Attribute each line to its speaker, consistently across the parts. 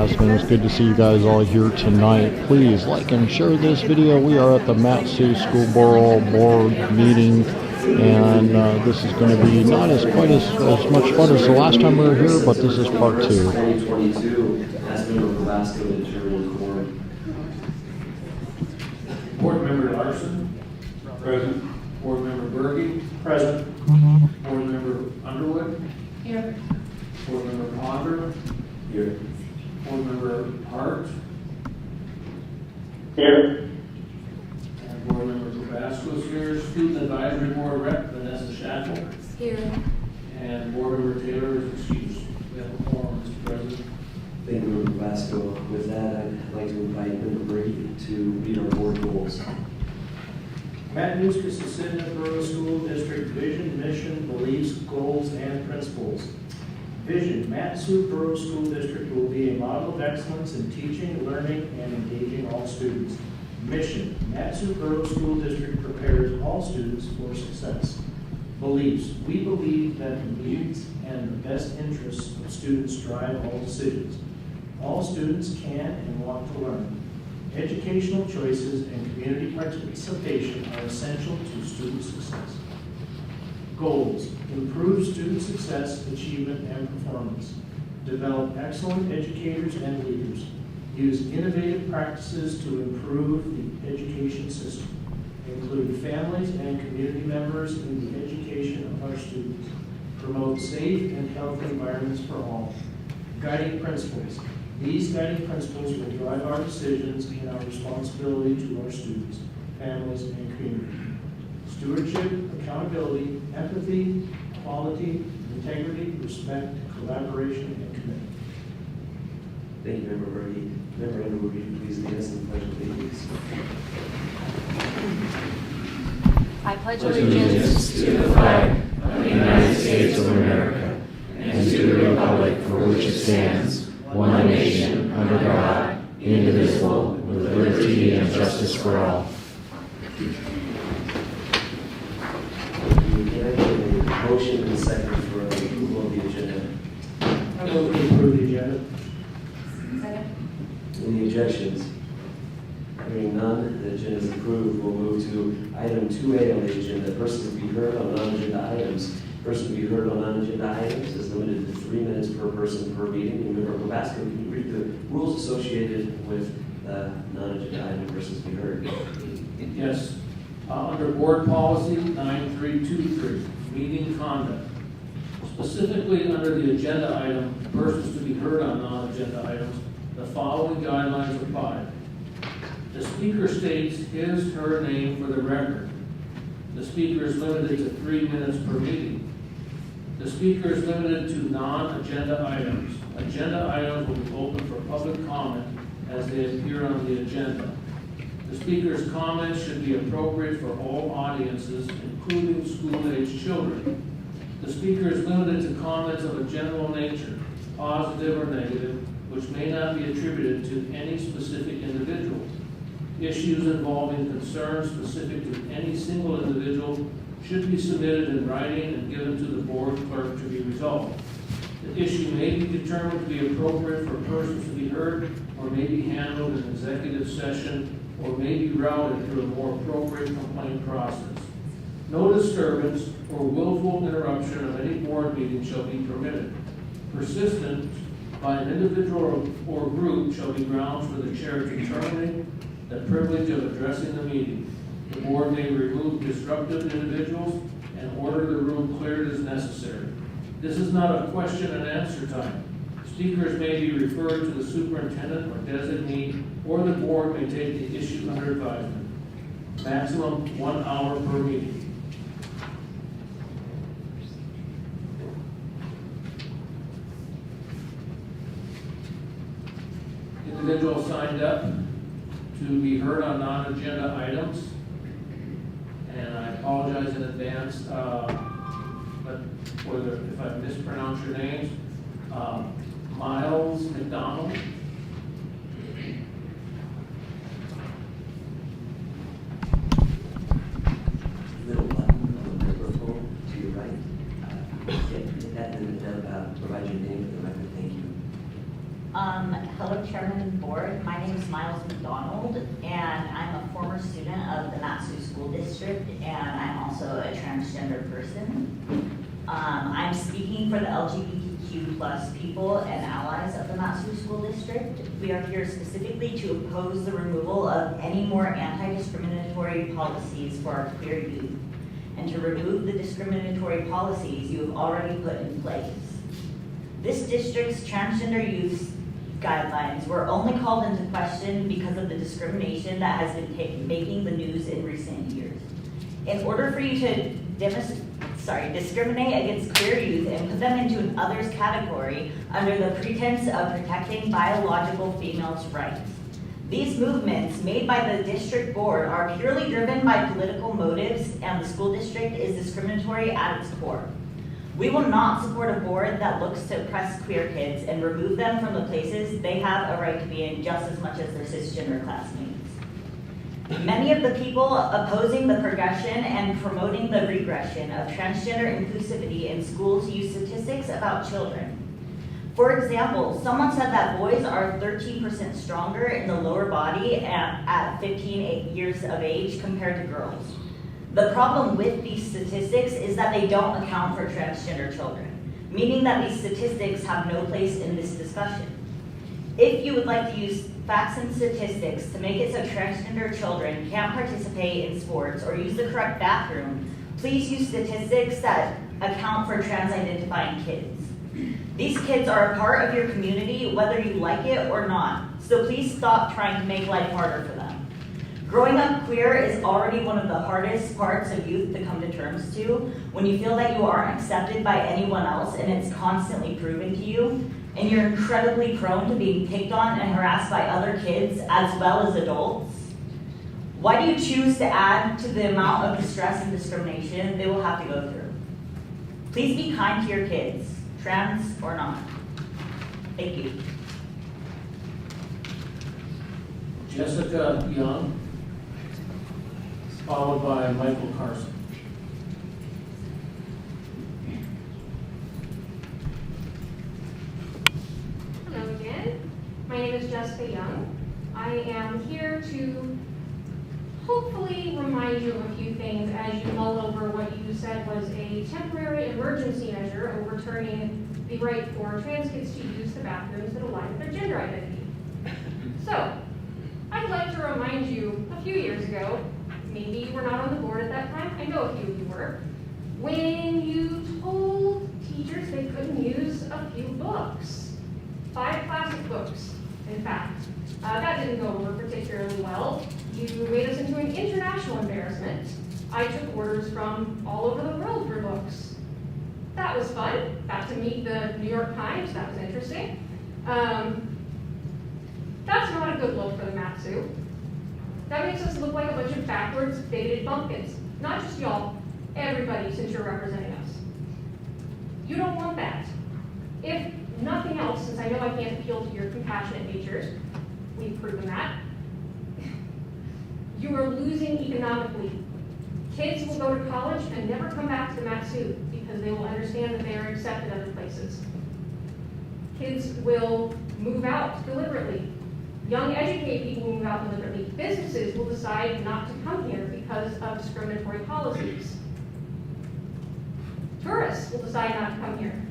Speaker 1: upperclassmen. It's good to see you guys all here tonight. Please like and share this video. We are at the MatSu School Board meeting, and this is going to be not as quite as much fun as the last time we were here, but this is part 2.
Speaker 2: 2022, as member of Alaska to record.
Speaker 3: Board Member Larson. Present. Board Member Berge. Present. Board Member Underwood.
Speaker 4: Here.
Speaker 3: Board Member Ponder.
Speaker 2: Here.
Speaker 3: Board Member Hart.
Speaker 2: Here.
Speaker 3: And Board Member Tabasco is here. Student Advisory Board Rep Vanessa Shackle.
Speaker 4: Here.
Speaker 3: And Board Member Taylor is excused. We have a quorum, Mr. President.
Speaker 2: Thank you, Member Vasco. With that, I'd like to invite Member Brady to read our board goals.
Speaker 5: MatSu School District vision, mission, beliefs, goals, and principles. Vision: MatSu School District will be a model of excellence in teaching, learning, and engaging all students. Mission: MatSu School District prepares all students for success. Beliefs: we believe that the needs and the best interests of students drive all decisions. All students can and want to learn. Educational choices and community participation are essential to student success. Goals: improve student success, achievement, and performance. Develop excellent educators and leaders. Use innovative practices to improve the education system. Include families and community members in the education of our students. Promote safe and healthy environments for all. Guiding principles: these guiding principles will drive our decisions and our responsibility to our students, families, and community. Stewardship, accountability, empathy, quality, integrity, respect, collaboration, and commitment.
Speaker 2: Thank you, Member Brady. Member Underwood, would you please lead us in the Pledge of Allegiance?
Speaker 4: I pledge allegiance
Speaker 6: to the flag of the United States of America and to the republic for which it stands, one nation, under God, indivisible, with liberty and justice for all.
Speaker 2: Motion and second for approval of the agenda.
Speaker 5: I move to approve the agenda.
Speaker 4: Second.
Speaker 2: Any objections? Hearing none, the agenda is approved. We'll move to item 2A on the agenda. Persons to be heard on non-agenda items. Persons to be heard on non-agenda items is limited to 3 minutes per person per meeting. And Member Tabasco, can you read the rules associated with non-agenda item persons to be heard?
Speaker 3: Yes. Under Board Policy 9323, meeting conduct. Specifically under the agenda item, persons to be heard on non-agenda items, the following guidelines apply. The speaker states his/her name for the record. The speaker is limited to 3 minutes per meeting. The speaker is limited to non-agenda items. Agenda items will be open for public comment as they appear on the agenda. The speaker's comments should be appropriate for all audiences, including school-aged children. The speaker is limited to comments of a general nature, positive or negative, which may not be attributed to any specific individual. Issues involving concerns specific to any single individual should be submitted in writing and given to the board clerk to be resolved. The issue may be determined to be appropriate for persons to be heard, or may be handled in executive session, or may be routed through a more appropriate complaint process. No disturbance or willful interruption of any board meeting shall be permitted. Persistence by an individual or group shall be grounds for the chair determining the privilege of addressing the meeting. The board may remove disruptive individuals and order the room cleared as necessary. This is not a question and answer time. Speakers may be referred to the superintendent or designee, or the board may take the issue under advisement. Maximum 1 hour per meeting. Individuals signed up to be heard on non-agenda items, and I apologize in advance, but if I mispronounce your names, Miles McDonald,
Speaker 2: Little button on the microphone to your right. Hit that and then provide your name for the record. Thank you.
Speaker 7: Hello, Chairman and Board. My name is Miles McDonald, and I'm a former student of the MatSu School District, and I'm also a transgender person. I'm speaking for the LGBTQ plus people and allies of the MatSu School District. We are here specifically to oppose the removal of any more anti-discriminatory policies for our queer youth, and to remove the discriminatory policies you have already put in place. This district's transgender youth guidelines were only called into question because of the discrimination that has been making the news in recent years. In order for you to discriminate against queer youth and put them into an others category under the pretense of protecting biological females' rights. These movements made by the district board are purely driven by political motives, and the school district is discriminatory at its core. We will not support a board that looks to oppress queer kids and remove them from the places they have a right to be in just as much as their cisgender classmates. Many of the people opposing the progression and promoting the regression of transgender inclusivity in schools use statistics about children. For example, someone said that boys are 13% stronger in the lower body at 15 years of age compared to girls. The problem with these statistics is that they don't account for transgender children, meaning that these statistics have no place in this discussion. If you would like to use facts and statistics to make it so transgender children can't participate in sports or use the correct bathroom, please use statistics that account for trans-identifying kids. These kids are a part of your community whether you like it or not, so please stop trying to make life harder for them. Growing up queer is already one of the hardest parts of youth to come to terms to, when you feel that you aren't accepted by anyone else and it's constantly proven to you, and you're incredibly prone to being picked on and harassed by other kids as well as adults. Why do you choose to add to the amount of distress and discrimination they will have to go through? Please be kind to your kids, trans or not. Thank you.
Speaker 3: Jessica Young, followed by Michael Carson.
Speaker 8: Hello again. My name is Jessica Young. I am here to hopefully remind you of a few things as you mull over what you said was a temporary emergency measure overturning the right for trans kids to use the bathrooms that align with their gender identity. So, I'd like to remind you a few years ago, maybe you were not on the board at that time, I know a few of you were, when you told teachers they couldn't use a few books. 5 classic books, in fact. That didn't go over particularly well. You made us into an international embarrassment. I took orders from all over the world for books. That was fun. Got to meet the New York Times. That was interesting. That's not a good look for the MatSu. That makes us look like a bunch of backwards, bigoted bumpkins. Not just y'all, everybody, since you're representing us. You don't want that. If nothing else, since I know I can't appeal to your compassionate natures, we've proven that, you are losing economically. Kids will go to college and never come back to the MatSu because they will understand that they are accepted other places. Kids will move out deliberately. Young, educated people will move out deliberately. Businesses will decide not to come here because of discriminatory policies. Tourists will decide not to come here.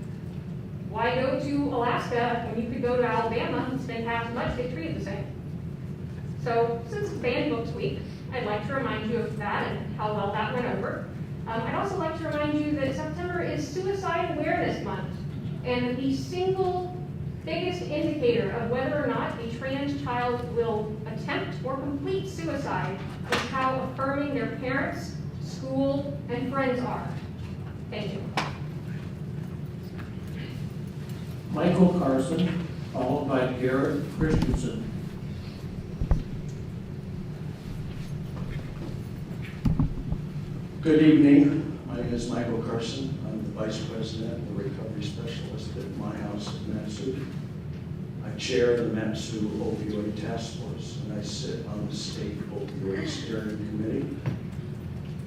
Speaker 8: Why go to Alaska when you could go to Alabama and spend half as much? They treat it the same. So, since it's Banned Books Week, I'd like to remind you of that and how well that went over. I'd also like to remind you that September is Suicide Awareness Month, and the single biggest indicator of whether or not a trans child will attempt or complete suicide is how affirming their parents, school, and friends are. Thank you.
Speaker 3: Michael Carson, followed by Garrett Christensen.
Speaker 9: Good evening. My name is Michael Carson. I'm the Vice President and the Recovery Specialist at my house at MatSu. I chair the MatSu Opioid Task Force, and I sit on the State Opioid Steering Committee.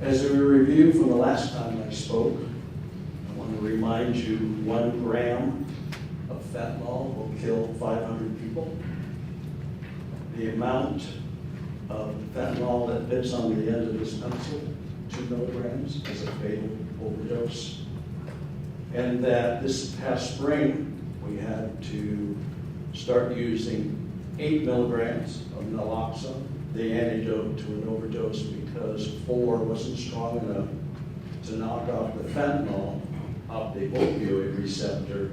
Speaker 9: As we review from the last time I spoke, I want to remind you 1 gram of fentanyl will kill 500 people. the amount of fentanyl that fits on the end of this pencil, 2 milligrams, is a fatal overdose. And that this past spring, we had to start using 8 milligrams of naloxone, the antidote to an overdose, because 4 wasn't strong enough to knock off the fentanyl off the opioid receptor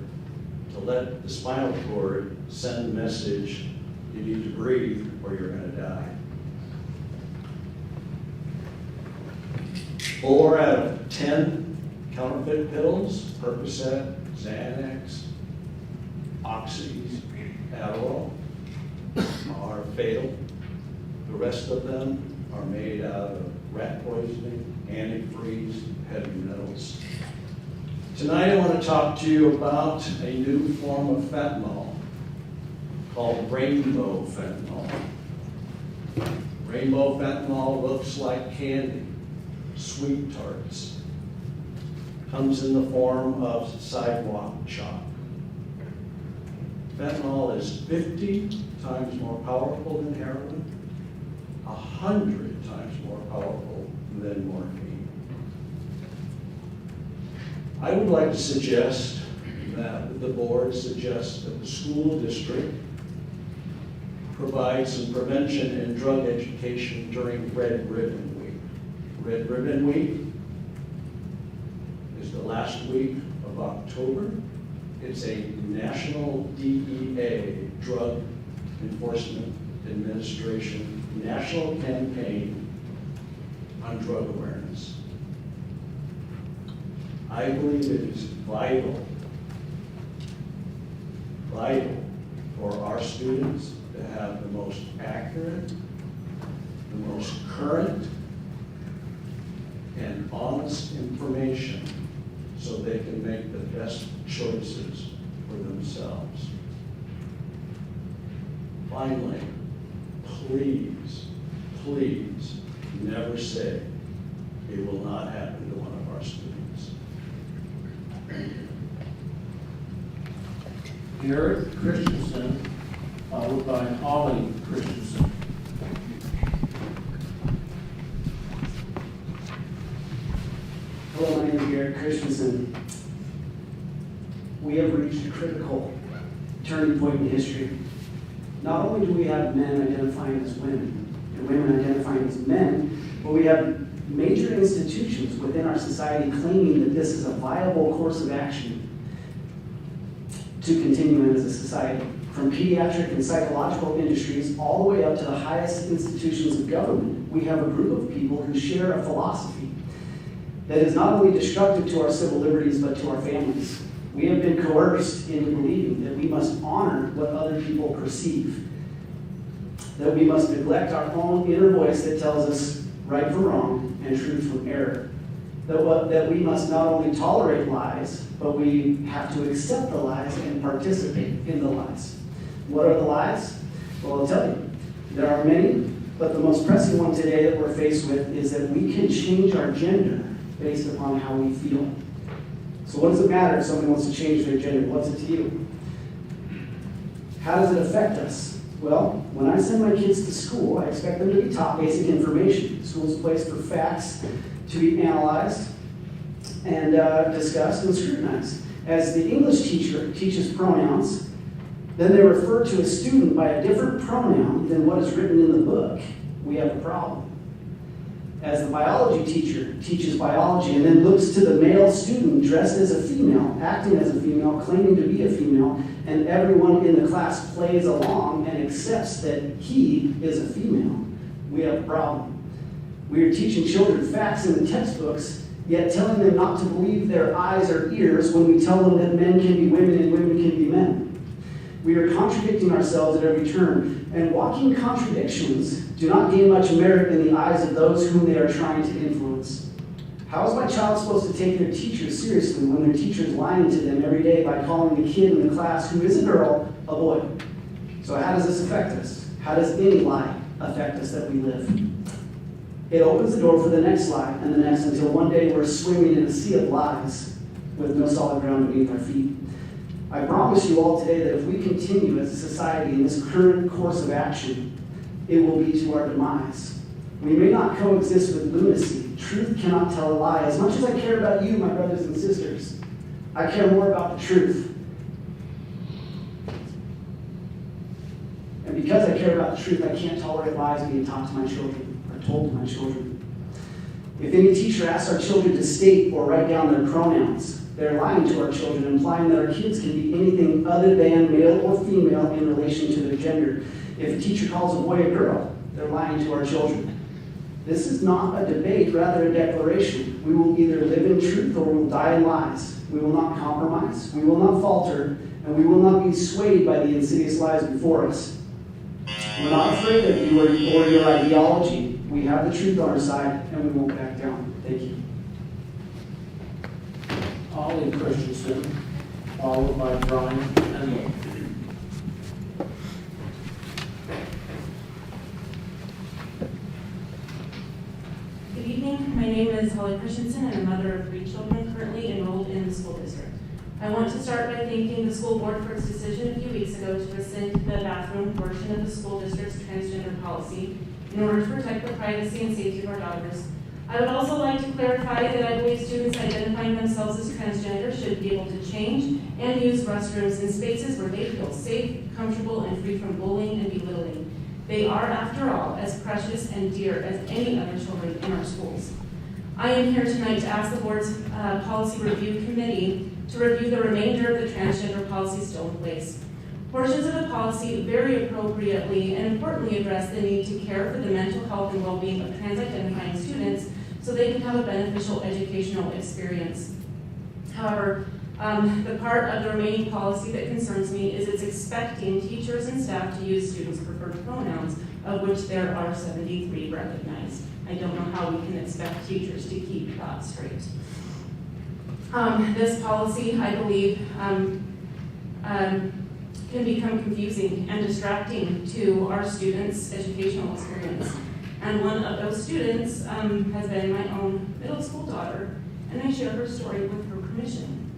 Speaker 9: to let the spinal cord send the message, you need to breathe or you're going to die. 4 out of 10 counterfeit pills, Percocet, Xanax, Oxys, Adderall, are fatal. The rest of them are made out of rat poisoning, antifreeze, heavy metals. Tonight I want to talk to you about a new form of fentanyl called rainbow fentanyl. Rainbow fentanyl looks like candy, sweet tarts. Comes in the form of sidewalk chalk. Fentanyl is 50 times more powerful than heroin, 100 times more powerful than morphine. I would like to suggest that the board suggests that the school district provide some prevention and drug education during Red Ribbon Week. Red Ribbon Week is the last week of October. It's a national DEA, Drug Enforcement Administration, national campaign on drug awareness. I believe it is vital for our students to have the most accurate, the most current, and honest information so they can make the best choices for themselves. Finally, please, please never say it will not happen to one of our students. Thank you.
Speaker 3: Garrett Christensen, followed by Holly Christensen.
Speaker 10: Hello, my name is Garrett Christensen. We have reached a critical turning point in history. Not only do we have men identifying as women and women identifying as men, but we have major institutions within our society claiming that this is a viable course of action to continue in as a society. From pediatric and psychological industries all the way up to the highest institutions of government, we have a group of people who share a philosophy that is not only destructive to our civil liberties, but to our families. We have been coerced into believing that we must honor what other people perceive, that we must neglect our own inner voice that tells us right from wrong and truth from error, that we must not only tolerate lies, but we have to accept the lies and participate in the lies. What are the lies? Well, I'll tell you. There are many, but the most pressing one today that we're faced with is that we can change our gender based upon how we feel. So what does it matter if someone wants to change their gender? What's it to you? How does it affect us? Well, when I send my kids to school, I expect them to be taught basic information. School is a place for facts to be analyzed and discussed and scrutinized. As the English teacher teaches pronouns, then they refer to a student by a different pronoun than what is written in the book. We have a problem. As the biology teacher teaches biology and then looks to the male student dressed as a female, acting as a female, claiming to be a female, and everyone in the class plays along and accepts that he is a female, we have a problem. We are teaching children facts in the textbooks, yet telling them not to believe their eyes or ears when we tell them that men can be women and women can be men. We are contradicting ourselves at every turn, and walking contradictions do not gain much merit in the eyes of those whom they are trying to influence. How is my child supposed to take their teacher seriously when their teacher is lying to them every day by calling the kid in the class who is a girl a boy? So how does this affect us? How does any lie affect us that we live? It opens the door for the next lie and the next until one day we're swimming in a sea of lies with no solid ground beneath our feet. I promise you all today that if we continue as a society in this current course of action, it will be to our demise. We may not coexist with lunacy. Truth cannot tell a lie. As much as I care about you, my brothers and sisters, I care more about the truth. And because I care about the truth, I can't tolerate lies being taught to my children, or told to my children. If any teacher asks our children to state or write down their pronouns, they're lying to our children, implying that our kids can be anything other than male or female in relation to their gender. If a teacher calls a boy a girl, they're lying to our children. This is not a debate, rather a declaration. We will either live in truth or we will die in lies. We will not compromise, we will not falter, and we will not be swayed by the insidious lies before us. We're not afraid of you or your ideology. We have the truth on our side, and we won't back down. Thank you.
Speaker 3: Ollie Christensen, followed by Brian Endel.
Speaker 11: Good evening. My name is Holly Christensen. I'm a mother of 3 children currently enrolled in the school district. I want to start by thanking the school board for its decision a few weeks ago to rescind the bathroom portion of the school district's transgender policy in order to protect the privacy and safety of our daughters. I would also like to clarify that I believe students identifying themselves as transgender should be able to change and use restrooms in spaces where they feel safe, comfortable, and free from bullying and belittling. They are, after all, as precious and dear as any other children in our schools. I am here tonight to ask the board's policy review committee to review the remainder of the transgender policy still in place. Portions of the policy very appropriately and importantly address the need to care for the mental health and well-being of trans-identifying students so they can have a beneficial educational experience. However, the part of the remaining policy that concerns me is it's expecting teachers and staff to use students' preferred pronouns, of which there are 73 recognized. I don't know how we can expect teachers to keep that straight. This policy, I believe, can become confusing and distracting to our students' educational experience. And one of those students has been my own middle school daughter, and I share her story with her permission.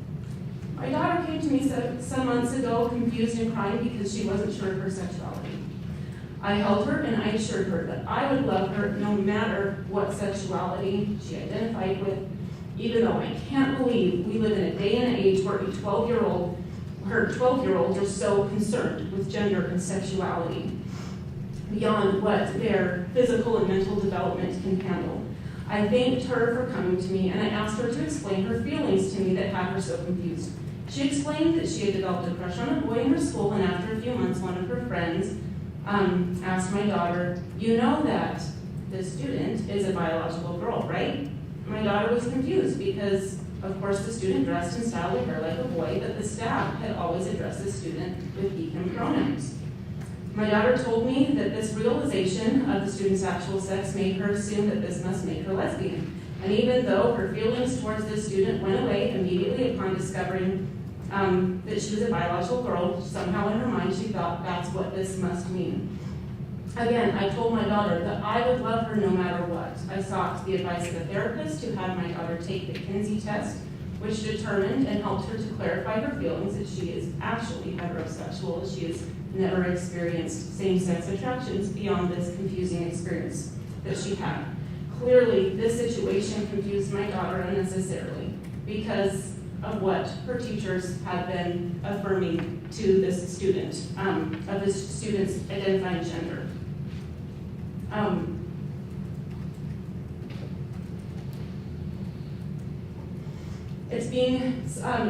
Speaker 11: My daughter came to me some months ago confused and crying because she wasn't sure of her sexuality. I held her and I assured her that I would love her no matter what sexuality she identified with, even though I can't believe we live in a day and age where her 12-year-olds are so concerned with gender and sexuality beyond what their physical and mental development can handle. I thanked her for coming to me and I asked her to explain her feelings to me that had her so confused. She explained that she had developed a crush on a boy in her school, and after a few months, one of her friends asked my daughter, "You know that this student is a biological girl, right?" My daughter was confused because, of course, the student dressed and styled her hair like a boy, but the staff had always addressed the student with he, him pronouns. My daughter told me that this realization of the student's actual sex made her assume that this must make her lesbian. And even though her feelings towards this student went away immediately upon discovering that she was a biological girl, somehow in her mind she thought that's what this must mean. Again, I told my daughter that I would love her no matter what. I sought the advice of a therapist who had my daughter take the Kinsey test, which determined and helped her to clarify her feelings that she is actually heterosexual, as she has never experienced same-sex attractions beyond this confusing experience that she had. Clearly, this situation confused my daughter unnecessarily because of what her teachers had been affirming to this student, of this student's identifying gender.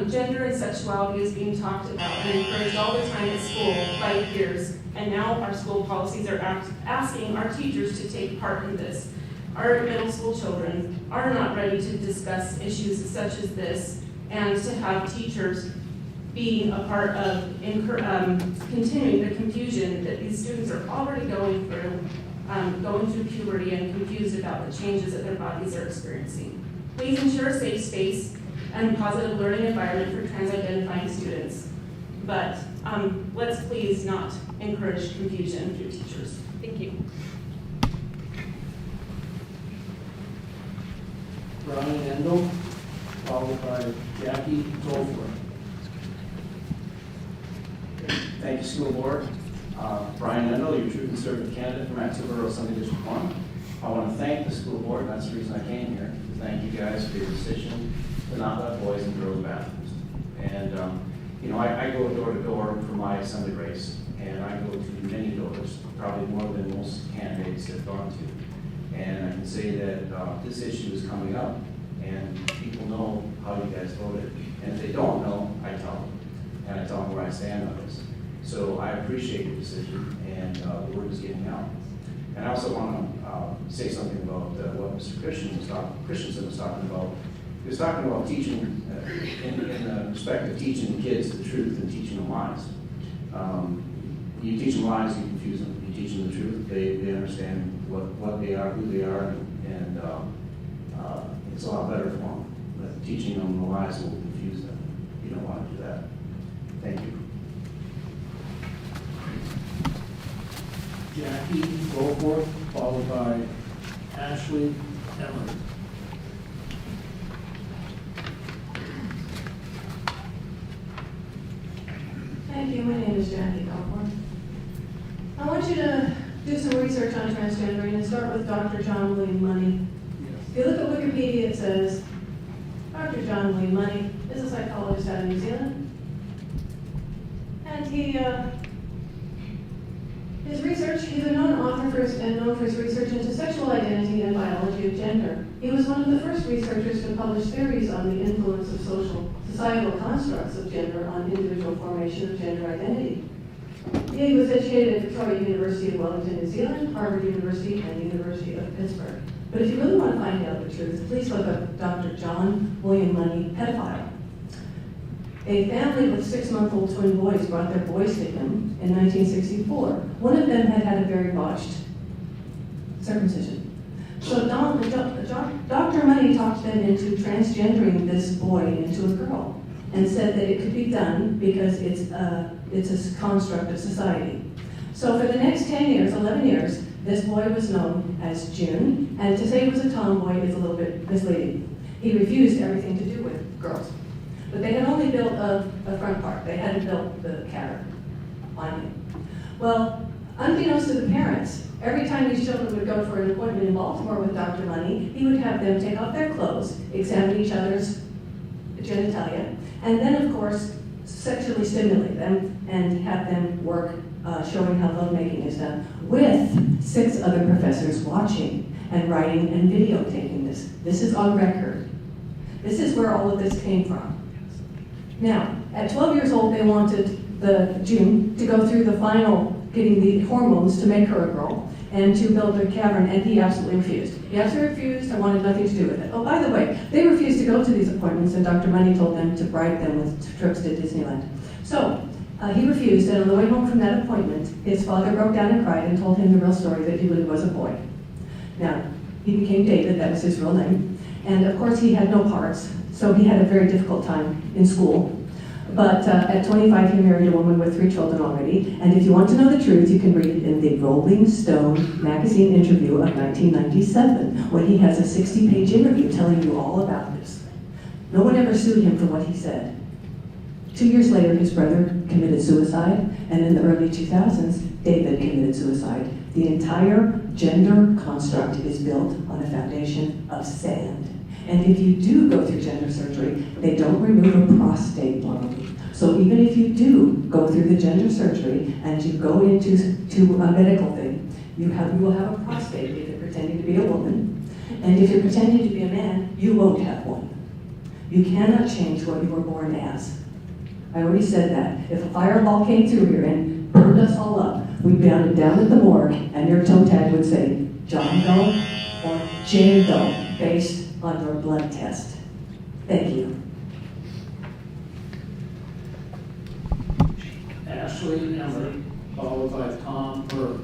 Speaker 11: Gender and sexuality is being talked about and encouraged all the time at school by peers, and now our school policies are asking our teachers to take part in this. Our middle school children are not ready to discuss issues such as this and to have teachers being a part of continuing the confusion that these students are already going through puberty and confused about the changes that their bodies are experiencing. Please ensure a safe space and positive learning environment for trans-identifying students. But let's please not encourage confusion through teachers. Thank you.
Speaker 3: Brian Endel, followed by Jackie Tolfler.
Speaker 10: Thank you, school board.
Speaker 12: Brian Lindell, your true conservative candidate for MatSu Borough Assembly District 1. I want to thank the school board, and that's the reason I came here, to thank you guys for your decision to not let boys in girls' bathrooms. And, you know, I go door to door for my assembly race, and I go to many doors, probably more than most candidates have gone to. And I can say that this issue is coming up, and people know how you guys voted. And if they don't know, I tell them. And I tell them where I stand on this. So I appreciate your decision, and the word is getting out. And I also want to say something about what Mr. Christensen was talking about. He was talking about teaching, in respect of teaching the kids the truth and teaching them lies. You teach them lies, you confuse them. You teach them the truth, they understand what they are, who they are, and it's a lot better for them. But teaching them the lies will confuse them. You don't want to do that. Thank you.
Speaker 3: Jackie Goforth, followed by Ashley Emery.
Speaker 11: Thank you. My name is Jackie Goforth. I want you to do some research on transgendering and start with Dr. John William Money. If you look at Wikipedia, it says, Dr. John William Money is a psychologist out of New Zealand. And his research, he's a known author known for his research into sexual identity and biology of gender. He was one of the first researchers to publish theories on the influence of societal constructs of gender on individual formation of gender identity. He was educated at Victoria University of Wellington, New Zealand, Harvard University, and the University of Pittsburgh. But if you really want to find out the truth, please look up Dr. John William Money, pedophile. A family with 6-month-old twin boys brought their boys to him in 1964. One of them had had a very botched circumcision. So Dr. Money talked them into transgendering this boy into a girl and said that it could be done because it's a construct of society. So for the next 10 years, 11 years, this boy was known as June, and to say he was a tomboy is a little bit misleading. He refused everything to do with girls. But they had only built a front part. They hadn't built the carrot on him. Well, unbeknownst to the parents, every time these children would go for an appointment in Baltimore with Dr. Money, he would have them take off their clothes, examine each other's genitalia, and then, of course, sexually stimulate them and have them work showing how lovemaking is done, with 6 other professors watching and writing and videotaping this. This is on record. This is where all of this came from. Now, at 12 years old, they wanted the June to go through the final, getting the hormones to make her a girl, and to build a cavern, and he absolutely refused. He absolutely refused and wanted nothing to do with it. Oh, by the way, they refused to go to these appointments, and Dr. Money told them to bribe them with trips to Disneyland. So, he refused, and on the way home from that appointment, his father broke down and cried and told him the real story, that he really was a boy. Now, he became David, that was his real name, and of course he had no parts, so he had a very difficult time in school. But at 25, he married a woman with 3 children already, and if you want to know the truth, you can read it in the Rolling Stone magazine interview of 1997, when he has a 60-page interview telling you all about this. No one ever sued him for what he said. 2 years later, his brother committed suicide, and in the early 2000s, David committed suicide. The entire gender construct is built on a foundation of sand. And if you do go through gender surgery, they don't remove a prostate normally. So even if you do go through the gender surgery and you go into a medical thing, you will have a prostate if you're pretending to be a woman. And if you're pretending to be a man, you won't have one. You cannot change what you were born as. I already said that. If a fireball came through here and burned us all up, we'd be down at the morgue, and your toe tag would say John Doe or Jane Doe, based on your blood test. Thank you.
Speaker 3: Ashley Emery, followed by Tom Burke.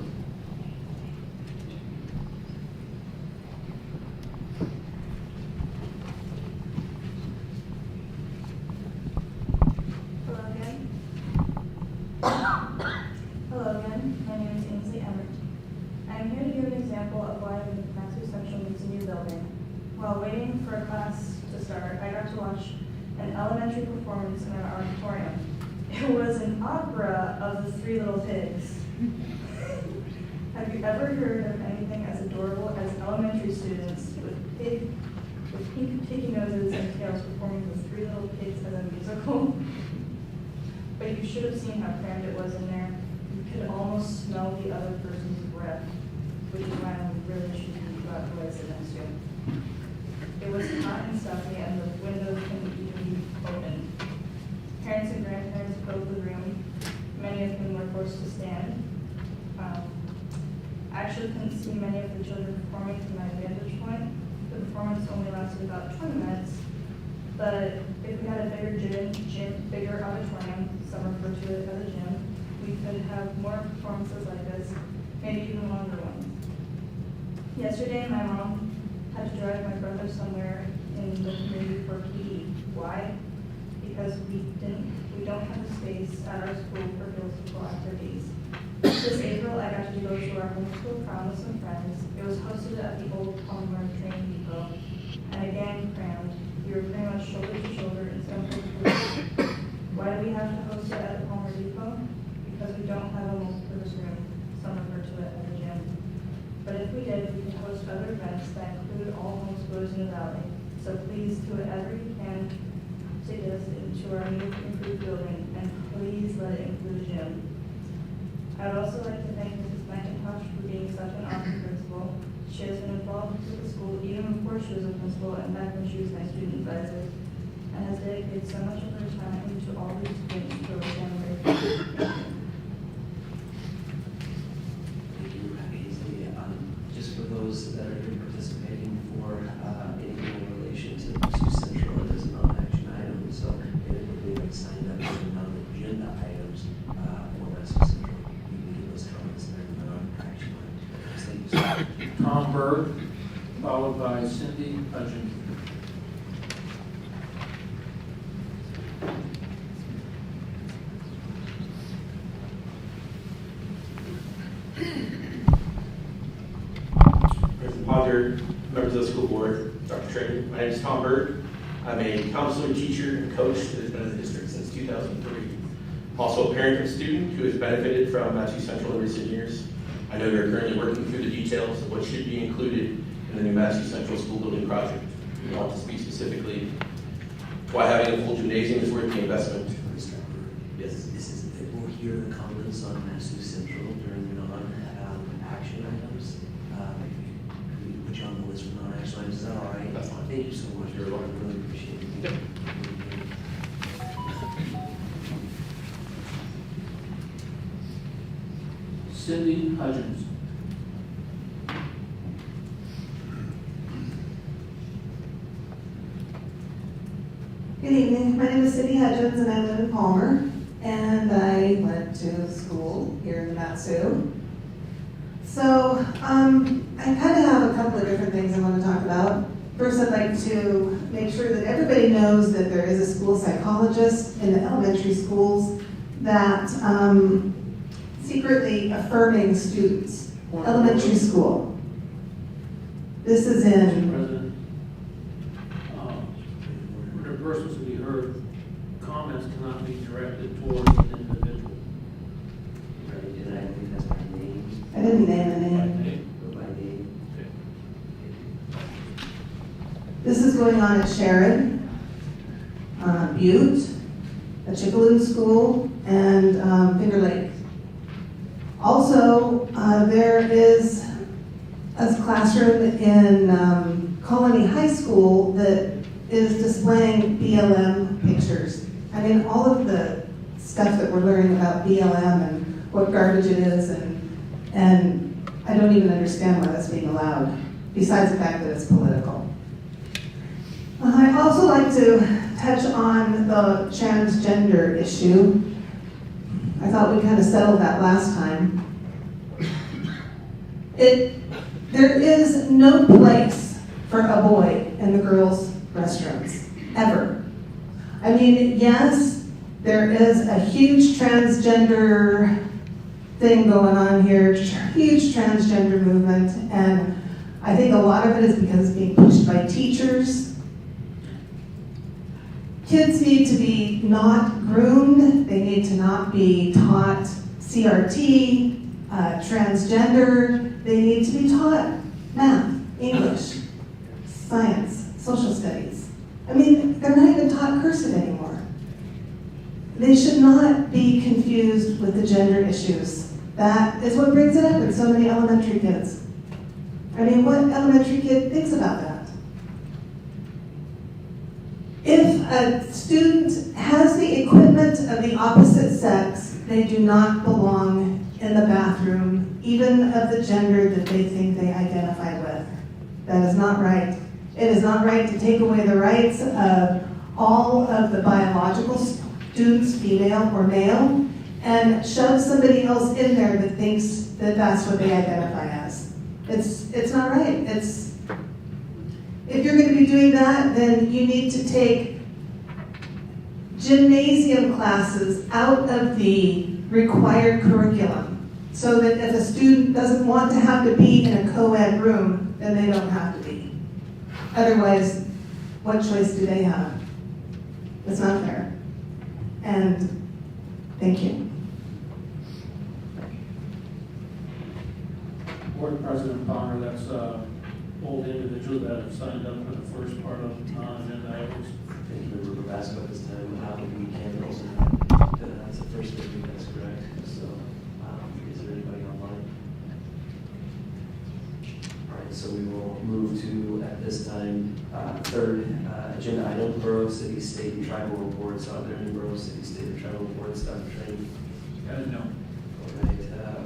Speaker 13: Hello again, my name is Ainsley Emmert. I am here to give an example of why the MatSu section needs a new building. While waiting for a class to start, I got to watch an elementary performance in our auditorium. It was an opera of the 3 Little Pigs. Have you ever heard of anything as adorable as elementary students with pink picky noses and tails performing the Three Little Pigs as a musical? But you should have seen how crammed it was in there. You could almost smell the other person's breath, which is why I really should be about who I sit next to. It was hot and stuffy, and the windows couldn't even be opened. Parents and grandparents filled the room, many of whom were forced to stand. I actually couldn't see many of the children performing from my vantage point. The performance only lasted about 20 minutes, but if we had a bigger auditorium, some refer to it as a gym, we could have more performances like this, maybe even longer ones. Yesterday, my mom had to drive my brother somewhere in the community for PE. Why? Because we don't have a space at our school for physical activities. This April, I got to go to our homeschool prom with some friends. It was hosted at the old Palmer train depot, and again crammed. We were pretty much shoulder to shoulder in some places. Why do we have to host it at the Palmer depot? Because we don't have a multi-purpose room. Some refer to it as a gym. But if we did, we could host other events that include all homeschoolers in the valley. So please do whatever you can to get us into our new improved building, and please let it include a gym. I would also like to thank Mrs. McIntosh for being such an awesome principal. She has been involved with the school even before she was a principal and back when she was my student advisor, and has dedicated so much of her time to all these students for which I'm very grateful.
Speaker 2: Thank you, Hazel. Just for those that are here participating for anything in relation to MSU Central, it is a non-action item, so typically like signed up for non-agenda items for MSU Central.
Speaker 3: Tom Berg, followed by Cindy Hudgens.
Speaker 14: President Potter, members of the school board, Dr. Trader. My name is Tom Berg. I'm a counselor, teacher, and coach that has been in the district since 2003. I'm also a parent and student who has benefited from MatSu Central in recent years. I know you're currently working through the details of what should be included in the new MatSu Central School Building project. I want to speak specifically why having a full gymnasium is worth the investment. Yes.
Speaker 2: We'll hear the comments on MSU Central during non-action items. We put you on the list for non-action items. Is that all right?
Speaker 14: That's fine.
Speaker 2: Thank you so much.
Speaker 14: You're welcome.
Speaker 2: I really appreciate it.
Speaker 14: Yep.
Speaker 3: Cindy Hudgens.
Speaker 15: Good evening. My name is Cindy Hudgens, and I live in Palmer. And I went to school here in MatSu. So I kind of have a couple of different things I want to talk about. First, I'd like to make sure that everybody knows that there is a school psychologist in the elementary schools that secretly affirming students. Elementary school. This is in...
Speaker 3: President, where persons to be heard, comments cannot be directed towards an individual.
Speaker 2: Right, did I believe that's by name?
Speaker 15: I didn't name the name.
Speaker 2: Go by name.
Speaker 15: This is going on at Sharon, Butte, a Chickaloo School, and Finger Lake. Also, there is a classroom in Colony High School that is displaying BLM pictures. I mean, all of the stuff that we're learning about BLM and what garbage it is, and I don't even understand why that's being allowed, besides the fact that it's political. I'd also like to touch on the transgender issue. I thought we kind of settled that last time. There is no place for a boy in the girls' restrooms, ever. I mean, yes, there is a huge transgender thing going on here, huge transgender movement, and I think a lot of it is because it's being pushed by teachers. Kids need to be not groomed, they need to not be taught CRT, transgender, they need to be taught math, English, science, social studies. I mean, they're not even taught cursive anymore. They should not be confused with the gender issues. That is what brings it up in so many elementary kids. I mean, what elementary kid thinks about that? If a student has the equipment of the opposite sex, they do not belong in the bathroom, even of the gender that they think they identify with. That is not right. It is not right to take away the rights of all of the biological students, female or male, and shove somebody else in there that thinks that that's what they identify as. It's not right. If you're going to be doing that, then you need to take gymnasium classes out of the required curriculum so that if a student doesn't want to have to be in a co-ed room, then they don't have to be. Otherwise, what choice do they have? It's not fair. And thank you.
Speaker 3: Board President Palmer, that's old individual that have signed up for the first part of non-agenda items.
Speaker 2: Thank you, Member Basco, at this time, we can also, that's the first meeting, that's correct. So, is there anybody online? All right, so we will move to, at this time, third agenda item, borough, city, state, and tribal reports. Are there any borough, city, state, or tribal reports, Dr. Train?
Speaker 3: No.
Speaker 2: All right,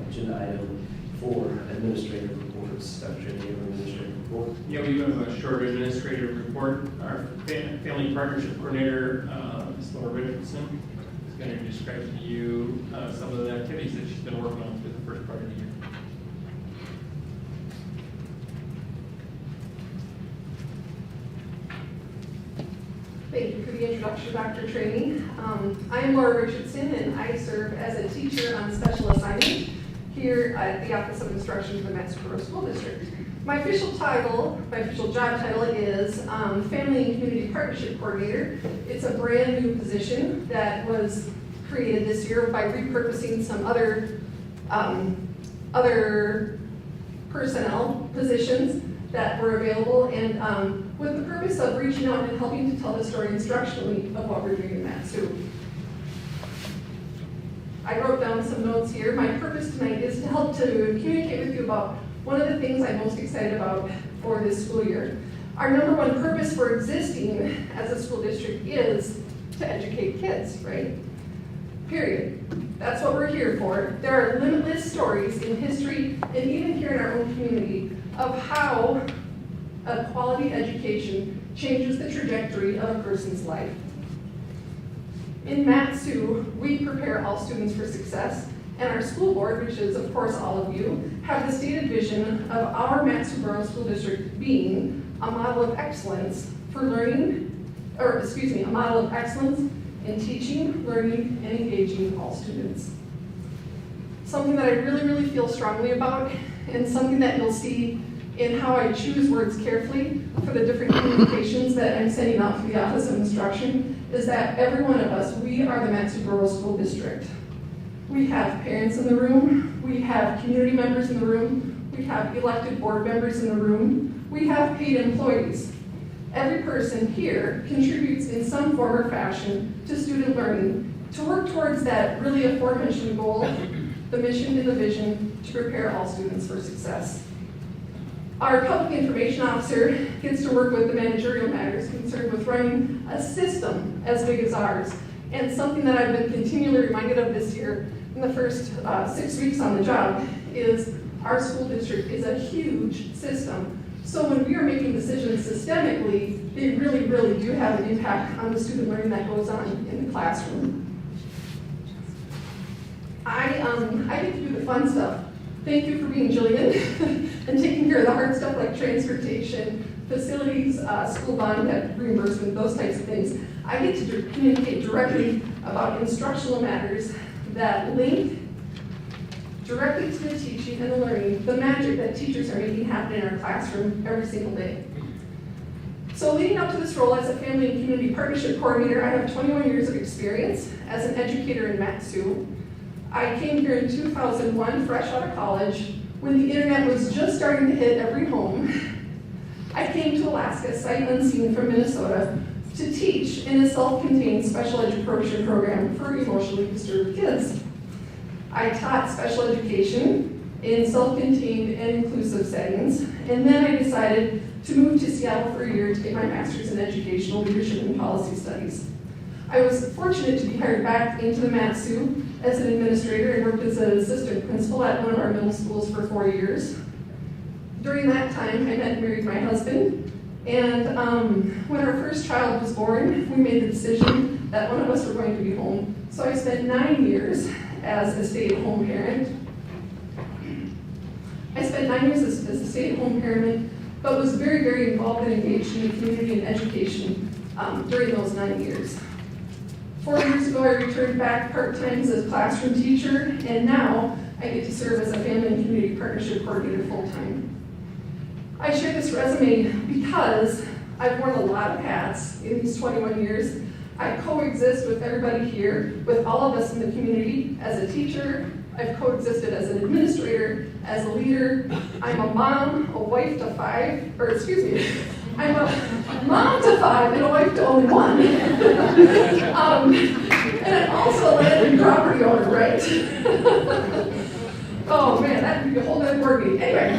Speaker 2: agenda item 4, administrative reports. Dr. Train, do you have an administrative report?
Speaker 16: Yeah, we have a short administrative report. Our family partnership coordinator, Ms. Laura Richardson, is going to describe to you some of the activities that she's been working on through the first part of the year.
Speaker 11: Thank you for the introduction, Dr. Trainee. I am Laura Richardson, and I serve as a teacher on special assignment here at the Office of Instruction for the MatSu School District. My official job title is Family and Community Partnership Coordinator. It's a brand new position that was created this year by repurposing some other personnel positions that were available, and with the purpose of reaching out and helping to tell the story instructionally of what we're doing in MatSu. I wrote down some notes here. My purpose tonight is to help to communicate with you about one of the things I'm most excited about for this school year. Our number one purpose for existing as a school district is to educate kids, right? Period. That's what we're here for. There are limitless stories in history and even here in our own community of how a quality education changes the trajectory of a person's life. In MatSu, we prepare all students for success, and our school board, which is of course all of you, have the stated vision of our MatSu Borough School District being a model of excellence for learning, a model of excellence in teaching, learning, and engaging all students. Something that I really, really feel strongly about, and something that you'll see in how I choose words carefully for the different communications that I'm sending out to the Office of Instruction, is that every one of us, we are the MatSu Borough School District. We have parents in the room, we have community members in the room, we have elected board members in the room, we have paid employees. Every person here contributes in some form or fashion to student learning to work towards that really aforementioned goal, the mission and the vision to prepare all students for success. Our public information officer gets to work with the managerial matters concerned with running a system as big as ours. And something that I've been continually reminded of this year in the first 6 weeks on the job is our school district is a huge system. So when we are making decisions systemically, they really, really do have an impact on the student learning that goes on in the classroom. I get to do the fun stuff. Thank you for being Jillian and taking care of the hard stuff like transportation, facilities, school bond reimbursement, those types of things. I get to communicate directly about instructional matters that link directly to the teaching and the learning, the magic that teachers are making happen in our classroom every single day. So leading up to this role as a family and community partnership coordinator, I have 21 years of experience as an educator in MatSu. I came here in 2001, fresh out of college, when the internet was just starting to hit every home. I came to Alaska, sight unseen from Minnesota, to teach in a self-contained special education program for emotionally disturbed kids. I taught special education in self-contained and inclusive settings, and then I decided to move to Seattle for a year to get my master's in educational leadership and policy studies. I was fortunate to be hired back into the MatSu as an administrator and worked as an assistant principal at one of our middle schools for 4 years. During that time, I met and married my husband, and when our first child was born, we made the decision that one of us were going to be home. So I spent 9 years as a stay-at-home parent. I spent 9 years as a stay-at-home parent, but was very, very involved and engaged in the community and education during those 9 years. 4 years ago, I returned back part-time as a classroom teacher, and now I get to serve as a family and community partnership coordinator full-time. I share this resume because I've worn a lot of hats in these 21 years. I coexist with everybody here, with all of us in the community. As a teacher, I've coexisted as an administrator, as a leader. I'm a mom, a wife to 5, or excuse me, I'm a mom to 5 and a wife to only 1. And I'm also a land and property owner, right? Oh man, that could be a whole other board meeting. Anyway,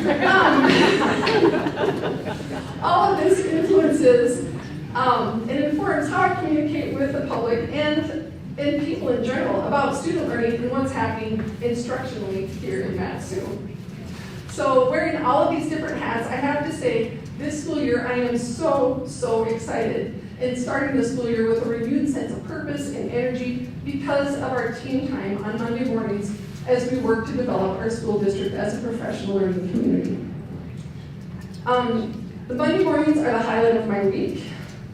Speaker 11: all of this influences and informs how I communicate with the public and people in general about student learning and what's happening instructionally here in MatSu. So wearing all of these different hats, I have to say, this school year I am so excited in starting the school year with a renewed sense of purpose and energy because of our team time on Monday mornings as we work to develop our school district as a professional learning community. The Monday mornings are the highlight of my week.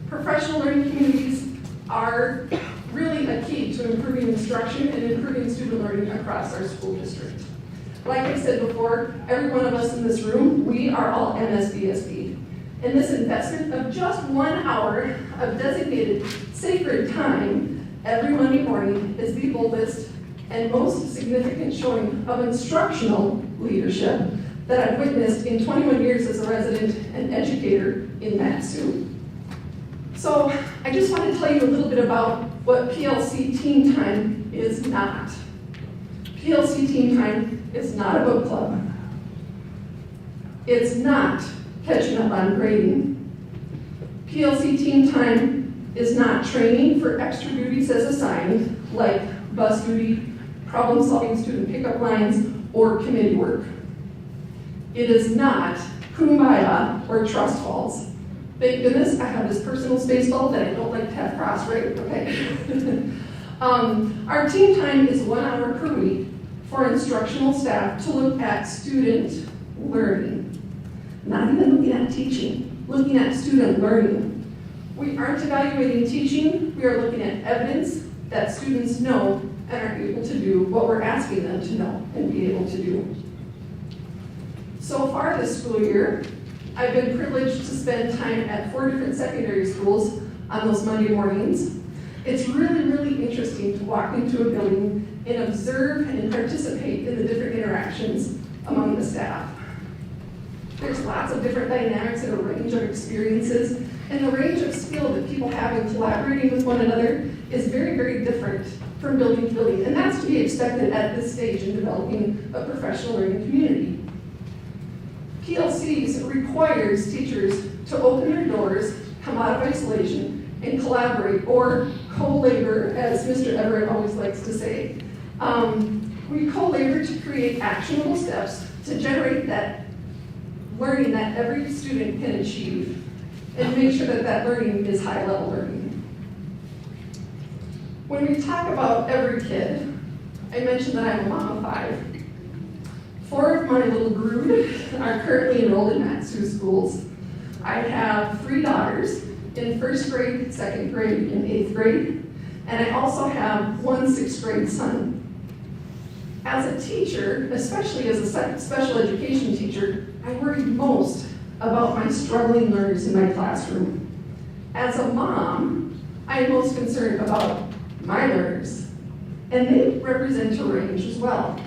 Speaker 11: Professional learning communities are really a key to improving instruction and improving student learning across our school district. Like I said before, every one of us in this room, we are all MSBSB. And this investment of just 1 hour of designated sacred time every Monday morning is the boldest and most significant showing of instructional leadership that I've witnessed in 21 years as a resident and educator in MatSu. So I just want to tell you a little bit about what PLC Team Time is not. PLC Team Time is not a book club. It's not catching up on grading. PLC Team Time is not training for extra duties as assigned, like bus duty, problem-solving student pickup lines, or committee work. It is not kumbaya or trust falls. Thank goodness I have this personal space ball that I don't like to have cross-rated, okay? Our team time is 1 hour per week for instructional staff to look at student learning. Not even looking at teaching, looking at student learning. We aren't evaluating teaching, we are looking at evidence that students know and are able to do what we're asking them to know and be able to do. So far this school year, I've been privileged to spend time at 4 different secondary schools on those Monday mornings. It's really interesting to walk into a building and observe and participate in the different interactions among the staff. There's lots of different dynamics and a range of experiences, and the range of skill that people have in collaborating with one another is very different from building to building, and that's to be expected at this stage in developing a professional learning community. PLCs requires teachers to open their doors, come out of isolation, and collaborate, or co-labor, as Mr. Everett always likes to say. We co-labor to create actionable steps to generate that learning that every student can achieve and make sure that that learning is high-level learning. When we talk about every kid, I mentioned that I'm a mom of 5. 4 of my little brood are currently enrolled in MatSu schools. I have 3 daughters in 1st grade, 2nd grade, and 8th grade, and I also have 1 6th grade son. As a teacher, especially as a special education teacher, I worry most about my struggling learners in my classroom. As a mom, I am most concerned about my learners. and they represent a range as well.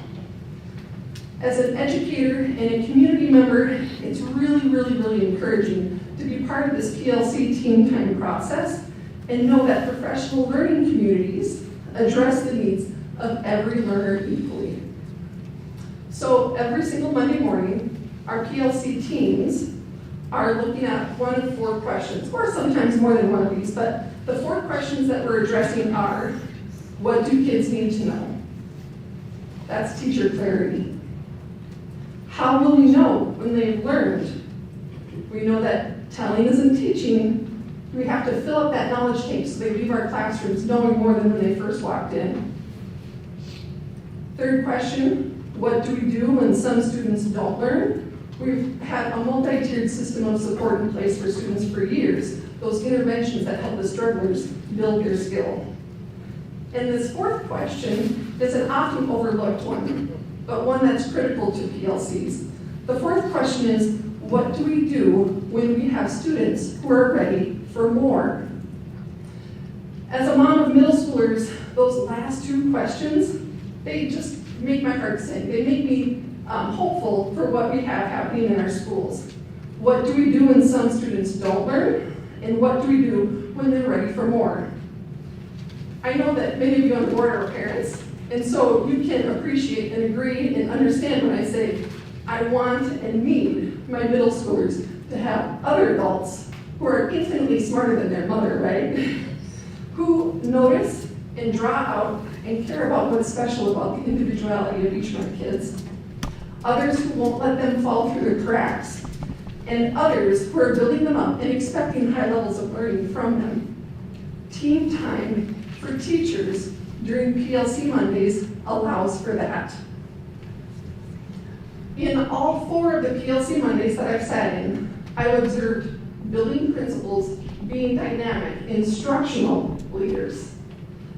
Speaker 11: As an educator and a community member, it's really, really, really encouraging to be part of this PLC team time process and know that professional learning communities address the needs of every learner equally. So every single Monday morning, our PLC teams are looking at one of 4 questions, or sometimes more than one of these, but the 4 questions that we're addressing are, what do kids need to know? That's teacher clarity. How will we know when they've learned? We know that telling isn't teaching. We have to fill up that knowledge tank so they leave our classrooms knowing more than when they first walked in. 3rd question, what do we do when some students don't learn? We've had a multi-tiered system of support in place for students for years, those interventions that help the strugglers build their skill. And this 4th question is an often overlooked one, but one that's critical to PLCs. The 4th question is, what do we do when we have students who are ready for more? As a mom of middle schoolers, those last 2 questions, they just make my heart sing. They make me hopeful for what we have happening in our schools. What do we do when some students don't learn? And what do we do when they're ready for more? I know that many of you on the board are parents, and so you can appreciate and agree and understand when I say, I want and need my middle schoolers to have other adults who are infinitely smarter than their mother, right? Who notice and draw out and care about what's special about the individuality of each of my kids. Others who won't let them fall through the cracks. And others who are building them up and expecting high levels of learning from them. Team time for teachers during PLC Mondays allows for that. In all 4 of the PLC Mondays that I've sat in, I've observed building principals being dynamic, instructional leaders.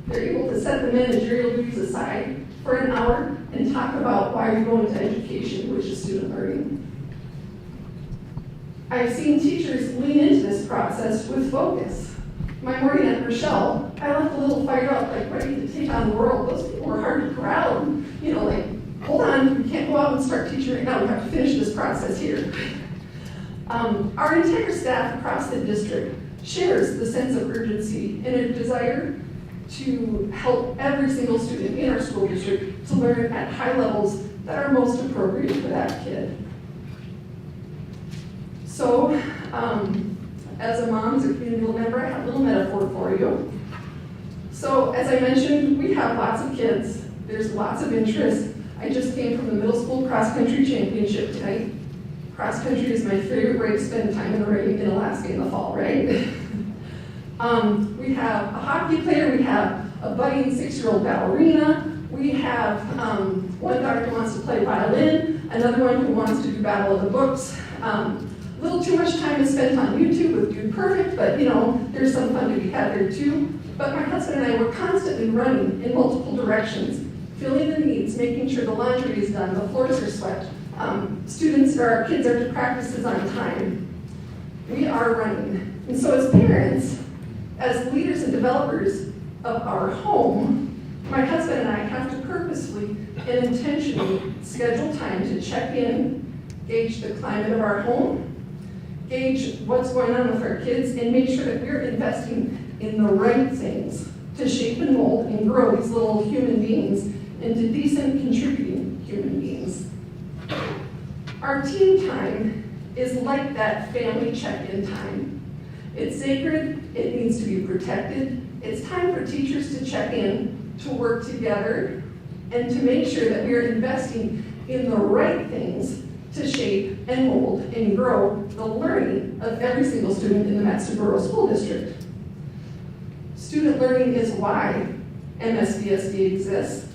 Speaker 11: They're able to set the managerial duties aside for an hour and talk about why you're going to education, which is student learning. I've seen teachers lean into this process with focus. My morning at Rochelle, I left a little fired up, like ready to take on the world. Those people were hard to corral. You know, like, hold on, we can't go out and start teaching right now. We have to finish this process here. Our entire staff across the district shares the sense of urgency and a desire to help every single student in our school district to learn at high levels that are most appropriate for that kid. So, as a mom, as a community member, I have a little metaphor for you. So, as I mentioned, we have lots of kids. There's lots of interest. I just came from the middle school cross-country championship tonight. Cross-country is my favorite way to spend time in the rain in Alaska in the fall, right? We have a hockey player, we have a budding 6-year-old ballerina, we have one daughter who wants to play violin, another one who wants to do Battle of the Books. A little too much time is spent on YouTube with Dude Perfect, but you know, there's some fun to be had there too. But my husband and I were constantly running in multiple directions, filling the needs, making sure the laundry is done, the floors are swept, students or our kids are to practices on time. We are running. And so as parents, as leaders and developers of our home, my husband and I have to purposely and intentionally schedule time to check in, gauge the climate of our home, gauge what's going on with our kids, and make sure that we're investing in the right things to shape and mold and grow these little human beings into decent, contributing human beings. Our team time is like that family check-in time. It's sacred, it needs to be protected. It's time for teachers to check in, to work together, and to make sure that we are investing in the right things to shape and mold and grow the learning of every single student in the MatSu School District. Student learning is why MSBSD exists.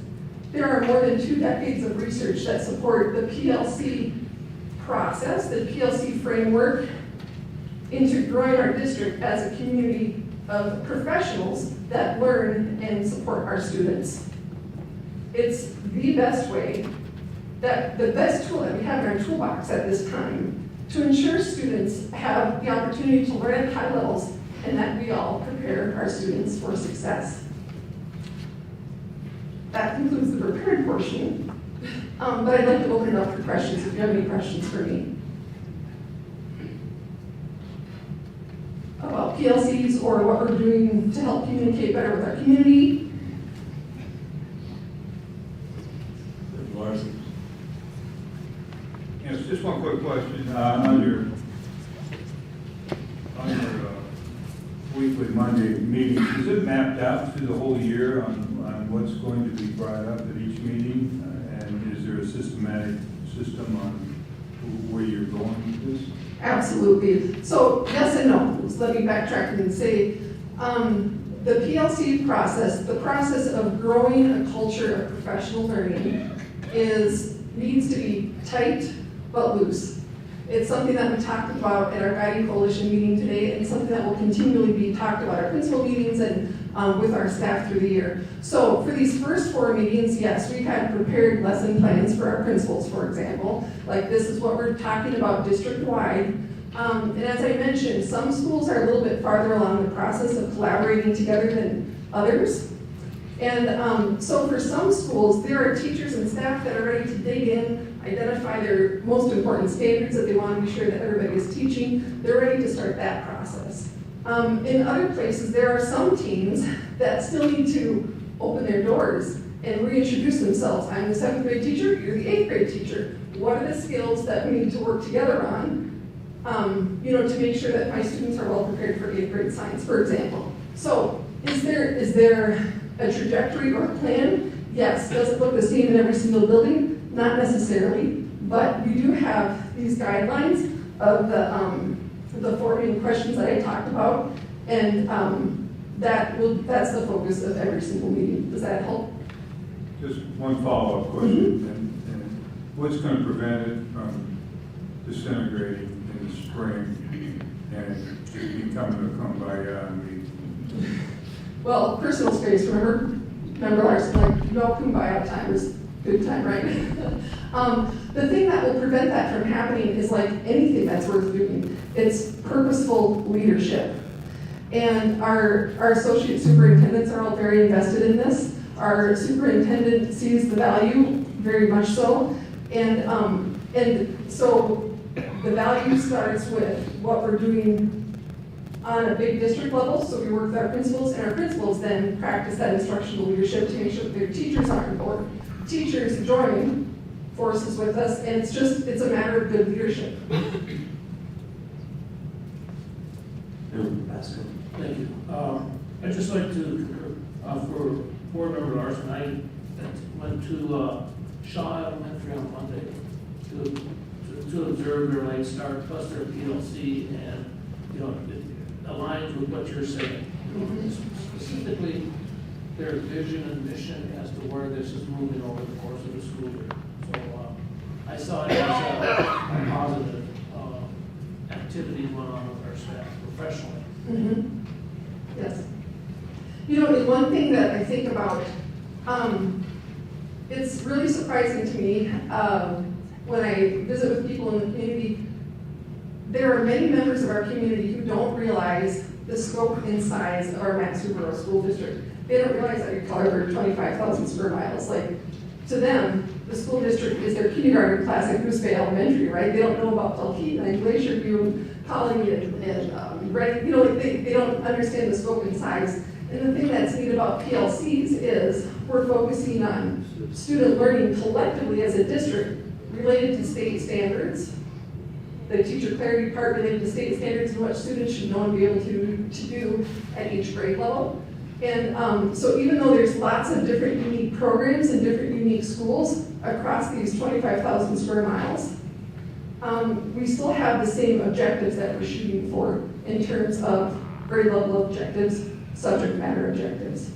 Speaker 11: There are more than 2 decades of research that support the PLC process, the PLC framework, into growing our district as a community of professionals that learn and support our students. It's the best way, the best tool that we have in our toolbox at this time to ensure students have the opportunity to learn at high levels and that we all prepare our students for success. that concludes the prepared portion. But I'd like to open it up for questions if you have any questions for me. About PLCs or what we're doing to help communicate better with our community.
Speaker 2: Larson.
Speaker 17: Yes, just one quick question. On your weekly Monday meetings, is it mapped out through the whole year on what's going to be brought up at each meeting? And is there a systematic system on where you're going with this?
Speaker 11: Absolutely. So yes and no. So let me backtrack and say the PLC process, the process of growing a culture of professional learning needs to be tight but loose. It's something that we talked about at our Guiding Coalition meeting today, and something that will continually be talked about at our principal meetings and with our staff through the year. So for these first 4 meetings, yes, we had prepared lesson plans for our principals, for example. Like, this is what we're talking about district-wide. And as I mentioned, some schools are a little bit farther along the process of collaborating together than others. And so for some schools, there are teachers and staff that are ready to dig in, identify their most important standards that they want to be sure that everybody is teaching. They're ready to start that process. In other places, there are some teams that still need to open their doors and reintroduce themselves. I'm the 7th grade teacher, you're the 8th grade teacher. What are the skills that we need to work together on, to make sure that my students are well prepared for 8th grade science, for example. So is there a trajectory or a plan? Yes. Does it look the same in every single building? Not necessarily, but we do have these guidelines of the 4 main questions that I talked about, and that's the focus of every single meeting. Does that help?
Speaker 17: Just one follow-up question. And what's going to prevent it from disintegrating in the spring and just becoming a kumbaya meeting?
Speaker 11: Well, personal space, remember Larson, like, no kumbaya time is good time, right? The thing that will prevent that from happening is like anything that's worth doing. It's purposeful leadership. And our associate superintendents are all very invested in this. Our superintendent sees the value, very much so. And so the value starts with what we're doing on a big district level, so we work with our principals, and our principals then practice that instructional leadership to make sure that their teachers are on board. Teachers join forces with us, and it's a matter of good leadership.
Speaker 3: Thank you. I'd just like to, for Board Member Larson, I went to Shaw Elementary on Monday to observe their late start plus their PLC, and it aligns with what you're saying. Specifically, their vision and mission as to where this is moving over the course of the school year. So I saw it as a positive activity going on with our staff professionally.
Speaker 11: Mm-hmm. Yes. And one thing that I think about, it's really surprising to me when I visit with people in the community. There are many members of our community who don't realize the scope and size of our MatSu School District. They don't realize that we cover 25,000 square miles. Like, to them, the school district is their kindergarten class at Goose Bay Elementary, right? They don't know about Talkeetna and Glacier View, Colony, and right? They don't understand the scope and size. And the thing that's neat about PLCs is we're focusing on student learning collectively as a district related to state standards. The teacher clarity part related to state standards and what students should know and be able to do at each grade level. And so even though there's lots of different unique programs and different unique schools across these 25,000 square miles, we still have the same objectives that we're shooting for in terms of grade level objectives, subject matter objectives.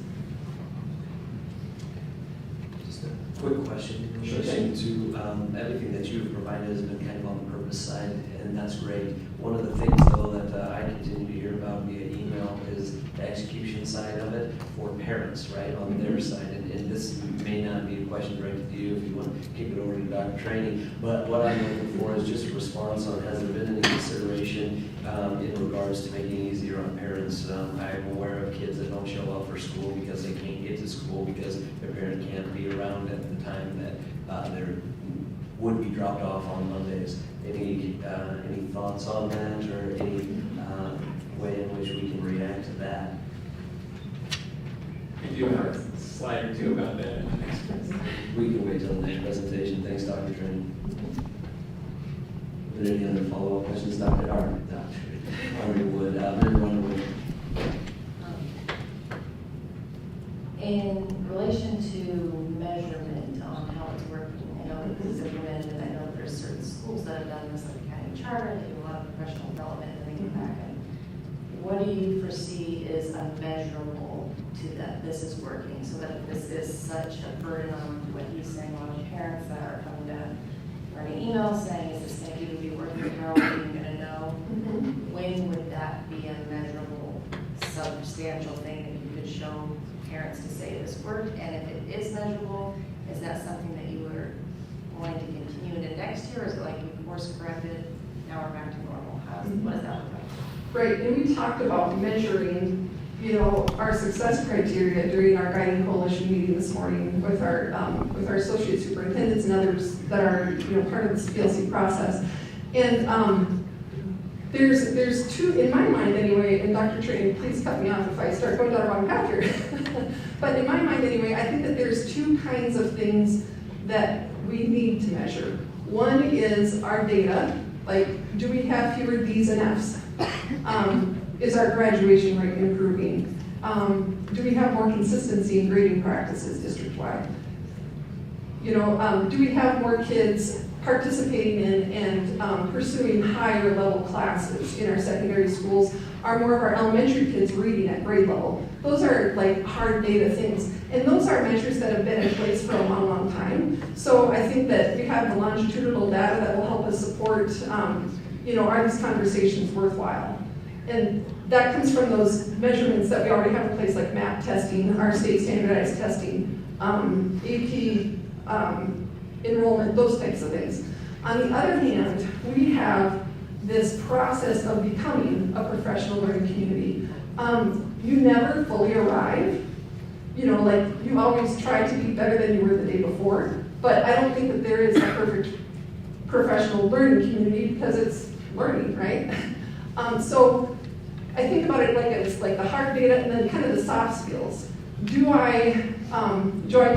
Speaker 2: Just a quick question in relation to everything that you've provided has been kind of on the purpose side, and that's great. One of the things, though, that I continue to hear about via email is the execution side of it for parents, right, on their side. And and this may not be a question directed to you if you want to kick it over to Dr. Trainee, but what I'm looking for is just a response on has there been any consideration in regards to making it easier on parents. I'm aware of kids that don't show up for school because they can't get to school because their parent can't be around at the time that they would be dropped off on Mondays. Any thoughts on that, or any way in which we can react to that?
Speaker 16: We do have a slide or two about that in the next presentation.
Speaker 2: We can wait till the next presentation. Thanks, Dr. Trainee. Are there any other follow-up questions, Dr. Army-Wood? Member Underwood.
Speaker 18: In relation to measurement on how it's working, I know that this is implemented, I know there's certain schools that have done this, like the county charter, they do a lot of professional development, and they get back and what do you foresee is unmeasurable to that this is working, so that if this is such a burden on what he's saying, a lot of parents that are coming to writing emails saying, is this going to even be worth it, how are we even going to know? When would that be a measurable, substantial thing that you could show parents to say this worked? And if it is measurable, is that something that you were going to continue into next year, or is it like we course corrected, now we're back to normal? What does that look like?
Speaker 11: Right, and we talked about measuring, our success criteria during our guiding coalition meeting this morning with our associate superintendents and others that are, part of this PLC process. And there's two, in my mind anyway, and Dr. Trainee, please cut me off if I start going down the wrong path here. But in my mind anyway, I think that there's two kinds of things that we need to measure. One is our data, like, do we have fewer D's and F's? Is our graduation rate improving? Do we have more consistency in grading practices district-wide? Do we have more kids participating in and pursuing higher level classes in our secondary schools? Are more of our elementary kids reading at grade level? Those are like hard data things. And those are measures that have been in place for a long, long time. So I think that we have the longitudinal data that will help us support, are these conversations worthwhile? And that comes from those measurements that we already have in place, like MAP testing, our state standardized testing, AP enrollment, those types of things. On the other hand, we have this process of becoming a professional learning community. You never fully arrive. You always try to be better than you were the day before, but I don't think that there is a perfect professional learning community because it's learning, right? So I think about it like it's like the hard data and then kind of the soft skills. Do I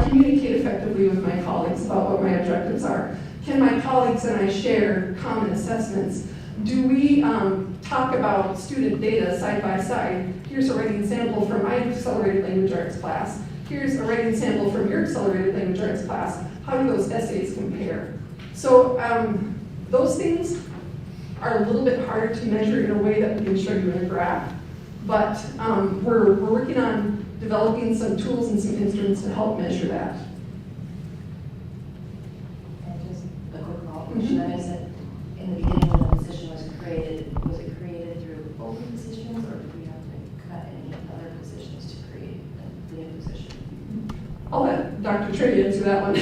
Speaker 11: communicate effectively with my colleagues about what my objectives are? Can my colleagues and I share common assessments? Do we talk about student data side by side? Here's a writing sample from my accelerated language arts class. Here's a writing sample from your accelerated language arts class. How do those essays compare? So those things are a little bit harder to measure in a way that we can show you in a graph. But we're working on developing some tools and some instruments to help measure that.
Speaker 18: And just a quick follow-up question. I said in the beginning when the position was it created through open positions, or did we have to cut any other positions to create the new position?
Speaker 11: I'll let Dr. Trainee answer that one.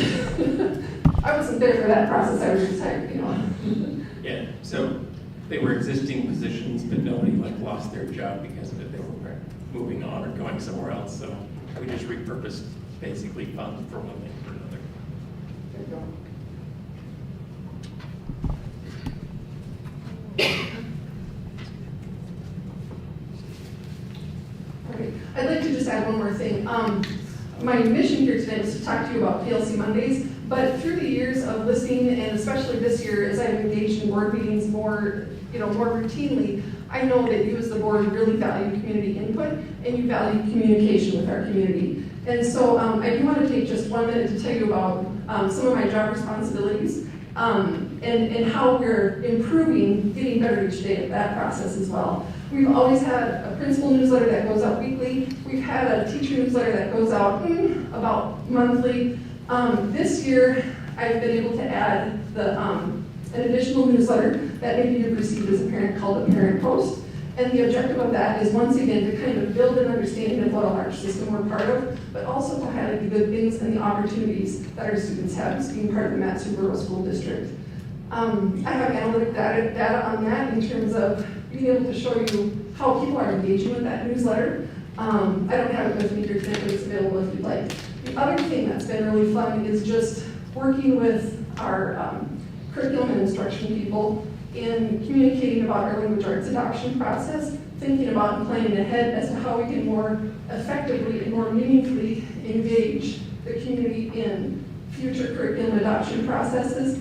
Speaker 11: I wasn't there for that process. I was just hired,
Speaker 16: Yeah, so they were existing positions, but nobody lost their job because of it. They were moving on or going somewhere else. So we just repurposed basically funds for one thing for another.
Speaker 11: There you go. Okay, I'd like to just add one more thing. My mission here today was to talk to you about PLC Mondays, but through the years of listening, and especially this year as I've engaged in board meetings more routinely, I know that you as the board really value community input and you value communication with our community. And so I do want to take just 1 minute to tell you about some of my job responsibilities and how we're improving, getting better each day at that process as well. We've always had a principal newsletter that goes out weekly. We've had a teacher newsletter that goes out about monthly. This year, I've been able to add an additional newsletter that maybe you've received as a parent called a Parent Post. And the objective of that is, once again, to kind of build an understanding of what a large system we're part of, but also to highlight the good things and the opportunities that our students have as being part of the MatSu School District. I have analytic data on that in terms of being able to show you how people are engaging with that newsletter. I don't have it with me here today, but it's available if you'd like. The other thing that's been really fun is just working with our curriculum and instruction people in communicating about our language arts adoption process, thinking about and planning ahead as to how we can more effectively and more meaningfully engage the community in future curriculum adoption processes.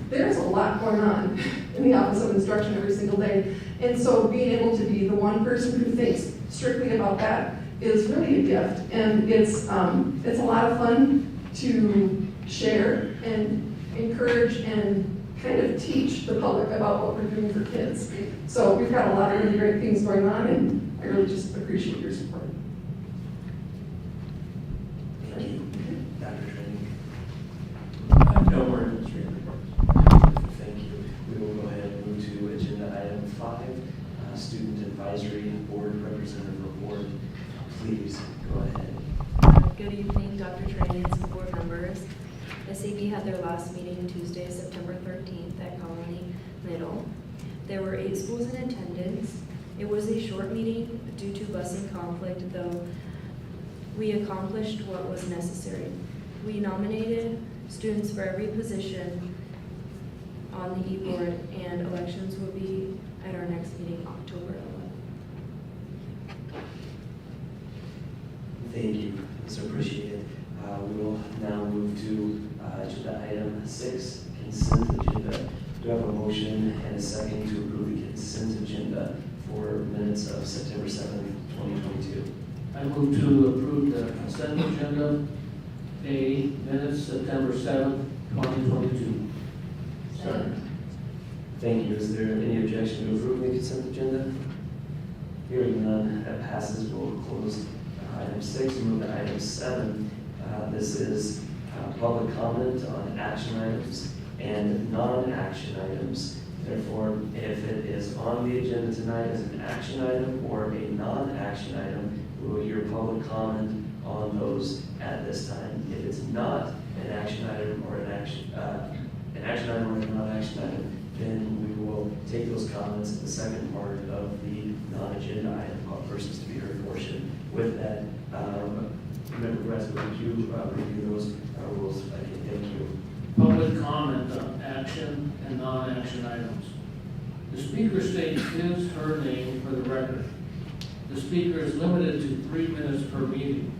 Speaker 11: There's a lot going on in the Office of Instruction every single day, and so being able to be the one person who thinks strictly about that is really a gift, and it's a lot of fun to share and encourage and kind of teach the public about what we're doing for kids. So we've got a lot of really great things going on, and I really just appreciate your support.
Speaker 2: Thank you. Dr.
Speaker 3: No more administrative reports.
Speaker 2: Thank you. We will go ahead and move to agenda item 5, Student Advisory Board Representative Report. Please go ahead.
Speaker 19: Good evening, Dr. Trainey and school board members. SAB had their last meeting Tuesday, September 13th at Colony Middle. There were 8 schools in attendance. It was a short meeting due to busing conflict, though we accomplished what was necessary. We nominated students for every position on the e-board, and elections will be at our next meeting, October 11th.
Speaker 2: Thank you. It's appreciated. We will now move to agenda item 6, consent agenda. Do I have a motion and a second to approve the consent agenda for minutes of September 7th, 2022?
Speaker 3: I move to approve the consent agenda, A, minutes September 7th, 2022. Second.
Speaker 2: Thank you. Is there any objection to approving the consent agenda? Hearing none, that passes. We'll close item 6 and move to item 7. This is public comment on action items and non-action items. Therefore, if it is on the agenda tonight as an action item or a non-action item, we will hear public comment on those at this time. If it's not an action item or an action item or a non-action item, then we will take those comments in the second part of the non-agenda item, called persons to be heard portion. With that, Member Bradshaw, would you review those rules? Thank you.
Speaker 3: Public comment on action and non-action items. The speaker states his/her name for the record. The speaker is limited to 3 minutes per meeting.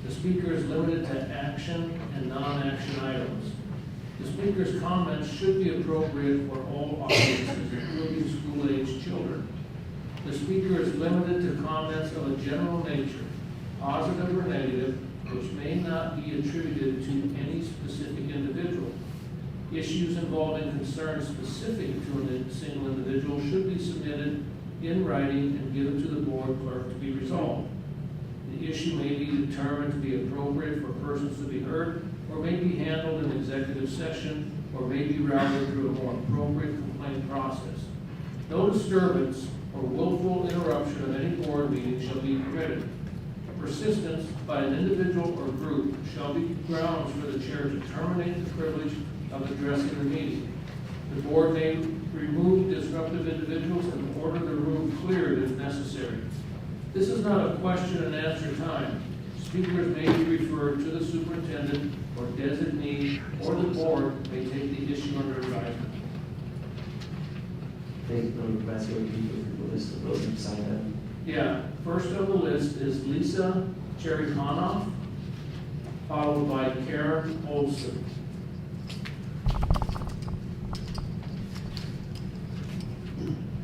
Speaker 3: The speaker is limited to action and non-action items. The speaker's comments should be appropriate for all audiences, including school-aged children. The speaker is limited to comments of a general nature, positive or negative, which may not be attributed to any specific individual. Issues involving concerns specific to a single individual should be submitted in writing and given to the board clerk to be resolved. The issue may be determined to be appropriate for persons to be heard, or may be handled in executive session, or may be routed through a more appropriate complaint process. No disturbance or willful interruption of any board meeting shall be permitted. Persistence by an individual or group shall be grounds for the chair to terminate the privilege of addressing the meeting. The board may remove disruptive individuals and order the room cleared if necessary. This is not a question and answer time. Speakers may be referred to the superintendent or designee, or the board may take the issue under advisement.
Speaker 2: Thank you, Member Bradshaw. Would you give the list of those who signed up?
Speaker 3: Yeah, first on the list is Lisa Cherry-Konoff, followed by Karen Olson.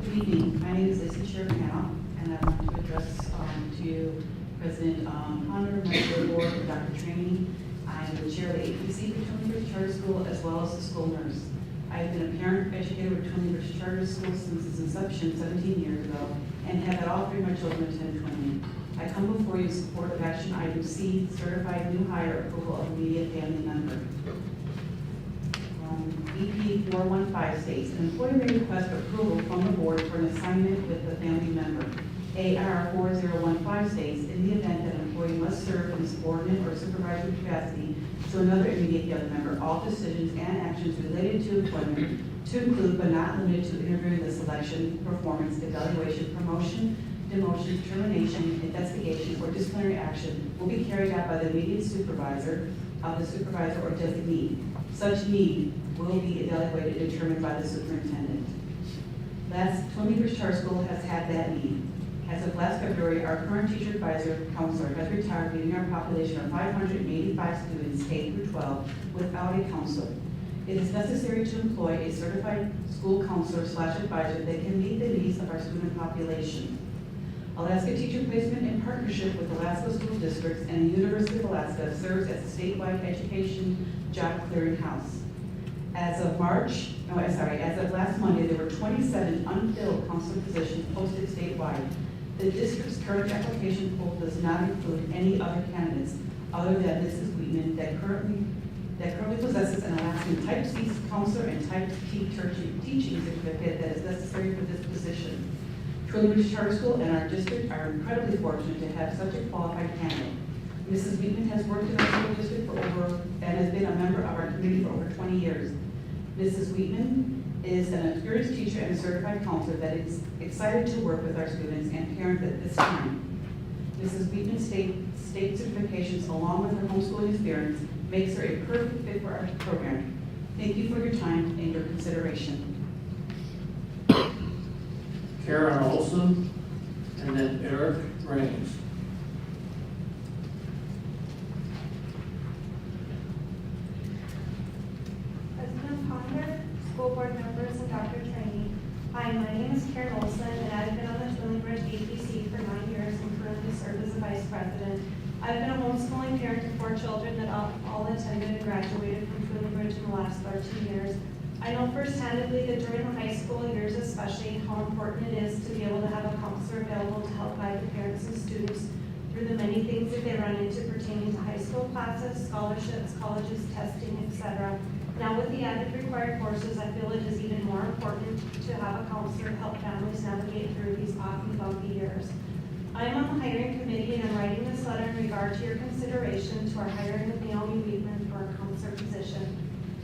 Speaker 20: Good evening. My name is Lisa Cherry-Konoff, and I want to address to President Ponder, my school board, and Dr. Trainey. I am the chair of the APC for Tony Bridge Charter School, as well as the school nurse. I have been a parent educator with Tony Bridge Charter School since its inception 17 years ago, and have had all 3 of my children attend Tony. I come before you in support of action item C, certified new hire approval of immediate family member. BP 415 states, an employee may request approval from the board for an assignment with a family member. AR 4015 states, in the event that an employee must serve in a subordinate or supervisory capacity to another immediate family member, all decisions and actions related to employment, to include but not limited to interviewing, the selection, performance, evaluation, promotion, demotion, termination, investigation, or disciplinary action will be carried out by the immediate supervisor of the supervisor or designee. Such need will be evaluated and determined by the superintendent. Twin Ridge Charter School has had that need. As of last February, our current teacher advisor counselor has retired, leaving our population of 585 students K-12 without a counselor. It is necessary to employ a certified school counselor/advisor that can meet the needs of our student population. Alaska Teacher Placement, in partnership with Alaska School Districts and the University of Alaska, serves as a statewide education job clearinghouse. As of last Monday, there were 27 unfilled counselor positions posted statewide. The district's current application pool does not include any other candidates other than Mrs. Wheatman that currently possesses an Alaskan Type C counselor and Type T teaching certificate that is necessary for this position. Twin Ridge Charter School and our district are incredibly fortunate to have such a qualified candidate. Mrs. Wheatman has worked in our school district and has been a member of our community for over 20 years. Mrs. Wheatman is an experienced teacher and a certified counselor that is excited to work with our students and parents at this time. Mrs. Wheatman's state certifications, along with her homeschooling experience, makes her a perfect fit for our program. Thank you for your time and your consideration.
Speaker 3: Karen Olson, and then Eric Raines.
Speaker 13: President Ponder, school board members, and Dr. Trainee. Hi, my name is Karen Olson, and I've been on the Twin Ridge APC for 9 years and currently serve as a vice president. I've been a homeschooling parent of 4 children that all attended and graduated from Twin Ridge in the last 13 years. I know first-handedly that during the high school years especially how important it is to be able to have a counselor available to help guide the parents and students through the many things that they run into pertaining to high school classes, scholarships, colleges, testing, etc. Now with the added required courses, I feel it is even more important to have a counselor to help families navigate through these often bumpy years. I am on the hiring committee and I'm writing this letter in regard to your consideration to our hiring of Naomi Wheatman for a counselor position.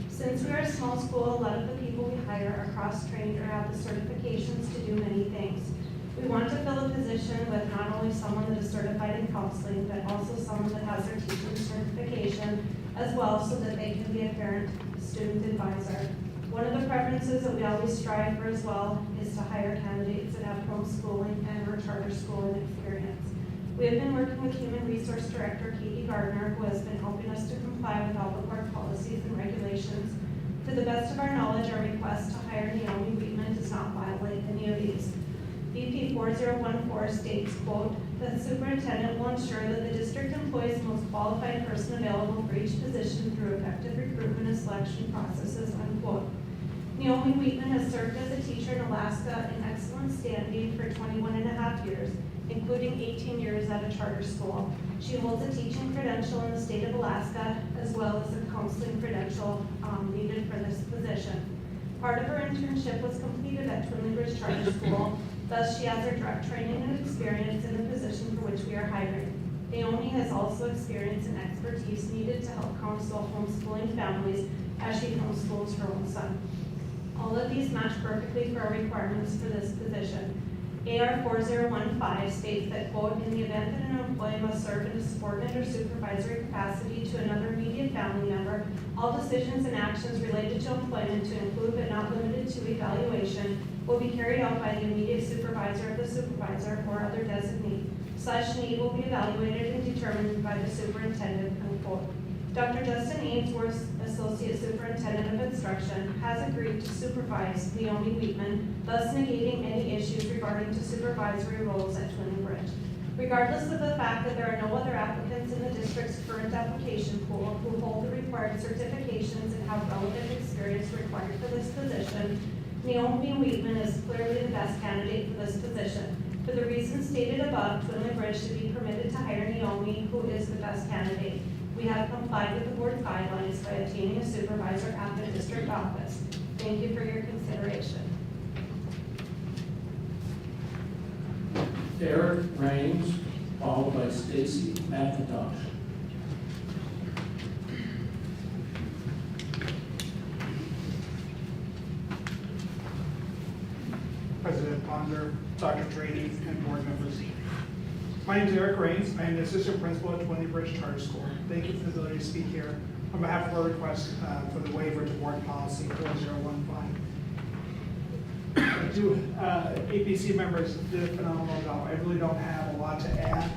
Speaker 13: Since we are a small school, a lot of the people we hire are cross-trained or have the certifications to do many things. We want to fill a position with not only someone that is certified in counseling, but also someone that has their teaching certification as well, so that they can be a parent-student advisor. One of the preferences that we always strive for as well is to hire candidates that have homeschooling and or charter schooling experience. We have been working with Human Resource Director Katie Gardner, who has been helping us to comply with all the board policies and regulations. To the best of our knowledge, our request to hire Naomi Wheatman does not violate any of these. BP 4014 states, quote, "The superintendent will ensure that the district employs the most qualified person available for each position through effective recruitment and selection processes," unquote. Naomi Wheatman has served as a teacher in Alaska in excellent standing for 21 and a half years, including 18 years at a charter school. She holds a teaching credential in the state of Alaska, as well as a counseling credential needed for this position. Part of her internship was completed at Twin Ridge Charter School, thus she has her direct training and experience in the position for which we are hiring. Naomi has also experience and expertise needed to help counsel homeschooling families as she homeschools her own son. All of these match perfectly for our requirements for this position. AR 4015 states that, quote, "In the event that an employee must serve in a subordinate or supervisory capacity to another immediate family member, all decisions and actions related to employment, to include but not limited to evaluation, will be carried out by the immediate supervisor of the supervisor or other designee. Such need will be evaluated and determined by the superintendent," unquote. Dr. Justin Ainsworth, Associate Superintendent of Instruction, has agreed to supervise Naomi Wheatman, thus negating any issues regarding to supervisory roles at Twin Ridge. Regardless of the fact that there are no other applicants in the district's current application pool who hold the required certifications and have relevant experience required for this position, Naomi Wheatman is clearly the best candidate for this position. For the reasons stated above, Twin Ridge should be permitted to hire Naomi, who is the best candidate. We have complied with the board's guidelines by obtaining a supervisor at the district office. Thank you for your consideration.
Speaker 3: Eric Raines, followed by Stacy McIntosh.
Speaker 21: President Ponder, Dr. Trady, and board members. My name is Eric Raines. I am the assistant principal at Twinley Bridge Charter School. Thank you for the ability to speak here on behalf of our request for the waiver to board policy 4015. APC members did a phenomenal job. I really don't have a lot to add.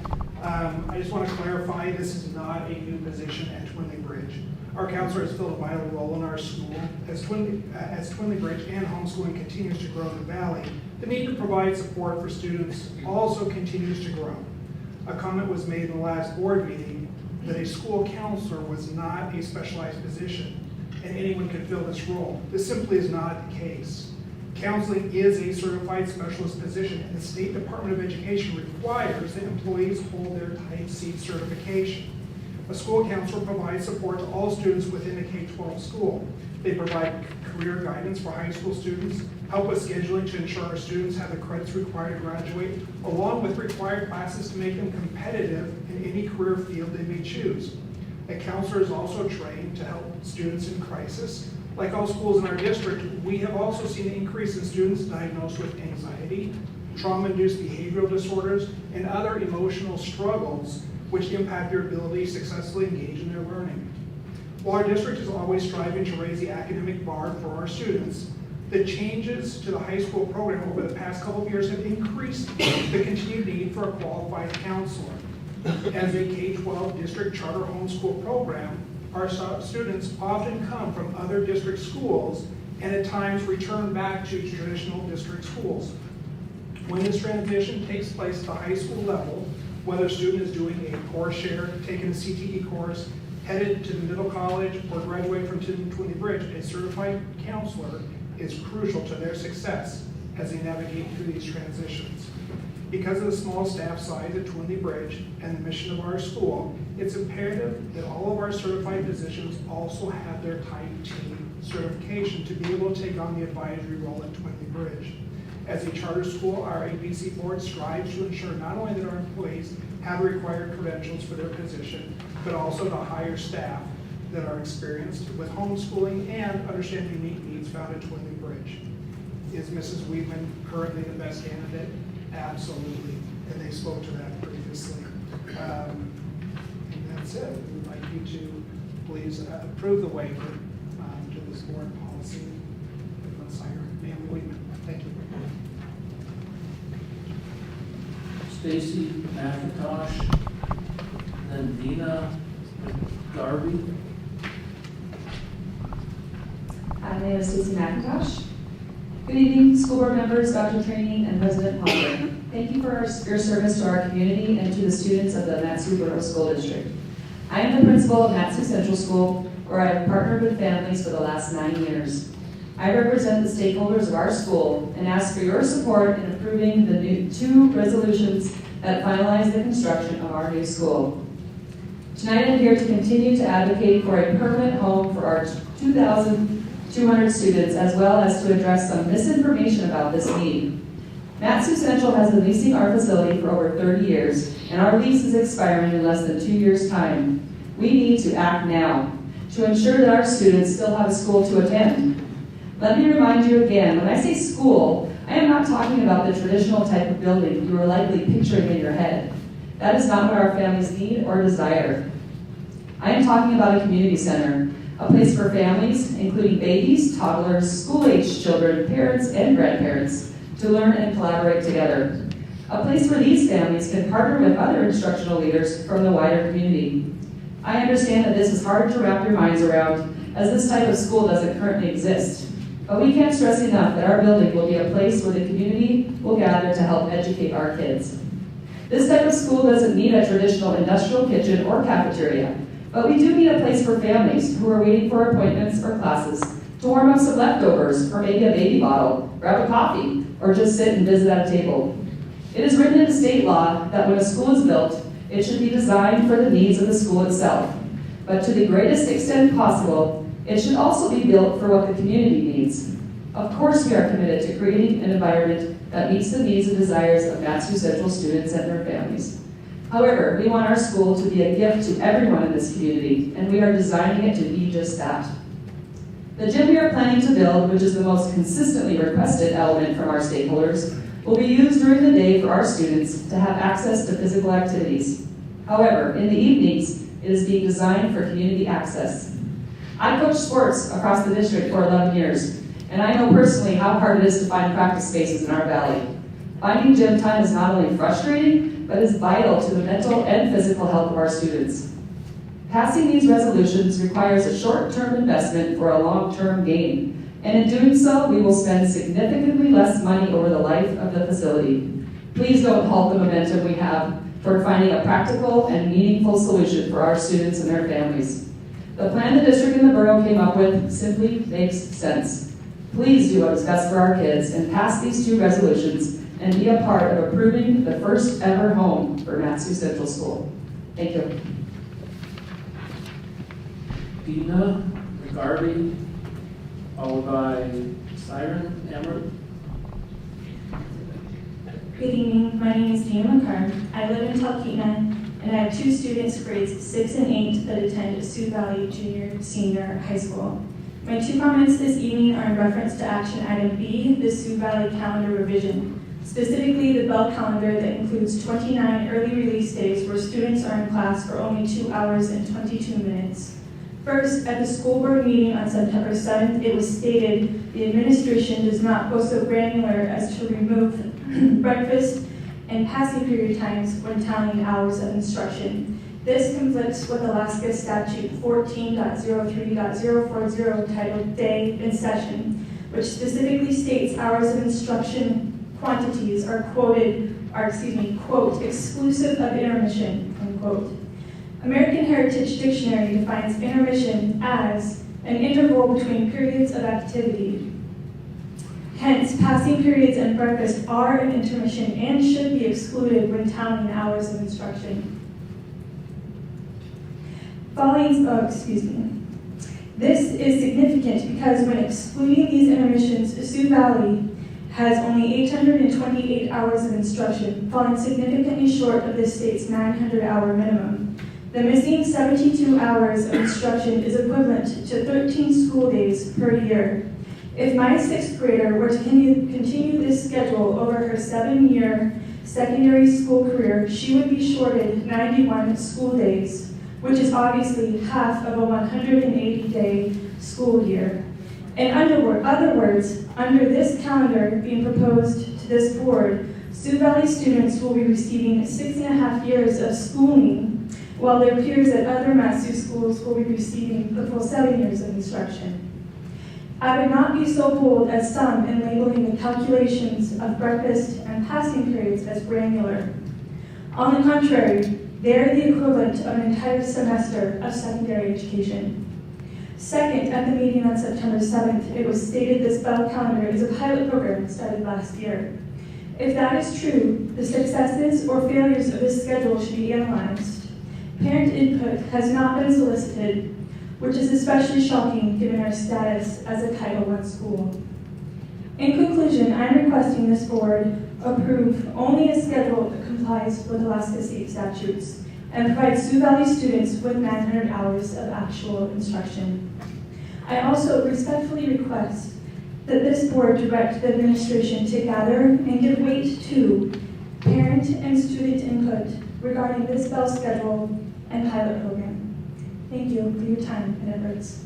Speaker 21: I just want to clarify, this is not a new position at Twinley Bridge. Our counselor has filled a vital role in our school. As Twinley Bridge and homeschooling continues to grow in the valley, the need to provide support for students also continues to grow. A comment was made in the last board meeting that a school counselor was not a specialized position and anyone could fill this role. This simply is not the case. Counseling is a certified specialist position, and the State Department of Education requires that employees hold their Type C certification. A school counselor provides support to all students within a K-12 school. They provide career guidance for high school students, help with scheduling to ensure our students have the credits required to graduate, along with required classes to make them competitive in any career field they may choose. A counselor is also trained to help students in crisis. Like all schools in our district, we have also seen an increase in students diagnosed with anxiety, trauma-induced behavioral disorders, and other emotional struggles which impact their ability to successfully engage in their learning. While our district is always striving to raise the academic bar for our students, the changes to the high school program over the past couple of years have increased the continued need for a qualified counselor. As a K-12 district charter homeschool program, our students often come from other district schools and at times return back to traditional district schools. When this transition takes place at the high school level, whether a student is doing a course share, taking a CTE course, headed to the middle college, or graduate from Twinley Bridge, a certified counselor is crucial to their success as they navigate through these transitions. Because of the small staff size at Twinley Bridge and the mission of our school, it's imperative that all of our certified positions also have their Type T certification to be able to take on the advisory role at Twinley Bridge. As a charter school, our APC board strives to ensure not only that our employees have required credentials for their position, but also to hire staff that are experienced with homeschooling and understand the unique needs found at Twinley Bridge. Is Mrs. Weedman currently the best candidate? Absolutely, and they spoke to that previously. And that's it. We would like you to please approve the waiver to this board policy. Let's hire Ma'am Weedman. Thank you.
Speaker 3: Stacy McIntosh, then Dina Darby.
Speaker 22: My name is Stacy McIntosh. Good evening, school board members, Dr. Training, and President Ponder. Thank you for your service to our community and to the students of the MatSu School District. I am the principal of MatSu Central School, where I have partnered with families for the last 9 years. I represent the stakeholders of our school and ask for your support in approving the new 2 resolutions that finalize the construction of our new school. Tonight I'm here to continue to advocate for a permanent home for our 2,200 students, as well as to address some misinformation about this need. MatSu Central has been leasing our facility for over 30 years, and our lease is expiring in less than 2 years' time. We need to act now to ensure that our students still have a school to attend. Let me remind you again, when I say school, I am not talking about the traditional type of building you are likely picturing in your head. That is not what our families need or desire. I am talking about a community center, a place for families, including babies, toddlers, school-aged children, parents, and grandparents, to learn and collaborate together. A place where these families can partner with other instructional leaders from the wider community. I understand that this is hard to wrap your minds around, as this type of school doesn't currently exist. But we can't stress enough that our building will be a place where the community will gather to help educate our kids. This type of school doesn't need a traditional industrial kitchen or cafeteria, but we do need a place for families who are waiting for appointments or classes to warm up some leftovers, or maybe a baby bottle, grab a coffee, or just sit and visit at a table. It is written in state law that when a school is built, it should be designed for the needs of the school itself. but to the greatest extent possible, it should also be built for what the community needs. Of course, we are committed to creating an environment that meets the needs and desires of MatSu Central students and their families. However, we want our school to be a gift to everyone in this community, and we are designing it to be just that. The gym we are planning to build, which is the most consistently requested element from our stakeholders, will be used during the day for our students to have access to physical activities. However, in the evenings, it is being designed for community access. I coached sports across the district for 11 years, and I know personally how hard it is to find practice spaces in our valley. Finding gym time is not only frustrating, but is vital to the mental and physical health of our students. Passing these resolutions requires a short-term investment for a long-term gain, and in doing so, we will spend significantly less money over the life of the facility. Please don't halt the momentum we have toward finding a practical and meaningful solution for our students and their families. The plan the district and the borough came up with simply makes sense. Please do what is best for our kids and pass these two resolutions and be a part of approving the first ever home for MatSu Central School. Thank you.
Speaker 3: Dina McGarvey, followed by Siren Emmer.
Speaker 13: Good evening, my name is Dina McCarn. I live in Talkeetna, and I have two students, grades 6 and 8, that attend Sioux Valley Junior Senior High School. My two comments this evening are in reference to action item B, the Sioux Valley calendar revision, specifically the bell calendar that includes 29 early release days where students are in class for only 2 hours and 22 minutes. First, at the school board meeting on September 7th, it was stated the administration does not go so granular as to remove breakfast and passing period times when tallying hours of instruction. This conflicts with Alaska Statute 14.03.040 titled Day in Session, which specifically states hours of instruction quantities are quote, exclusive of intermission, unquote. American Heritage Dictionary defines intermission as an interval between periods of activity. Hence, passing periods and breakfast are an intermission and should be excluded when tallying hours of instruction. This is significant because when excluding these intermissions, Sioux Valley has only 828 hours of instruction, falling significantly short of the state's 900-hour minimum. The missing 72 hours of instruction is equivalent to 13 school days per year. If my 6th grader were to continue this schedule over her 7-year secondary school career, she would be shorted 91 school days, which is obviously half of a 180-day school year. In other words, under this calendar being proposed to this board, Sioux Valley students will be receiving 6.5 years of schooling, while their peers at other MatSu schools will be receiving the full 7 years of instruction. I would not be so bold as some in labeling the calculations of breakfast and passing periods as granular. On the contrary, they are the equivalent of an entire semester of secondary education. Second, at the meeting on September 7th, it was stated this bell calendar is a pilot program started last year. If that is true, the successes or failures of this schedule should be analyzed. Parent input has not been solicited, which is especially shocking given our status as a Title I school. In conclusion, I am requesting this board approve only a schedule that complies with Alaska state statutes and provide Sioux Valley students with 900 hours of actual instruction. I also respectfully request that this board direct the administration to gather and give weight to parent and student input regarding this bell schedule and pilot program. Thank you for your time and efforts.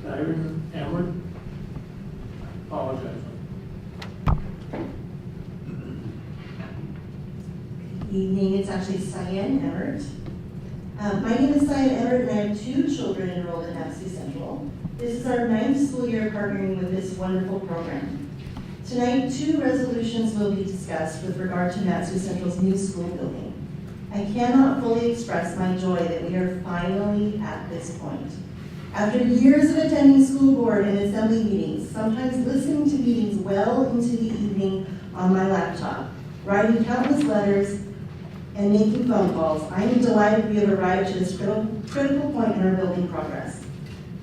Speaker 3: Siren Emmer. Apologize.
Speaker 1: Good evening, it's actually Cyan Emmert. My name is Cyan Emmert, and I have 2 children enrolled in MatSu Central. This is our 9th school year partnering with this wonderful program. Tonight, 2 resolutions will be discussed with regard to MatSu Central's new school building. I cannot fully express my joy that we are finally at this point. After years of attending school board and assembly meetings, sometimes listening to meetings well into the evening on my laptop, writing countless letters, and making phone calls, I am delighted we have arrived to this critical point in our building progress.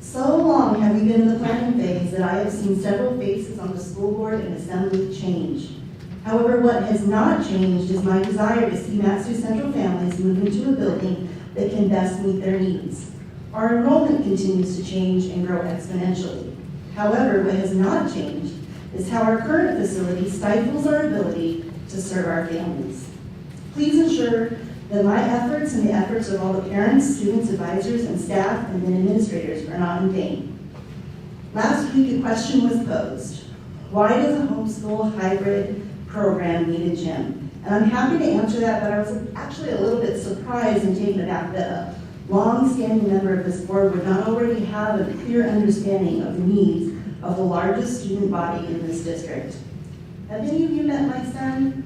Speaker 1: So long have we been in the planning phase that I have seen several faces on the school board and assembly change. However, what has not changed is my desire to see MatSu Central families move into a building that can best meet their needs. Our enrollment continues to change and grow exponentially. However, what has not changed is how our current facility stifles our ability to serve our families. Please ensure that my efforts and the efforts of all the parents, students, advisors, and staff and then administrators are not in vain. Last week, a question was posed. Why does a homeschool hybrid program need a gym? And I'm happy to answer that, but I was actually a little bit surprised and taken aback that a long-standing member of this board would not already have a clear understanding of the needs of the largest student body in this district. Have any of you met my son?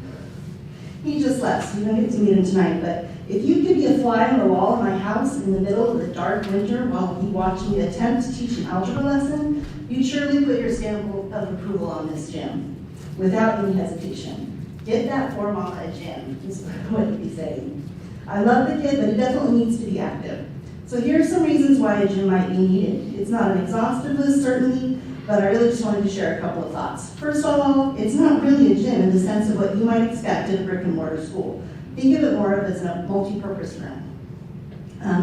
Speaker 1: He just left, so you don't get to meet him tonight, but if you could be a fly on the wall in my house in the middle of the dark winter while he watched me attempt to teach an algebra lesson, you'd surely put your stamp of approval on this gym without any hesitation. Get that for Mama a gym, is what he'd be saying. I love the kid, but he definitely needs to be active. So here are some reasons why a gym might be needed. It's not an exhaustive list, certainly, but I really just wanted to share a couple of thoughts. First of all, it's not really a gym in the sense of what you might expect at a brick and mortar school. Think of it more of as a multi-purpose room.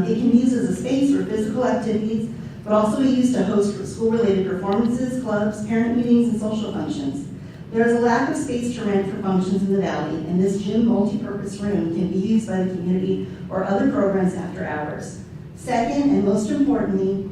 Speaker 1: It can be used as a space for physical activities, but also be used to host school-related performances, clubs, parent meetings, and social functions. There is a lack of space to rent for functions in the Valley, and this gym multi-purpose room can be used by the community or other programs after hours. Second, and most importantly,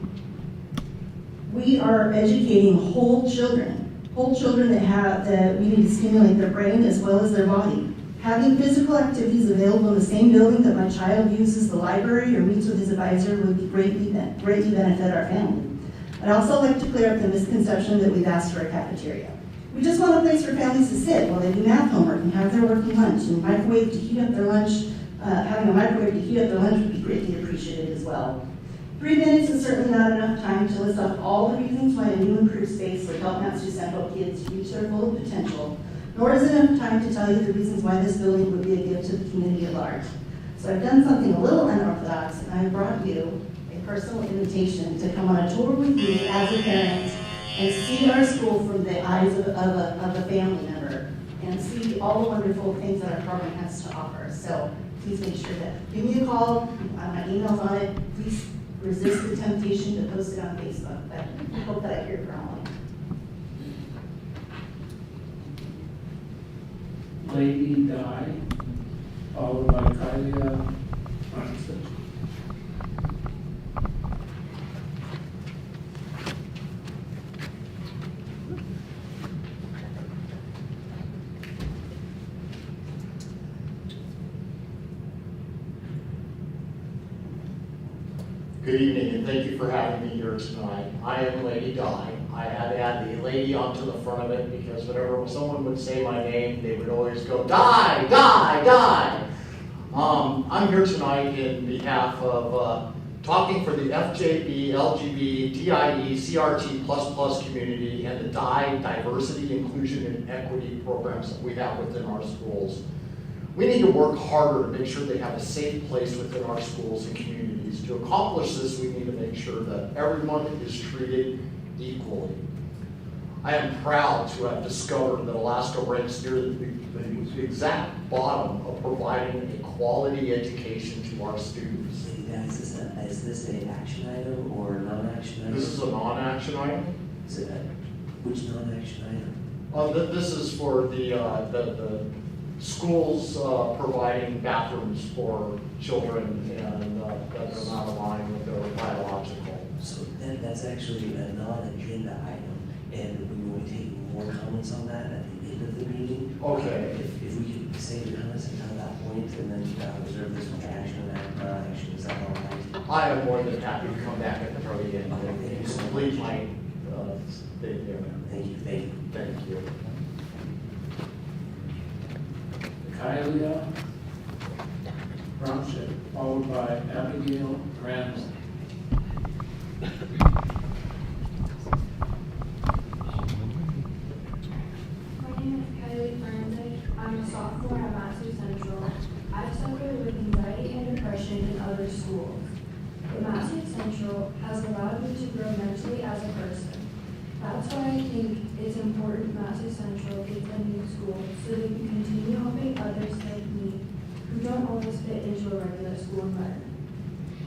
Speaker 1: we are educating whole children that we need to stimulate their brain as well as their body. Having physical activities available in the same building that my child uses the library or meets with his advisor would be greatly benefit our family. I'd also like to clear up the misconception that we've asked for a cafeteria. We just want a place for families to sit while they do math homework and have their working lunch, and microwave to heat up their lunch. Having a microwave to heat up their lunch would be greatly appreciated as well. 3 minutes is certainly not enough time to list off all the reasons why a new improved space would help MatSu Central kids reach their full potential, nor is it enough time to tell you the reasons why this building would be a gift to the community at large. So I've done something a little unorthodox, and I brought you a personal invitation to come on a tour with me as a parent and see our school from the eyes of a family member and see all the wonderful things that our program has to offer. So please make sure that give me a call. My email's on it. Please resist the temptation to post it on Facebook. But I hope that I hear from all of you.
Speaker 3: Lady Di, followed by Kylia Francis.
Speaker 5: Good evening, and thank you for having me here tonight. I am Lady Di. I had to add the lady onto the front of it because whenever someone would say my name, they would always go, Di, Di, Di. I'm here tonight in behalf of talking for the FJB, LGB, DIE, CRT++ community and the DI, diversity, inclusion, and equity programs that we have within our schools. We need to work harder to make sure they have a safe place within our schools and communities. To accomplish this, we need to make sure that everyone is treated equally. I am proud to have discovered that Alaska ranks near the exact bottom of providing a quality education to our students.
Speaker 2: Is this an action item or a non-action item?
Speaker 5: This is a non-action item.
Speaker 2: Is it which non-action item?
Speaker 5: This is for the schools providing bathrooms for children and that are not aligned with their biological.
Speaker 2: So that's actually a non-agenda item, and we will be taking more comments on that at the end of the meeting.
Speaker 5: Okay.
Speaker 2: If we could save the comments until that point, and then reserve this for action and non-action, is that all right?
Speaker 5: I am more than happy to come back at the very end and complete my statement there.
Speaker 2: Thank you. Thank you.
Speaker 5: Thank you.
Speaker 3: Kylia Francis, followed by Abigail Ramsey.
Speaker 8: My name is Kylie Francis. I'm a sophomore at MatSu Central. I've suffered
Speaker 4: as a person. That's why I think it's important MatSu Central gets a new school so they can continue helping others like me who don't always fit into a regular school environment.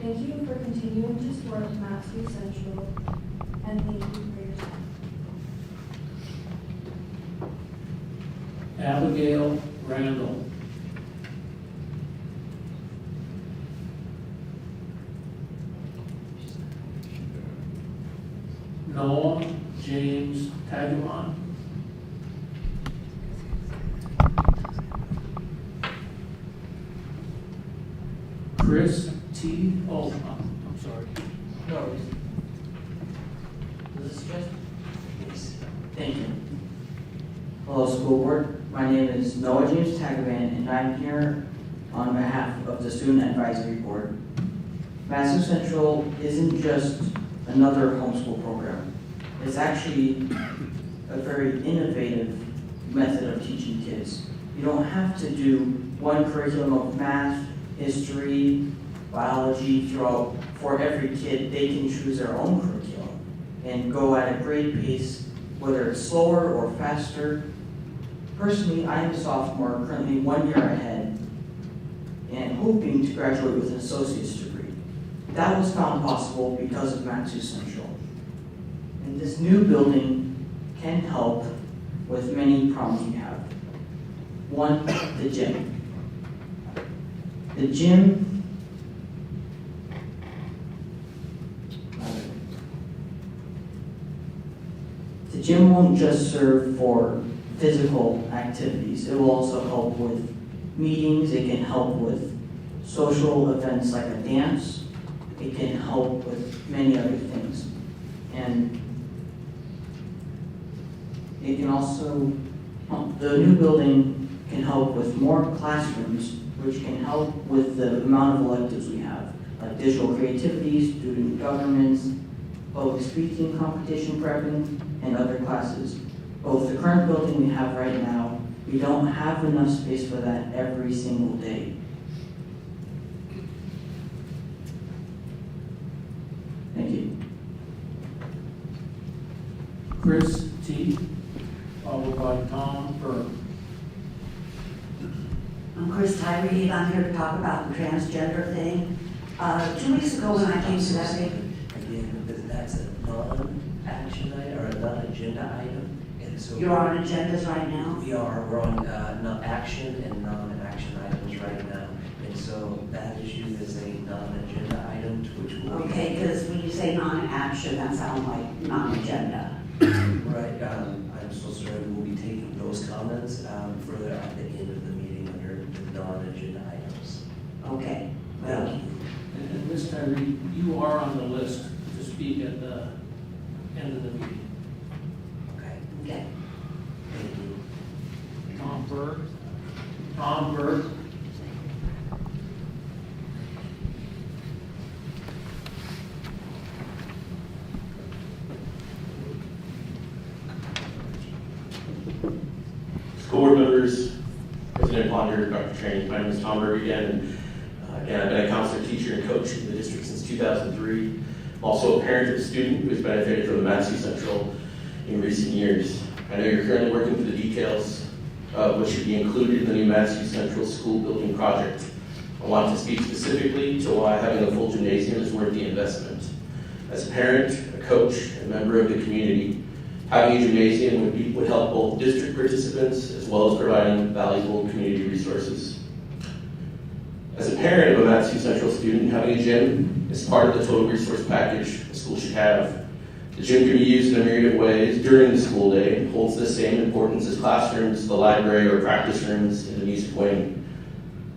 Speaker 4: Thank you for continuing to support MatSu Central, and thank you for your time.
Speaker 3: Abigail Randall. Noah James Taguan. Chris T. Oh, I'm sorry.
Speaker 6: No. Is this good? Yes. Thank you. Hello, School Board. My name is Noah James Taguan, and I'm here on behalf of the Student Advisory Board. MatSu Central isn't just another homeschool program. It's actually a very innovative method of teaching kids. You don't have to do one curriculum of math, history, biology throughout. For every kid, they can choose their own curriculum and go at a great pace, whether it's slower or faster. Personally, I am a sophomore, currently 1 year ahead, and hoping to graduate with an associate's degree. That was found possible because of MatSu Central. And this new building can help with many problems we have. One, the gym. The gym won't just serve for physical activities. It will also help with meetings. It can help with social events like a dance. It can help with many other things. And it can also, the new building can help with more classrooms, which can help with the amount of electives we have, like digital creativity, student governments, public speaking competition prepping, and other classes. Both the current building we have right now, we don't have enough space for that every single day. Thank you.
Speaker 3: Chris T. Followed by Tom Burke.
Speaker 23: I'm Chris Tyree. I'm here to talk about the transgender thing. 2 weeks ago when I came to that meeting.
Speaker 2: Again, that's a non-action item or a non-agenda item. And so
Speaker 23: You're on agendas right now?
Speaker 2: We are. We're on action and non-action items right now. And so that issue is a non-agenda item, which will
Speaker 23: Okay, because when you say non-action, that sounds like non-agenda.
Speaker 2: Right. I'm so sorry. We'll be taking those comments further at the end of the meeting under the non-agenda items.
Speaker 23: Okay.
Speaker 2: Thank you.
Speaker 3: And Ms. Tyree, you are on the list to speak at the end of the meeting.
Speaker 2: Okay.
Speaker 23: Okay.
Speaker 2: Thank you.
Speaker 3: Tom Burke. Tom Burke.
Speaker 14: School board members, President Ponder, Dr. Trainee, my name is Tom Burke again. Again, I've been a counselor, teacher, and coach in the district since 2003. I'm also a parent of a student who has benefited from the MatSu Central in recent years. I know you're currently working through the details of what should be included in the new MatSu Central school building project. I want to speak specifically to why having a full gymnasium is worth the investment. As a parent, a coach, and member of the community, having a gymnasium would help both district participants as well as providing valuable community resources. As a parent of a MatSu Central student, having a gym is part of the total resource package a school should have. The gym can be used in a myriad of ways during the school day and holds the same importance as classrooms, the library, or practice rooms in the music wing.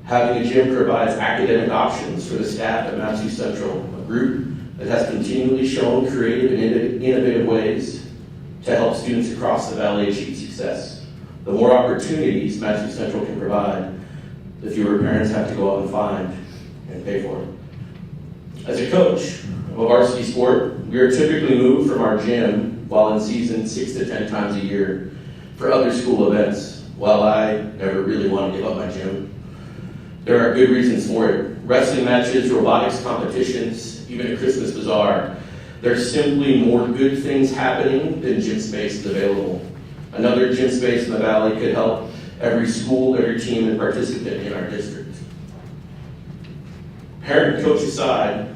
Speaker 14: Having a gym provides academic options for the staff at MatSu Central, a group that has continually shown creative and innovative ways to help students across the valley achieve success. The more opportunities MatSu Central can provide, the fewer parents have to go out and find and pay for. As a coach of a varsity sport, we are typically moved from our gym while in season 6 to 10 times a year for other school events. While I never really want to give up my gym, there are good reasons for it. Wrestling matches, robotics competitions, even a Christmas bazaar. There's simply more good things happening than gym space is available. Another gym space in the valley could help every school, every team, and participant in our district. Parent and coach aside,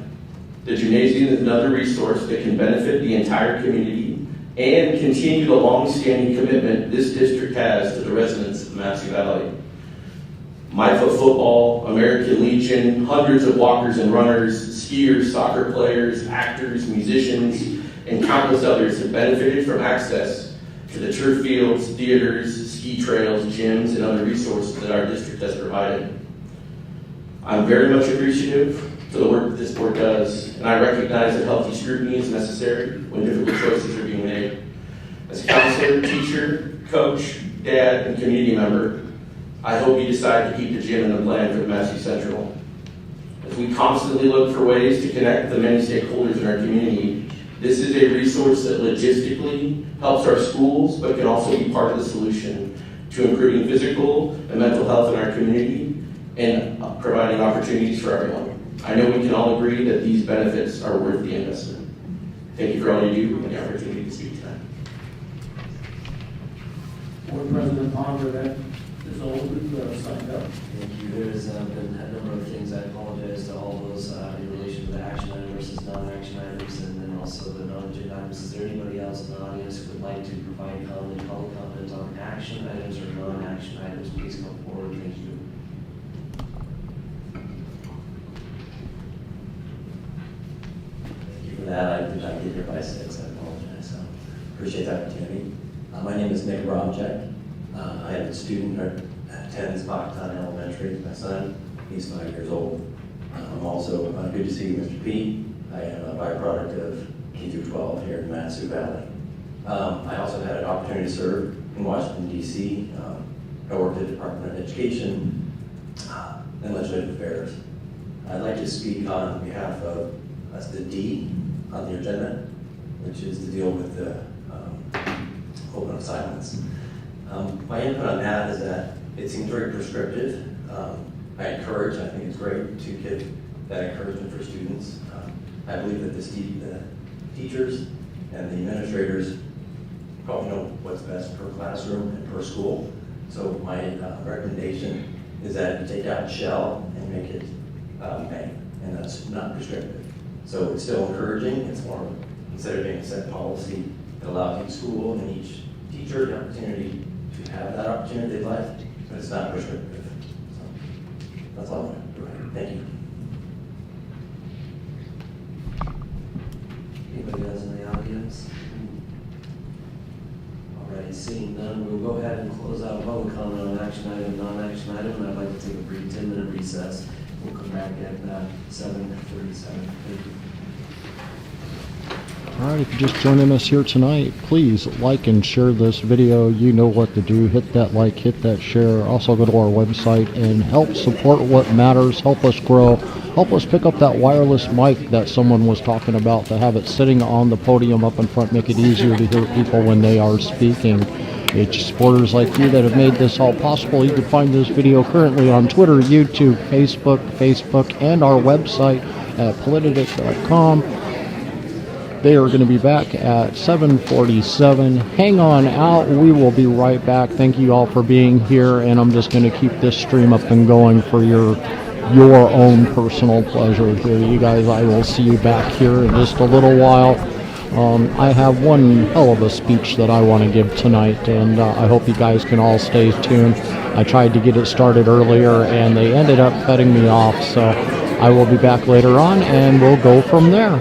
Speaker 14: the gymnasium is another resource that can benefit the entire community and continue the long-standing commitment this district has to the residents of the MatSu Valley. MyFoot football, American Legion, hundreds of walkers and runners, skiers, soccer players, actors, musicians, and countless others have benefited from access to the turf fields, theaters, ski trails, gyms, and other resources that our district has provided. I'm very much appreciative to the work that this board does, and I recognize that healthy scrutiny is necessary when difficult choices are being made. As a counselor, teacher, coach, dad, and community member, I hope you decide to keep the gym in the plan for the MatSu Central. As we constantly look for ways to connect the many stakeholders in our community, this is a resource that logistically helps our schools, but can also be part of the solution to improving physical and mental health in our community and providing opportunities for everyone. I know we can all agree that these benefits are worth the investment. Thank you for all you do and the opportunity to speak tonight.
Speaker 3: Board President Palmer, that is all who signed up.
Speaker 2: Thank you. There's been a number of things. I apologize to all those in relation to the action item versus non-action items, and then also the non-agenda items. Is there anybody else in the audience who would like to provide public comment on action items or non-action items? Please come forward. Thank you. Thank you for that. I did not get here by 6. I apologize. So appreciate the opportunity. My name is Nick Robchek. I have a student who attends Bachtown Elementary. My son, he's 5 years old. I'm also good to see you, Mr. P. I am a byproduct of K-12 here in MatSu Valley. I also had an opportunity to serve in Washington, D.C. I worked at the Department of Education and Legislative Affairs. I'd like to speak on behalf of the D on the agenda, which is to deal with the open of silence. My input on that is that it seems very prescriptive. I encourage, I think it's great to give that encouragement for students. I believe that the teachers and the administrators probably know what's best per classroom and per school. So my recommendation is that you take out shall and make it may, and that's not prescriptive. So it's still encouraging. It's more instead of being a set policy that allows each school and each teacher the opportunity to have that opportunity they'd like, but it's not prescriptive. So that's all I'm going to do. Thank you. Anybody else in the audience? All right, seeing none, we'll go ahead and close out public comment on action item, non-action item, and I'd like to take a brief 10-minute recess. We'll come back at 7:37. Thank you.
Speaker 7: All right, if you're just joining us here tonight, please like and share this video. You know what to do. Hit that like, hit that share. Also go to our website and help support what matters. Help us grow. Help us pick up that wireless mic that someone was talking about, to have it sitting on the podium up in front, make it easier to hear people when they are speaking. It's supporters like you that have made this all possible. You can find this video currently on Twitter, YouTube, Facebook, and our website at Politadick.com. They are going to be back at 7:47. Hang on out. We will be right back. Thank you all for being here, and I'm just going to keep this stream up and going for your own personal pleasure here. You guys, I will see you back here in just a little while. I have one hell of a speech that I want to give tonight, and I hope you guys can all stay tuned. I tried to get it started earlier, and they ended up cutting me off, so I will be back later on, and we'll go from there.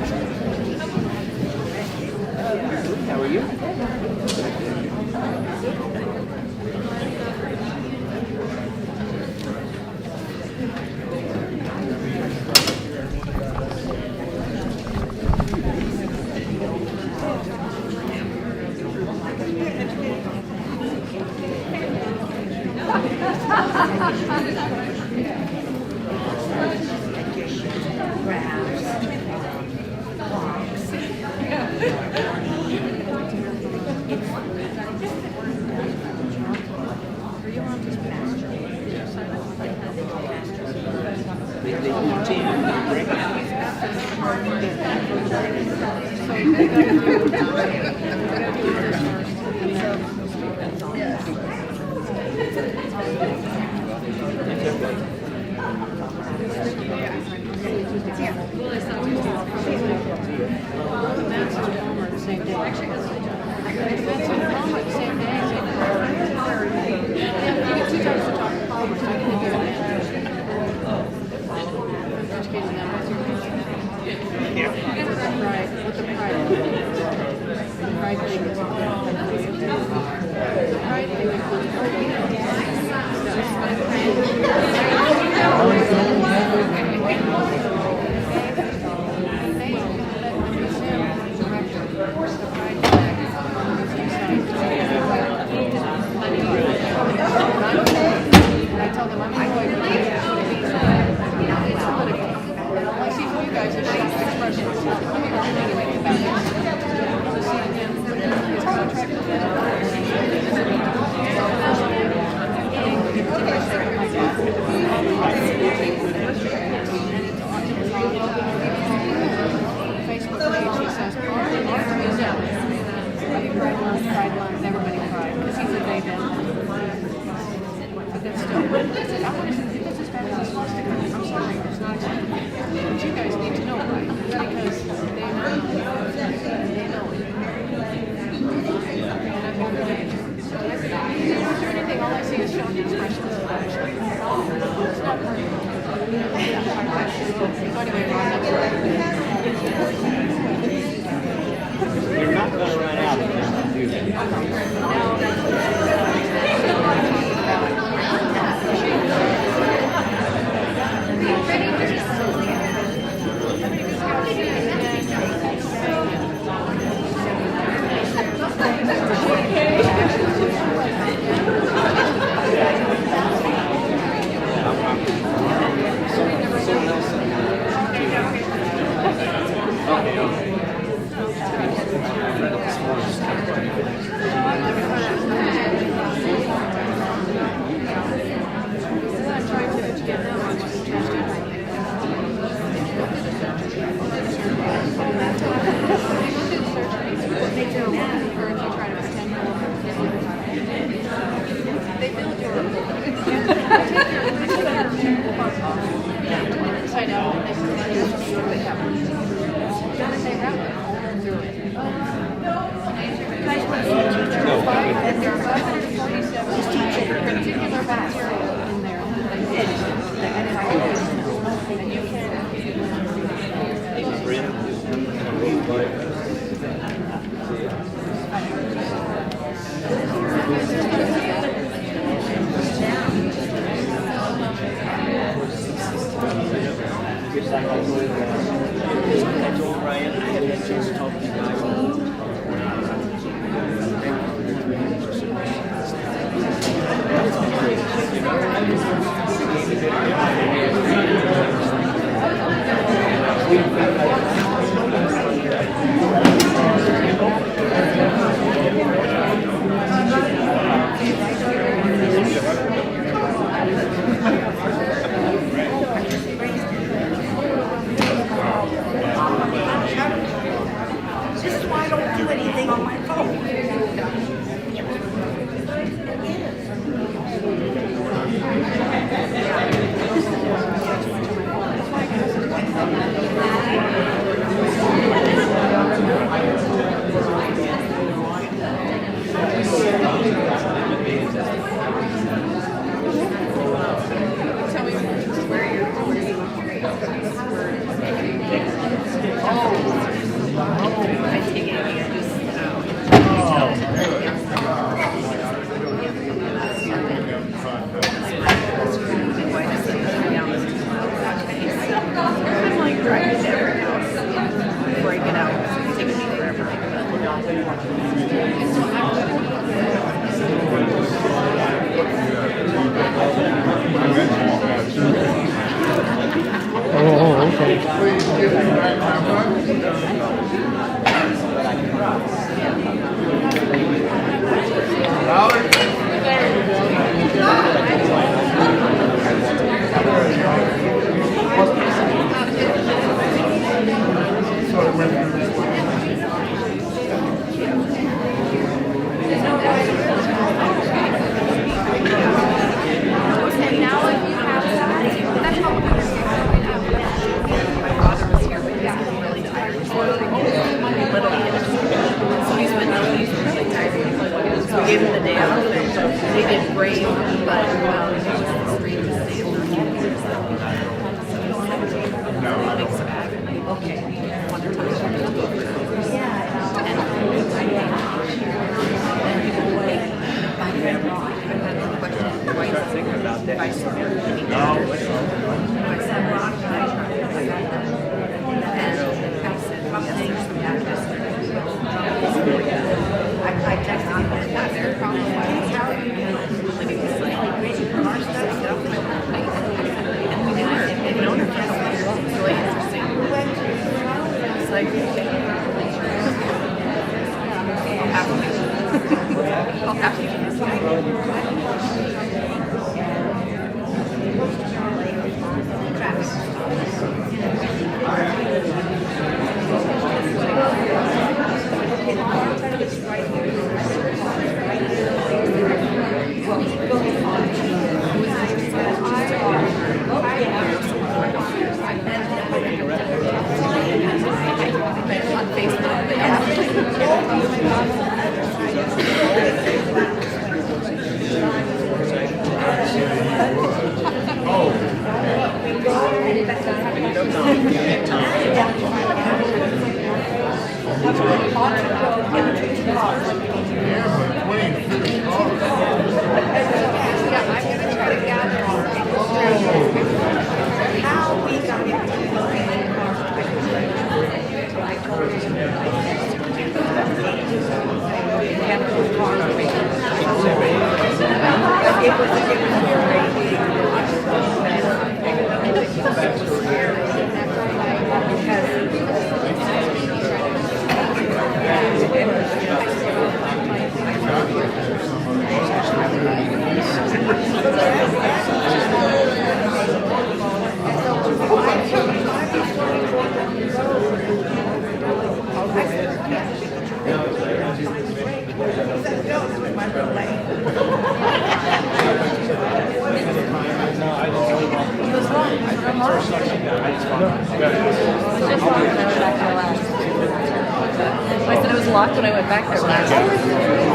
Speaker 9: I said it was locked when I went back there last.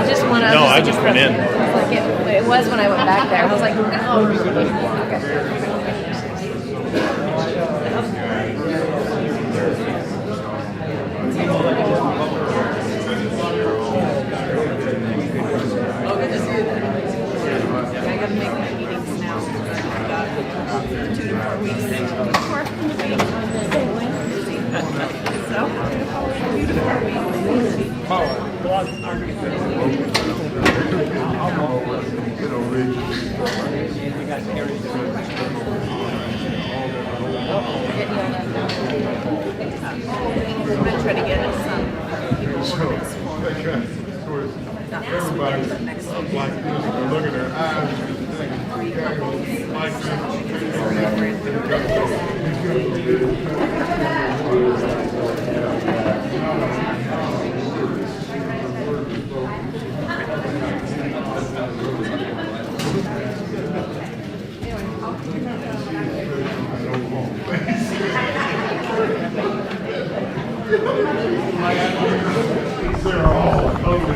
Speaker 9: Just one of
Speaker 10: No, I just went in.
Speaker 9: Like it was when I went back there. I was like, oh. Oh, good to see you. I got to make my meetings now. 2 to 4 weeks. So, 2 to 4 weeks. I'm going to try to get us some people for this form. Not this weekend, but next weekend.
Speaker 10: Look at her eyes.
Speaker 9: 3 couples.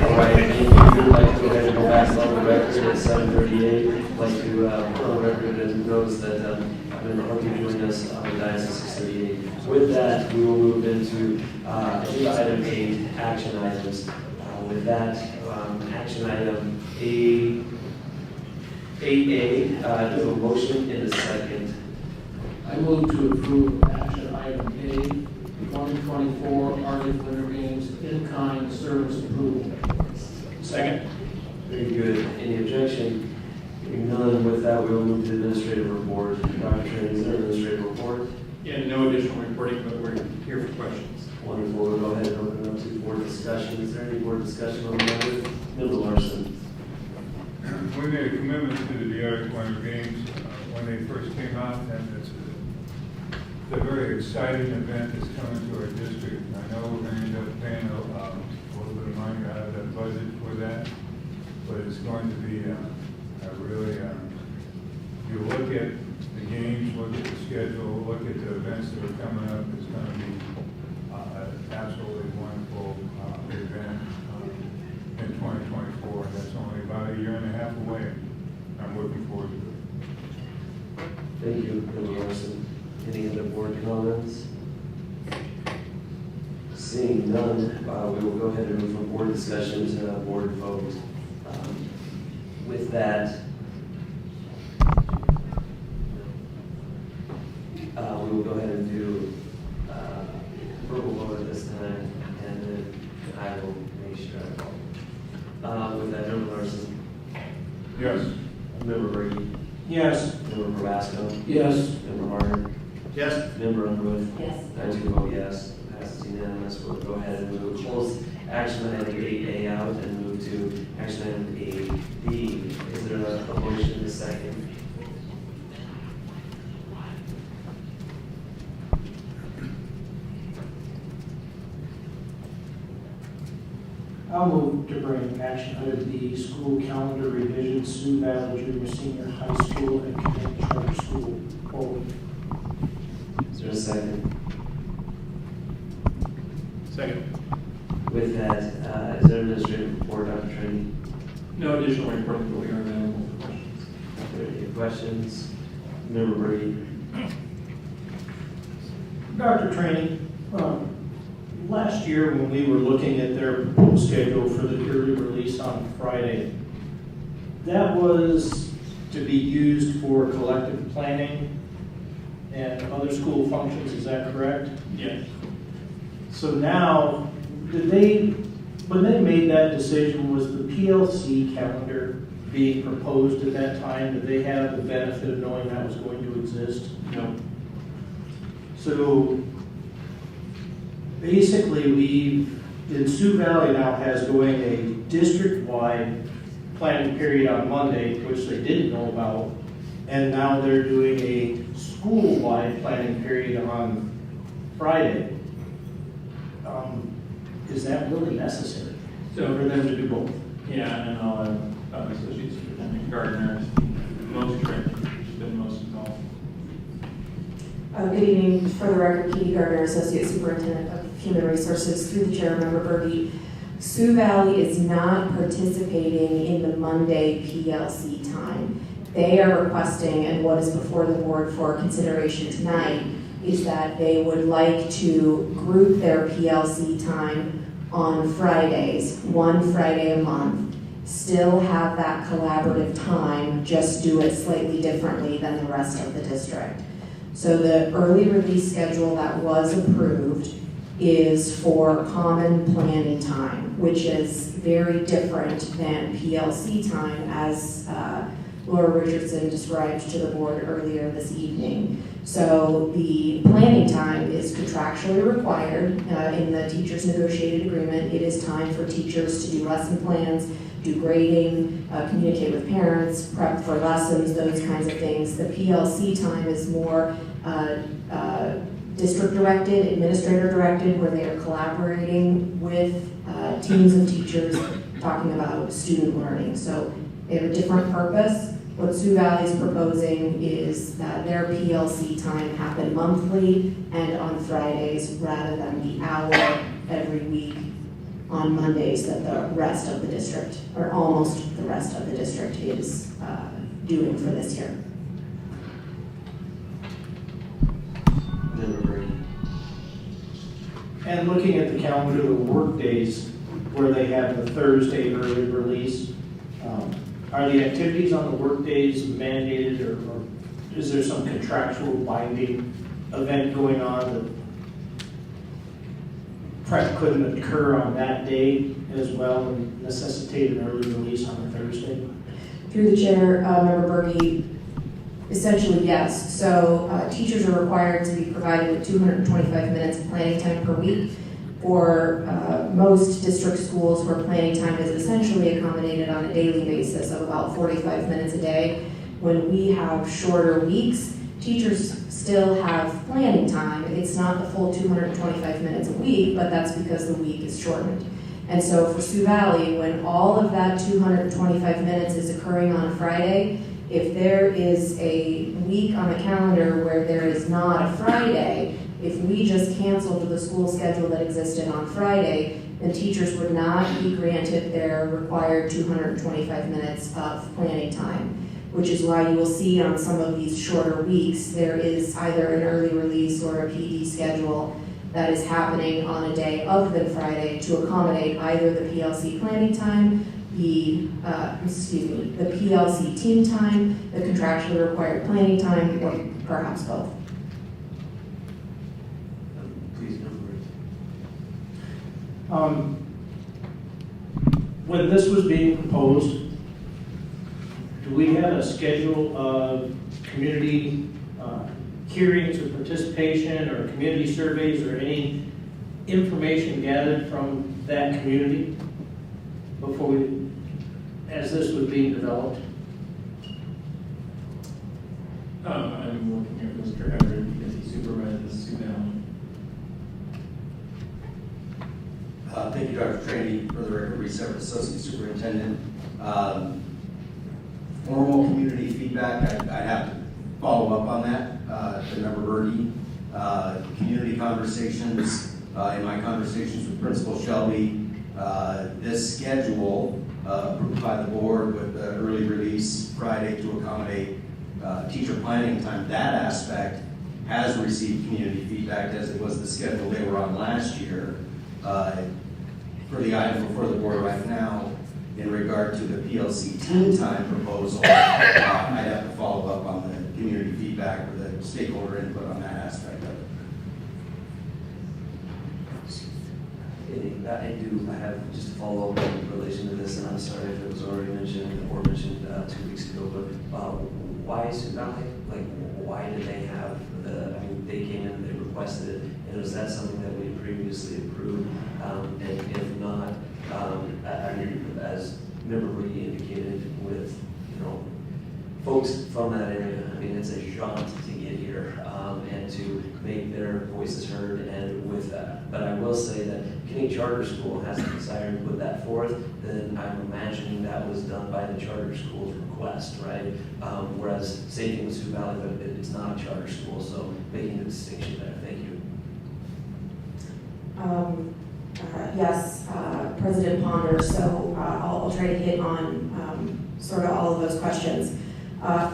Speaker 2: Alright, if you would like to go ahead and go back on the record at 7:38, I'd like to put on the record and notice that I'm going to help you join us on the diocese at 6:38. With that, we will move into agenda item 8, action items. With that, action item 8A, I do have a motion in a second.
Speaker 3: I move to approve action item A, 2024 Arctic Winter Games in-kind service approval.
Speaker 10: Second.
Speaker 2: Very good. Any objection? Hearing none, with that, we will move to the administrative report. Dr. Tran, is there an administrative report?
Speaker 16: Yeah, no additional reporting, but we're here for questions.
Speaker 2: Wonderful. We'll go ahead and open it up to board discussion. Is there any board discussion on the matter? Member Larson.
Speaker 17: We made a commitment to the Arctic Winter Games when they first came out, and it's a very exciting event that's coming to our district. I know we're going to end up paying a little bit of money out of that budget for that, but it's going to be a really, you look at the games, look at the schedule, look at the events that are coming up, it's going to be an absolutely wonderful event in 2024. That's only about a year and a half away. I'm looking forward to it.
Speaker 2: Thank you, Member Larson. Any other board comments? Seeing none, we will go ahead and move from board discussion to board vote. With that, we will go ahead and do verbal vote at this time, and then I will make sure I call. Larson.
Speaker 17: Yes.
Speaker 2: Member Brady.
Speaker 3: Yes.
Speaker 2: Member Probasco.
Speaker 3: Yes.
Speaker 2: Member Harder.
Speaker 5: Yes.
Speaker 2: Member Underwood.
Speaker 19: Yes.
Speaker 2: I too vote yes. Passes unanimous. We'll go ahead and move close action item 8A out and move to action item 8B. Is there a motion in a second?
Speaker 12: I'll move to bring action item B, school calendar revision, Sioux Valley Junior Senior High School and Community Charter School forward.
Speaker 2: Is there a second?
Speaker 16: Second.
Speaker 2: With that, is there an administrative report, Dr. Trinity?
Speaker 16: No additional report, but we are available for questions.
Speaker 2: Are there any questions? Member Brady.
Speaker 12: Dr. Trainee, last year when we were looking at their proposed schedule for the early release on Friday, that was to be used for collective planning and other school functions, is that correct?
Speaker 16: Yes.
Speaker 12: So now, when they made that decision, was the PLC calendar being proposed at that time? Did they have the benefit of knowing that was going to exist?
Speaker 16: No.
Speaker 12: So basically, Sioux Valley now has going a district-wide planning period on Monday, which they didn't know about, and now they're doing a school-wide planning period on Friday. Is that really necessary
Speaker 16: So
Speaker 12: for them to do both?
Speaker 16: Yeah, and I'll have Associate Superintendent Gardner, most trained, she's been most involved.
Speaker 15: Good evening. For the record, Katie Gardner, Associate Superintendent of Human Resources, through the chair, Member Berge. Sioux Valley is not participating in the Monday PLC time. They are requesting, and what is before the board for consideration tonight, is that they would like to group their PLC time on Fridays, one Friday a month, still have that collaborative time, just do it slightly differently than the rest of the district. So the early release schedule that was approved is for common planning time, which is very different than PLC time, as Laura Richardson described to the board earlier this evening. So the planning time is contractually required in the teachers' negotiated agreement. It is time for teachers to do lesson plans, do grading, communicate with parents, prep for lessons, those kinds of things. The PLC time is more district-directed, administrator-directed, where they are collaborating with teams of teachers talking about student learning. So they have a different purpose. What Sioux Valley is proposing is that their PLC time happen monthly and on Fridays rather than the hour every week on Mondays that the rest of the district, or almost the rest of the district, is doing for this year.
Speaker 12: And looking at the calendar, the work days where they have the Thursday early release, are the activities on the work days mandated, or is there some contractual binding event going on that prep couldn't occur on that day as well and necessitate an early release on a Thursday?
Speaker 15: Through the chair, Member Berge, essentially yes. So teachers are required to be provided with 225 minutes of planning time per week. For most district schools where planning time is essentially accommodated on a daily basis of about 45 minutes a day, when we have shorter weeks, teachers still have planning time. It's not the full 225 minutes a week, but that's because the week is shortened. And so for Sioux Valley, when all of that 225 minutes is occurring on a Friday, if there is a week on the calendar where there is not a Friday, if we just canceled the school schedule that existed on Friday, then teachers would not be granted their required 225 minutes of planning time, which is why you will see on some of these shorter weeks, there is either an early release or a PD schedule that is happening on a day other than Friday to accommodate either the PLC planning time, the PLC team time, the contractually required planning time, or perhaps both.
Speaker 2: Please, number.
Speaker 12: When this was being proposed, do we have a schedule of community hearings or participation or community surveys or any information gathered from that community before we, as this was being developed?
Speaker 16: I'm looking at Mr. Everett because he supervises Sioux Valley.
Speaker 11: Thank you, Dr. Traney. For the record, Reese Everett, Associate Superintendent. Formal community feedback, I'd have to follow up on that to Member Berkey. Community conversations, in my conversations with Principal Shelby, this schedule approved by the board with the early release Friday to accommodate teacher planning time, that aspect has received community feedback as it was the schedule they were on last year. For the item before the board right now, in regard to the PLC team time proposal, I'd have to follow up on the community feedback or the stakeholder input on that aspect of it.
Speaker 2: I have just to follow up in relation to this, and I'm sorry if it was already mentioned or mentioned 2 weeks ago, but why Sioux Valley? Like, why did they have they came in, they requested it, and was that something that we previously approved? And if not, as Member Brady indicated, with folks from that area, it's a jaunt to get here and to make their voices heard. And with that, but I will say that Kenny Charter School has the desire to put that forth. Then I'm imagining that was done by the charter school's request, right? Whereas same thing with Sioux Valley, but it's not a charter school, so making the distinction there. Thank you.
Speaker 15: Yes, President Ponder, so I'll try to hit on sort of all of those questions.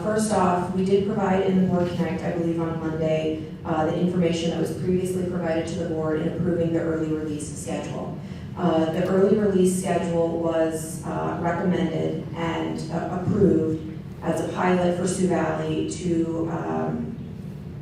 Speaker 15: First off, we did provide in the Board Connect, I believe on Monday, the information that was previously provided to the board in approving the early release schedule. The early release schedule was recommended and approved as a pilot for Sioux Valley to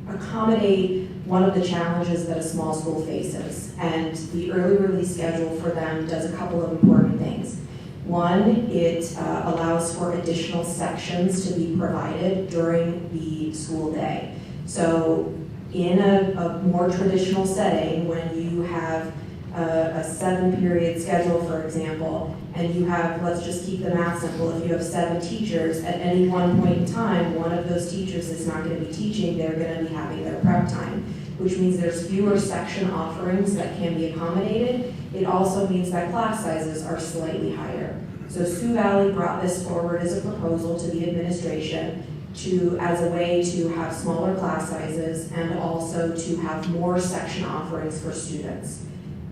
Speaker 15: accommodate one of the challenges that a small school faces. And the early release schedule for them does a couple of important things. One, it allows for additional sections to be provided during the school day. So in a more traditional setting, when you have a 7-period schedule, for example, and you have, let's just keep the math simple, if you have 7 teachers, at any one point in time, one of those teachers is not going to be teaching, they're going to be having their prep time, which means there's fewer section offerings that can be accommodated. It also means that class sizes are slightly higher. So Sioux Valley brought this forward as a proposal to the administration as a way to have smaller class sizes and also to have more section offerings for students.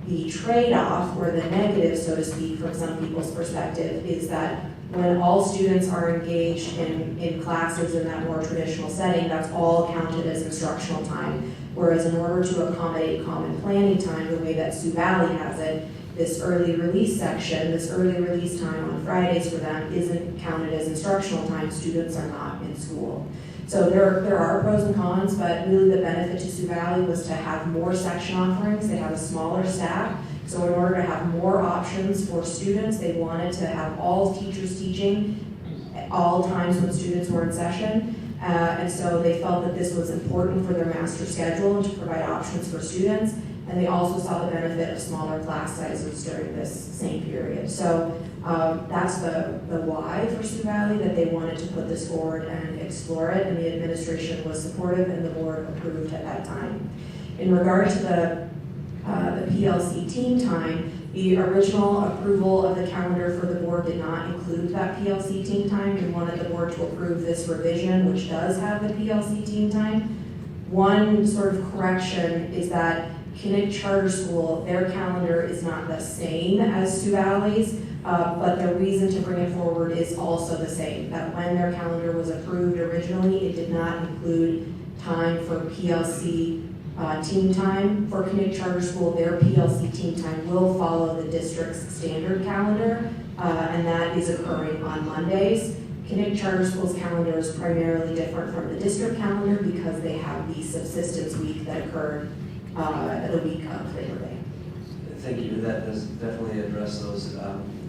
Speaker 15: The trade-off, or the negative, so to speak, from some people's perspective, is that when all students are engaged in classes in that more traditional setting, that's all counted as instructional time. Whereas in order to accommodate common planning time, the way that Sioux Valley has it, this early release section, this early release time on Fridays for them isn't counted as instructional time. Students are not in school. So there are pros and cons, but really the benefit to Sioux Valley was to have more section offerings. They have a smaller staff. So in order to have more options for students, they wanted to have all teachers teaching at all times when students were in session. And so they felt that this was important for their master schedule and to provide options for students. And they also saw the benefit of smaller class sizes during this same period. So that's the why for Sioux Valley, that they wanted to put this forward and explore it, and the administration was supportive and the board approved at that time. In regard to the PLC team time, the original approval of the calendar for the board did not include that PLC team time. We wanted the board to approve this revision, which does have the PLC team time. One sort of correction is that Coed Charter School, their calendar is not the same as Sioux Valley's, but the reason to bring it forward is also the same, that when their calendar was approved originally, it did not include time for PLC team time. For Coed Charter School, their PLC team time will follow the district's standard calendar, and that is occurring on Mondays. Coed Charter School's calendar is primarily different from the district calendar because they have the subsistence week that occurred the week of Labor Day.
Speaker 2: Thank you. That does definitely address those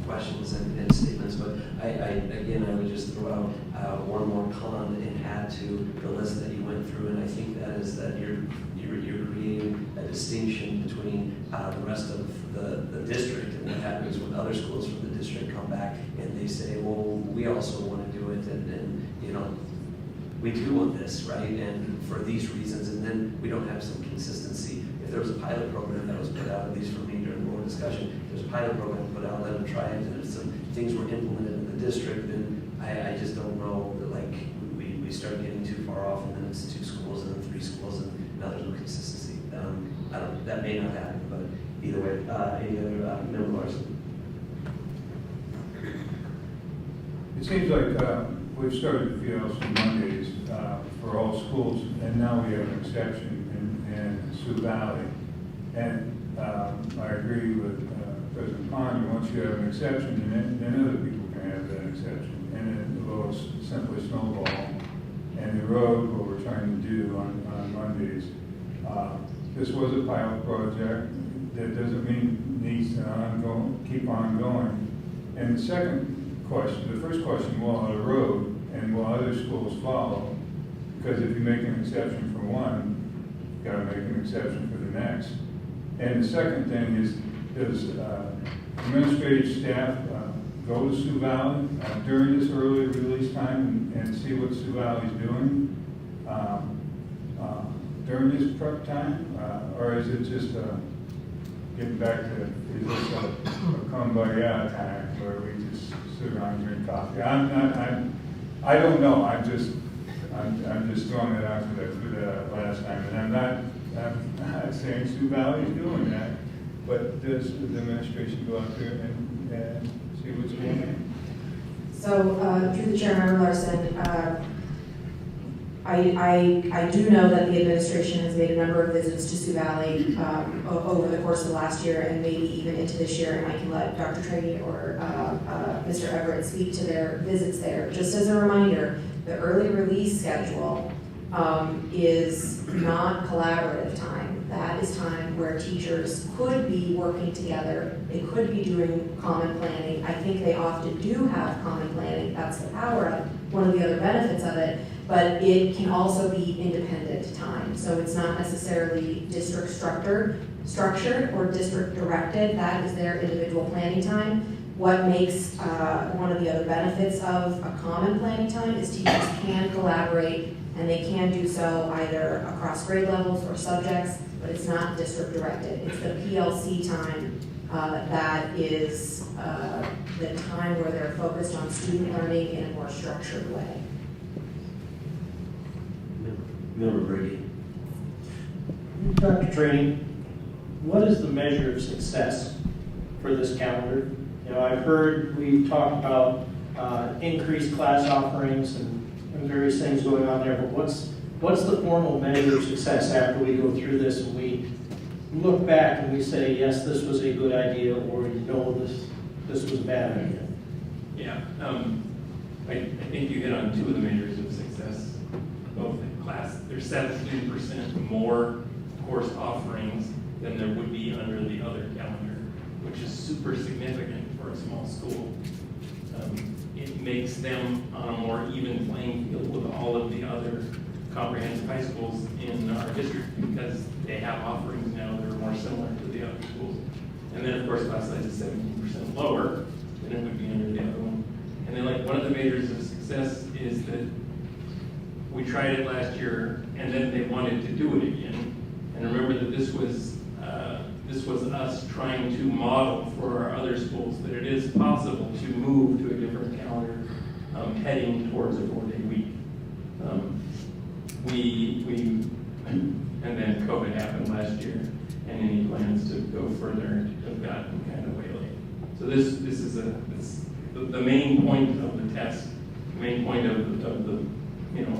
Speaker 2: questions and statements, but again, I would just throw out one more con and add to the list that you went through, and I think that is that you're creating a distinction between the rest of the district and what happens when other schools from the district come back and they say, well, we also want to do it, and you know, we do want this, right? And for these reasons, and then we don't have some consistency. If there was a pilot program that was put out, at least for me during the board discussion, if there's a pilot program put out, let them try it, and if some things were implemented in the district, then I just don't know that, like, we start getting too far off, and then it's 2 schools and then 3 schools, and now there's no consistency. That may not happen, but either way, any other member Larson?
Speaker 17: It seems like we've started PLC Mondays for all schools, and now we have an exception in Sioux Valley. And I agree with President Ponder, once you have an exception, then other people can have that exception. And it will simply snowball. And the road, what we're trying to do on Mondays, this was a pilot project. That doesn't mean it needs to keep on going. And the second question, the first question, will on the road, and will other schools follow? Because if you make an exception for one, you've got to make an exception for the next. And the second thing is, does administrative staff go to Sioux Valley during this early release time and see what Sioux Valley is doing during this prep time? Or is it just getting back to, is this a kumbaya time where we just sit around and drink coffee? I don't know. I'm just throwing it out for the last time, and I'm not saying Sioux Valley is doing that, but does the administration go out there and see what's going on?
Speaker 15: So, through the chair, Member Larson, I do know that the administration has made a number of visits to Sioux Valley over the course of last year and maybe even into this year, and I can let Dr. Traney or Mr. Everett speak to their visits there. Just as a reminder, the early release schedule is not collaborative time. That is time where teachers could be working together. They could be doing common planning. I think they often do have common planning. That's the power of one of the other benefits of it. But it can also be independent time. So it's not necessarily district structured or district directed. That is their individual planning time. What makes one of the other benefits of a common planning time is teachers can collaborate, and they can do so either across grade levels or subjects, but it's not district directed. It's the PLC time that is the time where they're focused on student learning in a more structured way.
Speaker 2: Member Brady.
Speaker 12: Dr. Traney, what is the measure of success for this calendar? You know, I've heard we've talked about increased class offerings and various things going on there, but what's the formal measure of success after we go through this and we look back and we say, yes, this was a good idea, or no, this was a bad idea?
Speaker 16: Yeah, I think you hit on 2 of the measures of success, both in class. There's 17% more course offerings than there would be under the other calendar, which is super significant for a small school. It makes them on a more even playing field with all of the other comprehensive high schools in our district because they have offerings now that are more similar to the other schools. And then, of course, class size is 17% lower than it would be under the other one. And then, like, one of the measures of success is that we tried it last year, and then they wanted to do it again. And remember that this was us trying to model for our other schools that it is possible to move to a different calendar heading towards a 4-day week. And then COVID happened last year, and any plans to go further have gotten kind of waylaid. So this is the main point of the test, the main point of the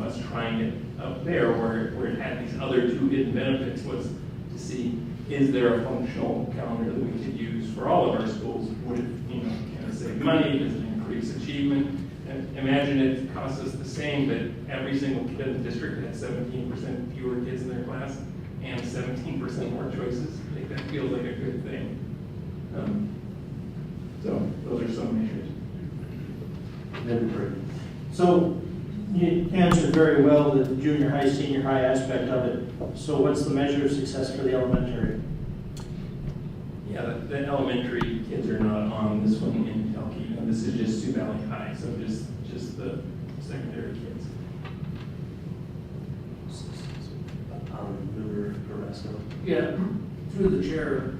Speaker 16: us trying it up there where it had these other 2 hidden benefits was to see, is there a functional calendar that we could use for all of our schools? Would it, can it save money? Does it increase achievement? And imagine it costs us the same, but every single kid in the district had 17% fewer kids in their class and 17% more choices. I think that feels like a good thing.
Speaker 18: So those are some measures.
Speaker 2: Member Burke.
Speaker 12: So you answered very well the junior high, senior high aspect of it. So what's the measure of success for the elementary?
Speaker 16: Yeah, the elementary kids are not on this one in Telkey, and this is just Sioux Valley High, so just the secondary kids.
Speaker 2: Member Carrasco.
Speaker 3: Yeah, through the chair,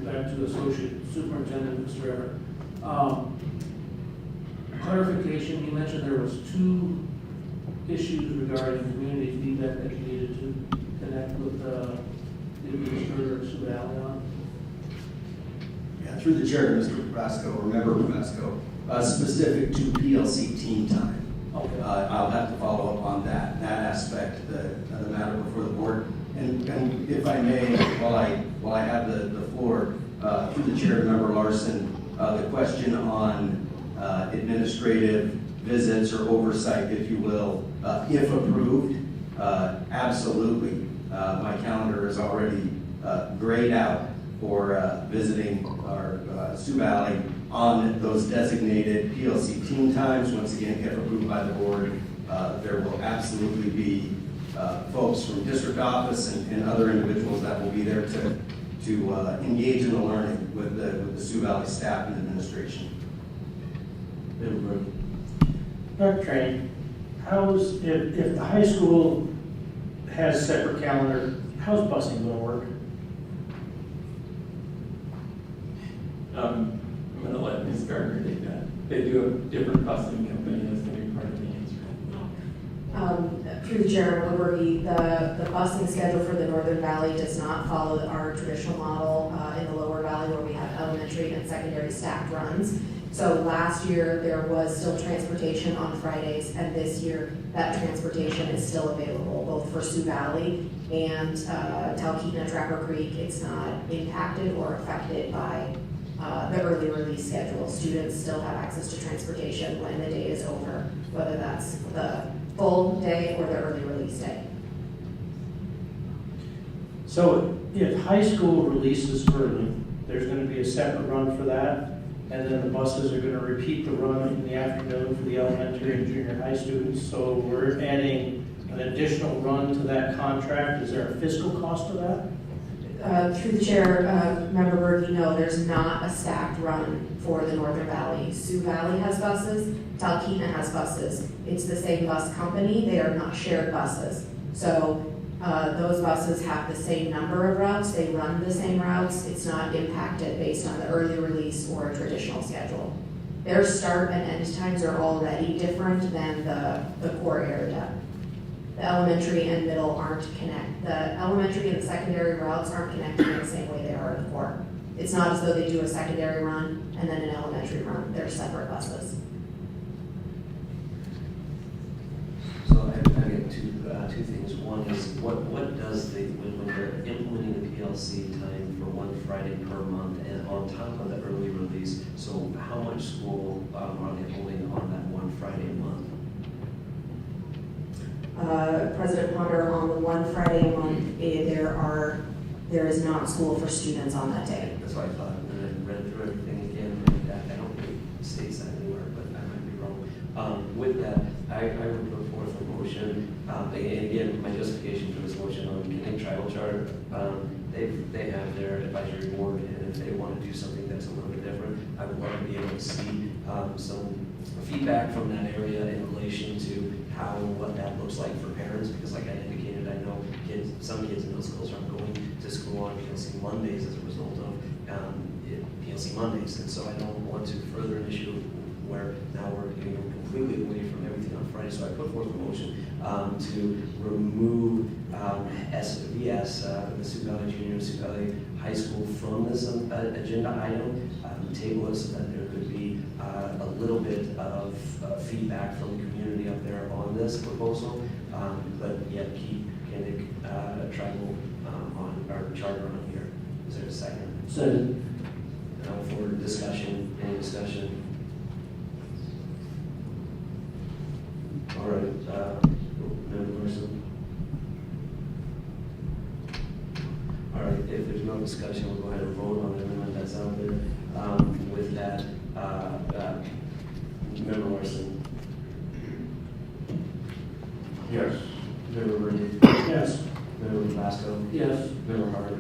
Speaker 3: back to Associate Superintendent Mr. Everett. Clarification, you mentioned there was 2 issues regarding community feedback that you needed to connect with the administrator of Sioux Valley on.
Speaker 11: Yeah, through the chair, Mr. Carrasco, or Member Carrasco, specific to PLC team time.
Speaker 3: Okay.
Speaker 11: I'll have to follow up on that aspect, the matter before the board. And if I may, while I have the floor, through the chair, Member Larson, the question on administrative visits or oversight, if you will, if approved, absolutely. My calendar is already grayed out for visiting our Sioux Valley on those designated PLC team times. Once again, if approved by the board, there will absolutely be folks from district office and other individuals that will be there to engage in the learning with the Sioux Valley staff and administration.
Speaker 12: Dr. Training, if the high school has separate calendar, how's busing going to work?
Speaker 16: I'm going to let Ms. Gardner take that. They do a different costing company that's going to be part of the answer.
Speaker 15: Through the chair, Liberty, the busing schedule for the Northern Valley does not follow our traditional model in the Lower Valley where we have elementary and secondary stacked runs. So last year there was still transportation on Fridays, and this year that transportation is still available both for Sioux Valley and Talkeetna, Trapper Creek. It's not impacted or affected by the early release schedule. Students still have access to transportation when the day is over, whether that's the full day or the early release day.
Speaker 12: So if high school releases early, there's going to be a separate run for that, and then the buses are going to repeat the run in the afternoon for the elementary and junior high students. So we're adding an additional run to that contract. Is there a fiscal cost to that?
Speaker 15: Through the chair, Member Berkey, no, there's not a stacked run for the Northern Valley. Sioux Valley has buses, Talkeetna has buses. It's the same bus company, they are not shared buses. So those buses have the same number of routes, they run the same routes. It's not impacted based on the early release or traditional schedule. Their start and end times are already different than the core area. The elementary and middle aren't connected. The elementary and the secondary routes aren't connected in the same way they are in the core. It's not as though they do a secondary run and then an elementary run. They're separate buses.
Speaker 2: So I get two things. One is what does when they're implementing the PLC time for one Friday per month and on top of the early release, so how much school are they holding on that one Friday a month?
Speaker 15: President Ponder, on the one Friday a month, there is not school for students on that day.
Speaker 2: That's what I thought. And I read through everything again. I don't think it states that anywhere, but I might be wrong. With that, I would put forth a motion. And again, my justification for this motion on the Tribal Charter, they have their advisory board, and if they want to do something that's a little bit different, I would love to be able to see some feedback from that area in relation to what that looks like for parents, because like I indicated, I know some kids in those schools aren't going to school on PLC Mondays as a result of PLC Mondays, and so I don't want to further an issue where now we're getting completely away from everything on Friday. So I put forth a motion to remove SVS, the Sioux Valley Junior Sioux Valley High School, from this agenda item, table it so that there could be a little bit of feedback from the community up there on this proposal, but yet keep Kendick Tribal on our charter on here. Is there a second?
Speaker 12: Second.
Speaker 2: For discussion, any discussion? All right, Member Larson. All right, if there's no discussion, we'll go ahead and vote on the amendment that's out there. that, Member Larson?
Speaker 17: Yes.
Speaker 2: Member Burney?
Speaker 3: Yes.
Speaker 2: Member Glasgow?
Speaker 3: Yes.
Speaker 2: Member Hart?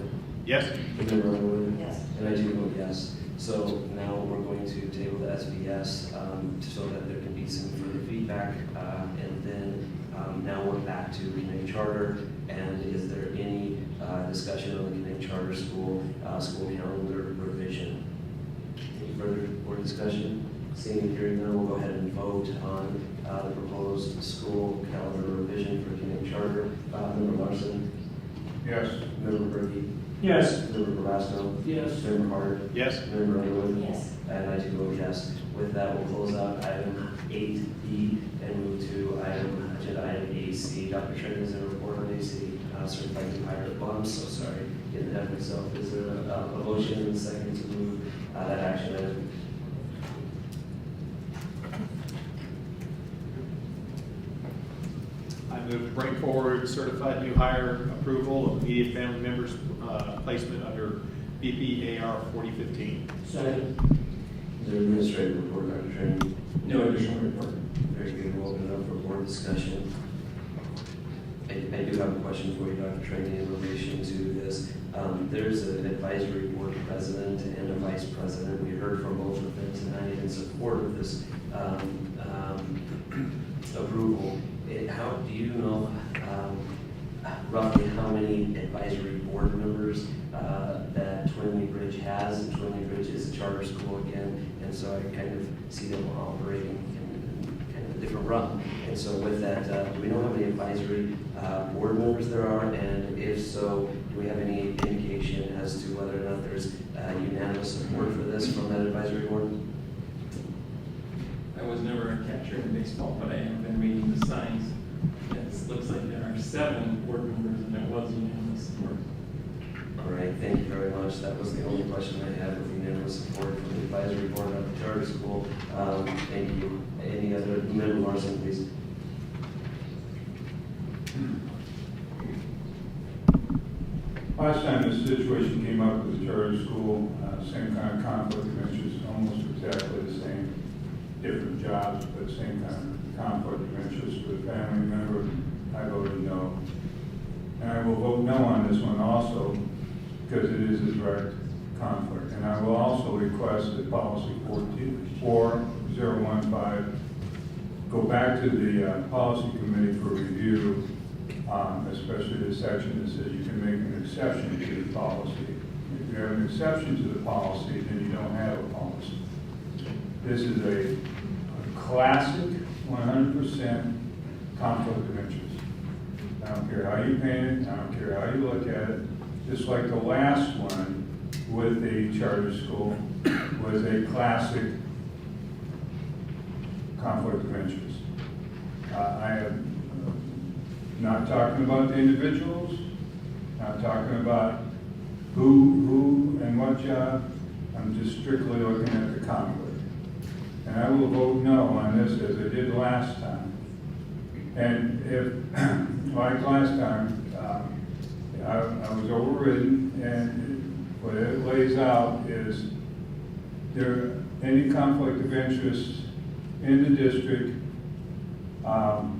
Speaker 10: Yes.
Speaker 2: And Member Underwood?
Speaker 23: Yes.
Speaker 2: And I do vote yes. So now we're going to table the SBS so that there can be some further feedback, and then now we're back to Connect Charter. And is there any discussion on the Connect Charter school calendar revision? Any further board discussion? Seeing and hearing none, we'll go ahead and vote on the proposed school calendar revision for Connect Charter. Member Larson?
Speaker 17: Yes.
Speaker 2: Member Berkey?
Speaker 12: Yes.
Speaker 2: Member Carrasco?
Speaker 3: Yes.
Speaker 2: Member Hart?
Speaker 10: Yes.
Speaker 2: Member Underwood?
Speaker 23: Yes.
Speaker 2: And I do vote yes. With that, we'll close out item 8B and move to agenda item 8C. Dr. Trent, is there a report on AC? Certified new hire. Oh, I'm so sorry. Getting ahead of myself. Is there a motion and a second to move that action item?
Speaker 10: I move to bring forward certified new hire approval of immediate family members placement under BPAR 4015.
Speaker 3: Second.
Speaker 2: Is there an administrative report, Dr. Trent?
Speaker 10: No additional report.
Speaker 2: Very good. We'll open it up for board discussion. I do have a question for you, Dr. Trainee, in relation to this. There's an advisory board president and a vice president. We heard from both of them tonight in support of this approval. How do you know roughly how many advisory board members that Twin Lee Bridge has? And Twin Lee Bridge is a charter school again, and so I kind of see them operating in kind of a different run. And so with that, do we know how many advisory board members there are? And if so, do we have any indication as to whether or not there's unanimous support for this from that advisory board?
Speaker 18: I was never a catcher in baseball, but I have been reading the signs. It looks like there are 7 board members, and there was unanimous support.
Speaker 2: All right, thank you very much. That was the only question I had with unanimous support from the advisory board of the charter school. Thank you. Any other member, Larson, please?
Speaker 17: Last time this situation came up with the charter school, same kind of conflict of interest, almost exactly the same, different jobs, but same kind of conflict of interest with a family member. I voted no. And I will vote no on this one also, because it is a direct conflict. And I will also request that policy 4015 go back to the policy committee for review, especially the section that says you can make an exception to the policy. If you have an exception to the policy, then you don't have a policy. This is a classic 100% conflict of interest. I don't care how you paint it, I don't care how you look at it. Just like the last one with the charter school was a classic conflict of interest. I am not talking about the individuals, not talking about who and what job. I'm just strictly looking at the conflict. And I will vote no on this as I did last time. And if, like last time, I was overridden, and what it lays out is any conflict of interest in the district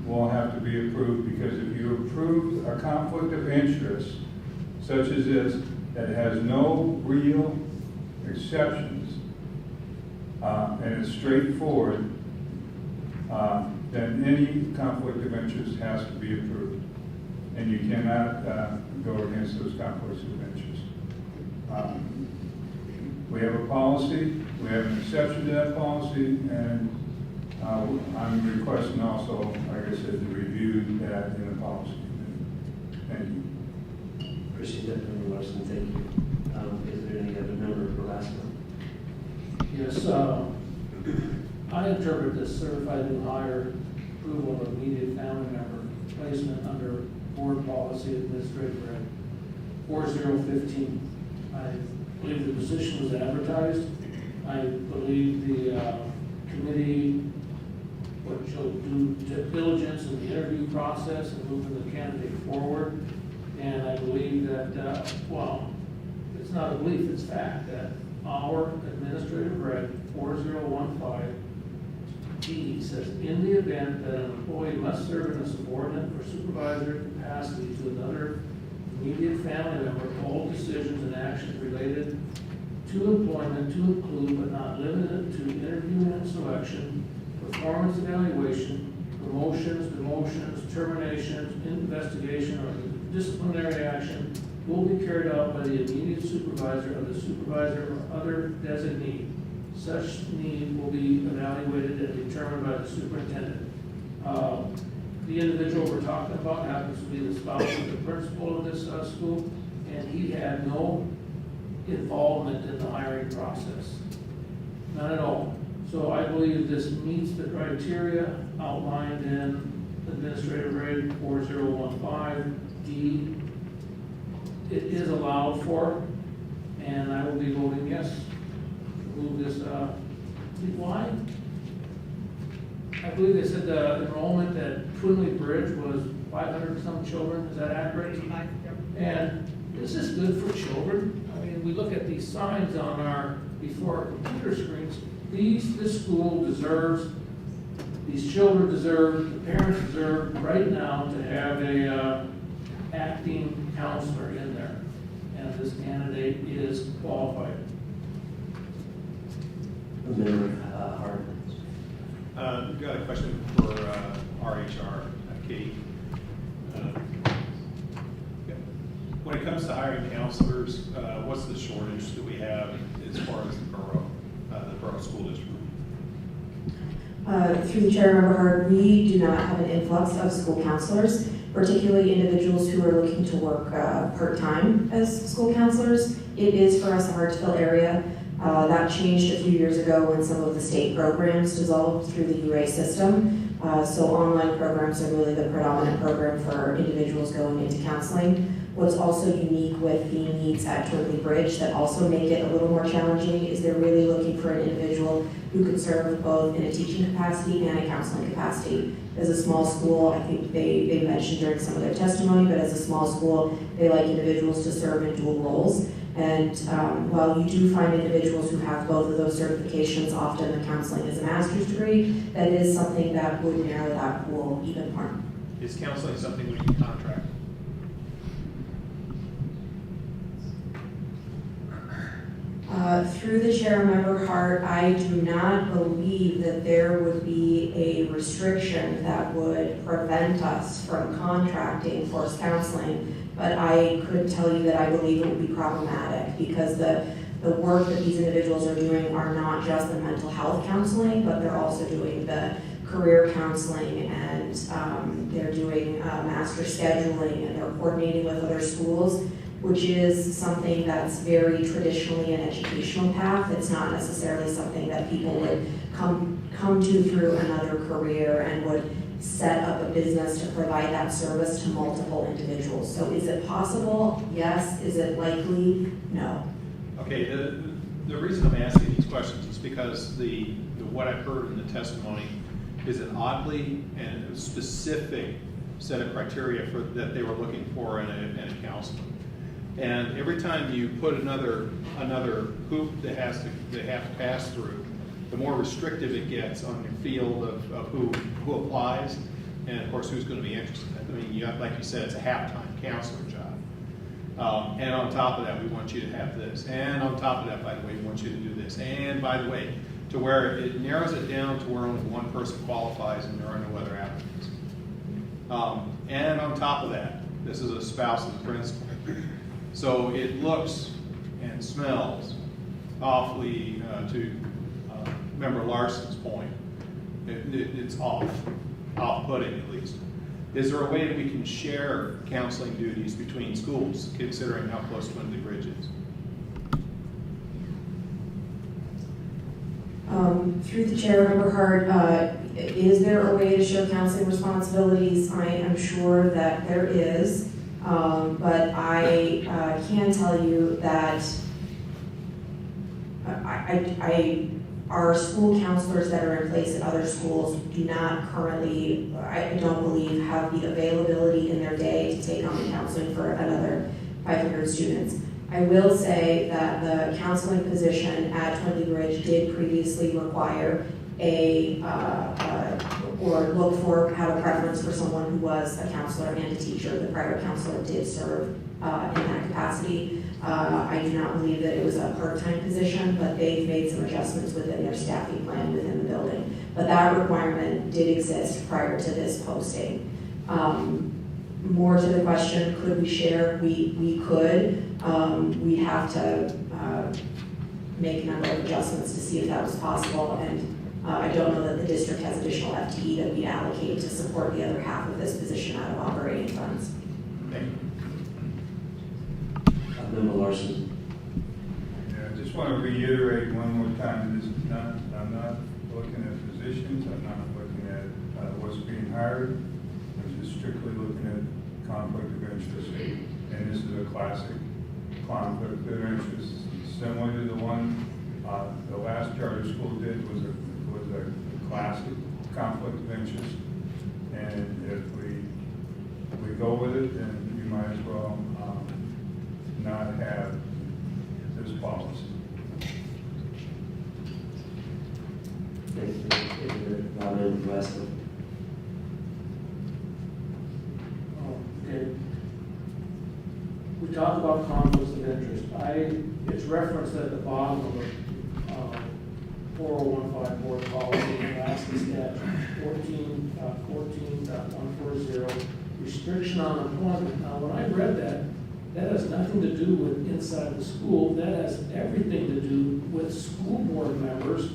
Speaker 17: will have to be approved, because if you approve a conflict of interest such as this that has no real exceptions and it's straightforward, then any conflict of interest has to be approved. And you cannot go against those conflicts of interest. We have a policy, we have an exception to that policy, and I'm requesting also, like I said, to review that in the policy committee. Thank you.
Speaker 2: Appreciate that, Member Larson. Thank you. Is there any other member for last one?
Speaker 3: Yes, I interpret this certified new hire approval of immediate family member placement under board policy administrative reg 4015. I believe the position was advertised. I believe the committee showed due diligence in the interview process and moving the candidate forward. And I believe that, well, it's not a belief, it's fact, that our administrative reg 4015, D says, in the event that an employee must serve in a subordinate or supervisory capacity to another immediate family member, all decisions and actions related to employment to include but not limited to interviewing and selection, performance evaluation, promotions, demotions, terminations, investigation, or disciplinary action will be carried out by the immediate supervisor of the supervisor or other designee. Such need will be evaluated and determined by the superintendent. The individual we're talking about happens to be the spouse of the principal of this school, and he had no involvement in the hiring process. None at all. So I believe this meets the criteria outlined in Administrative Reg 4015D. It is allowed for, and I will be voting yes to move this. Why? I believe they said the enrollment at Twinley Bridge was 500 some children. Is that accurate? And is this good for children? I mean, we look at these signs on before our computer screens. This school deserves, these children deserve, the parents deserve right now to have a acting counselor in there. And this candidate is qualified.
Speaker 2: Member Hart.
Speaker 10: Got a question for RHR, Katie. When it comes to hiring counselors, what's the shortage that we have as far as the borough school district?
Speaker 15: Through the chair, Member Hart, we do not have an influx of school counselors, particularly individuals who are looking to work part-time as school counselors. It is for us a hard-to-fill area. That changed a few years ago when some of the state programs dissolved through the UA system. So online programs are really the predominant program for individuals going into counseling. What's also unique with the needs at Twinley Bridge that also make it a little more challenging is they're really looking for an individual who can serve both in a teaching capacity and a counseling capacity. As a small school, I think they mentioned during some of their testimony, but as a small school, they like individuals to serve in dual roles. And while you do find individuals who have both of those certifications, often the counseling is a master's degree, that is something that would narrow that pool even more.
Speaker 10: Is counseling something we can contract?
Speaker 15: Through the chair, Member Hart, I do not believe that there would be a restriction that would prevent us from contracting for counseling. But I could tell you that I believe it would be problematic because the work that these individuals are doing are not just the mental health counseling, but they're also doing the career counseling, and they're doing master scheduling, and they're coordinating with other schools, which is something that's very traditionally an educational path. It's not necessarily something that people would come to through another career and would set up a business to provide that service to multiple individuals. So is it possible? Yes. Is it likely? No.
Speaker 10: Okay, the reason I'm asking these questions is because what I've heard in the testimony is an oddly and specific set of criteria that they were looking for in a counselor. And every time you put another hoop they have to pass through, the more restrictive it gets on your field of who applies, and of course who's going to be interested. I mean, like you said, it's a half-time counselor job. And on top of that, we want you to have this. And on top of that, by the way, we want you to do this. And by the way, to where it narrows it down to where only one person qualifies and there are no other applicants. And on top of that, this is a spouse of the principal. So it looks and smells awfully, to Member Larson's point, it's off-putting at least. Is there a way that we can share counseling duties between schools, considering how close Twinley Bridge is?
Speaker 15: Through the chair, Member Hart, is there a way to share counseling responsibilities? I am sure that there is, but I can tell you that our school counselors that are in place at other schools do not currently, I don't believe, have the availability in their day to take on the counseling for another 500 students. I will say that the counseling position at Twin Ridge did previously require or look for, have a preference for someone who was a counselor and a teacher. The prior counselor did serve in that capacity. I do not believe that it was a part-time position, but they've made some adjustments within their staffing plan within the building. But that requirement did exist prior to this posting. More to the question, could we share? We could. We have to make a number of adjustments to see if that was possible. And I don't know that the district has additional FTE that we allocate to support the other half of this position out of operating funds.
Speaker 10: Thank you.
Speaker 2: Member Larson.
Speaker 17: Yeah, I just want to reiterate one more time, this is not, I'm not looking at positions, I'm not looking at what's being hired, I'm just strictly looking at conflict of interest. And this is a classic conflict of interest, similar to the one the last charter school did was a classic conflict of interest. And if we go with it, then you might as well not have this policy.
Speaker 2: Thank you.
Speaker 3: Okay. We talk about conflicts of interest. It's referenced at the bottom of the 4015 board policy, Alaska statute 14.14.140, restriction on employment. Now, when I read that, that has nothing to do with inside the school. That has everything to do with school board members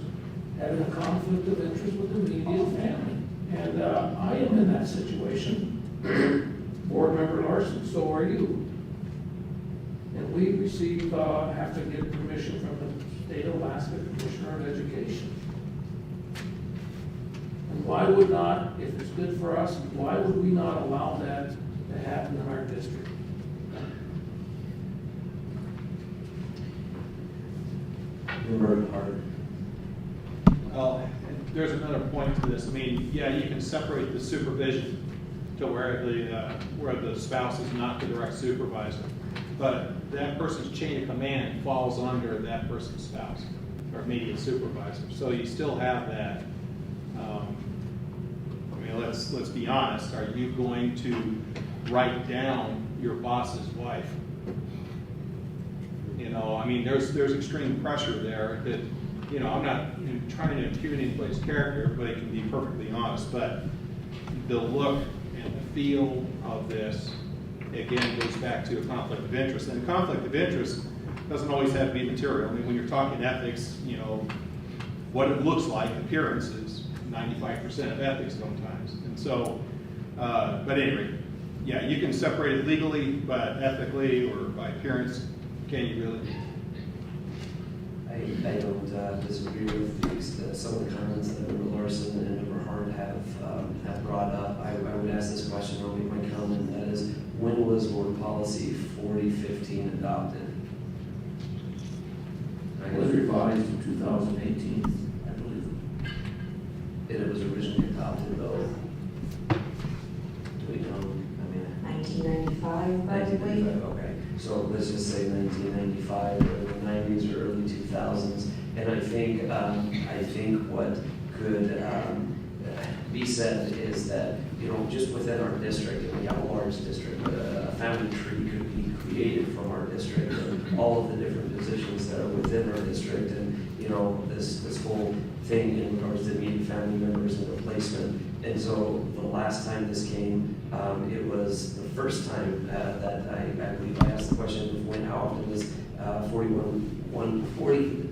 Speaker 3: having a conflict of interest with immediate family. And I am in that situation. Board member Larson, so are you. And we have to get permission from the State of Alaska Commissioner of Education. And why would not, if it's good for us, why would we not allow that to happen in our district?
Speaker 10: Well, there's another point to this. I mean, yeah, you can separate the supervision to where the spouse is not the direct supervisor, but that person's chain of command falls under that person's spouse or immediate supervisor. So you still have that. I mean, let's be honest. Are you going to write down your boss's wife? You know, I mean, there's extreme pressure there that, you know, I'm not trying to impugn anybody's character, but it can be perfectly honest. But the look and the feel of this, again, goes back to a conflict of interest. And a conflict of interest doesn't always have to be material. I mean, when you're talking ethics, you know, what it looks like, appearance is 95% of ethics sometimes. And so, but anyway, yeah, you can separate it legally, but ethically or by appearance, can you really?
Speaker 2: I don't disagree with some of the comments that Member Larson and Member Hart have brought up. I would ask this question, I'll make my comment, that is, when was Board Policy 4015 adopted?
Speaker 3: It was revised in 2018, I believe.
Speaker 2: It was originally adopted, though. Do we know? I mean,
Speaker 15: 1995, probably.
Speaker 2: Okay, so let's just say 1995 or the 90s or early 2000s. And I think what could be said is that, you know, just within our district, and we have a large district, a family tree could be created from our district, and all of the different positions that are within our district, and, you know, this whole thing in regards to immediate family members and replacement. And so the last time this came, it was the first time that I believe I asked the question of when, how often does 4015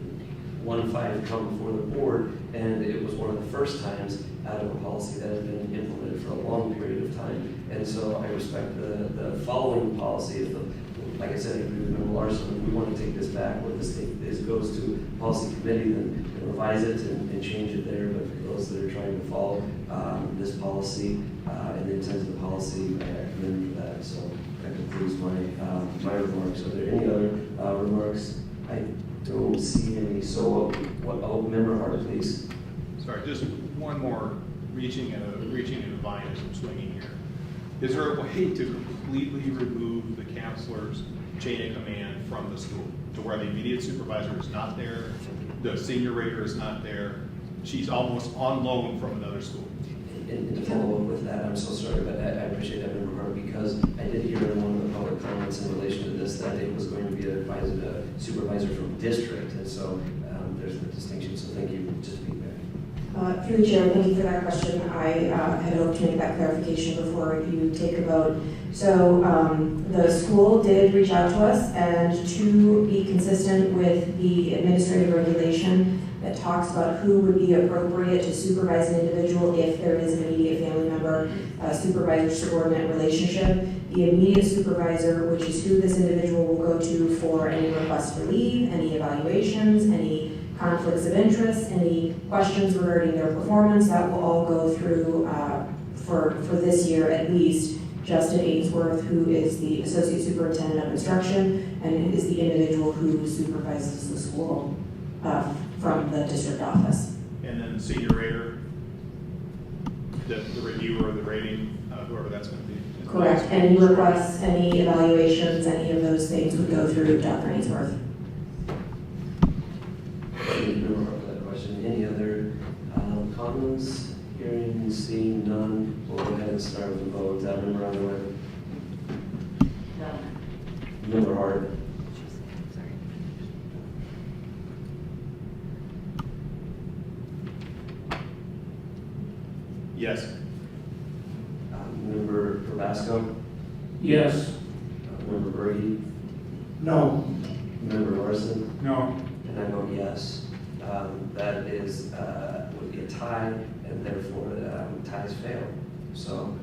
Speaker 2: come before the board, and it was one of the first times out of a policy that had been implemented for a long period of time. And so I respect the following policy. Like I said, I agree with Member Larson, if we want to take this back, where this goes to policy committee, then revise it and change it there. But for those that are trying to follow this policy and the intent of the policy, I commend for that. So that concludes my remarks. Are there any other remarks? I don't see any. So, Member Hart, please.
Speaker 10: Sorry, just one more reaching at a vine as I'm swinging here. Is there a way to completely remove the counselors chain of command from the school, to where the immediate supervisor is not there, the senior rater is not there. She's almost on loan from another school.
Speaker 2: And to follow up with that, I'm so sorry, but I appreciate that, Member Hart, because I did hear in one of the public comments in relation to this that it was going to be a supervisor from district, and so there's the distinction, so thank you. Just to be back.
Speaker 15: Through the chair, thank you for that question. I had hoped to make that clarification before you take a vote. So the school did reach out to us, and to be consistent with the administrative regulation that talks about who would be appropriate to supervise an individual if there is an immediate family member, supervisor-subordinate relationship. The immediate supervisor, which is who this individual will go to for any requests for leave, any evaluations, any conflicts of interest, any questions regarding their performance, that will all go through, for this year at least, Justin Ainsworth, who is the Associate Superintendent of Instruction and is the individual who supervises the school from the district office.
Speaker 10: And then the senior rater, the reviewer of the rating, whoever that's going to be.
Speaker 15: Correct. Any requests, any evaluations, any of those things would go through Dr. Ainsworth.
Speaker 2: That question. Any other comments? Hearing, seeing none, we'll go ahead and start with the vote. Member Underwood? No. Member Hart?
Speaker 10: Yes.
Speaker 2: Member Probasco?
Speaker 3: Yes.
Speaker 2: Member Berge?
Speaker 12: No.
Speaker 2: Member Larson?
Speaker 17: No.
Speaker 2: And I vote yes. That is, would be a tie, and therefore ties fail. So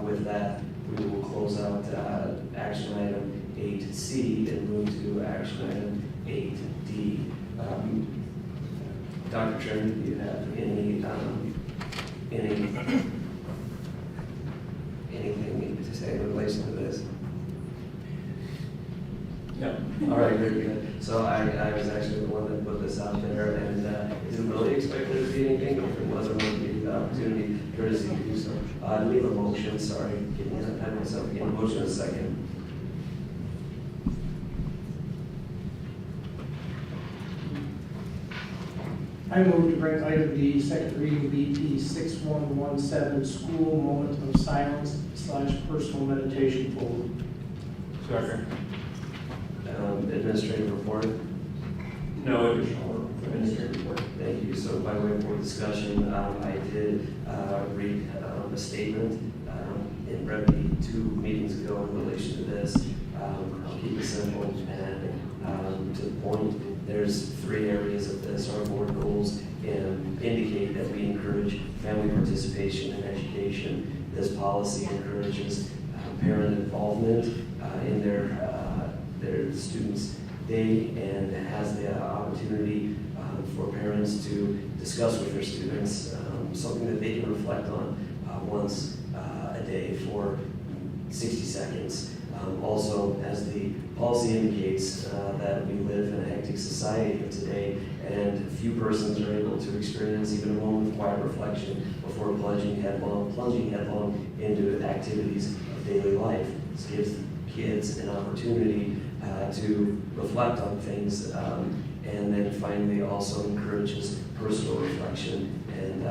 Speaker 2: with that, we will close out action item 8C and move to action item 8D. Dr. Trin, do you have anything to say in relation to this?
Speaker 16: No.
Speaker 2: All right, very good. So I was actually the one that put this out there, and didn't really expect there to be anything, but if it was, I wanted to give you the opportunity, courtesy to do so. We have a motion, sorry, getting ahead of myself again. A motion and a second.
Speaker 20: I move to bring item D, second reading BP 6117, school moment of silence / personal meditation forward.
Speaker 17: Second.
Speaker 2: Administrative report?
Speaker 16: No additional administrative report.
Speaker 2: Thank you. So by way of more discussion, I did read a statement in brevity 2 meetings ago in relation to this. I'll keep it simple and to the point. There's 3 areas of this. Our board goals indicate that we encourage family participation in education. This policy encourages parent involvement in their students' day and has the opportunity for parents to discuss with their students something that they can reflect on once a day for 60 seconds. Also, as the policy indicates, that we live in a hectic society today, and few persons are able to experience even a moment of quiet reflection before plunging headlong into activities of daily life. This gives kids an opportunity to reflect on things, and then finally also encourages personal reflection and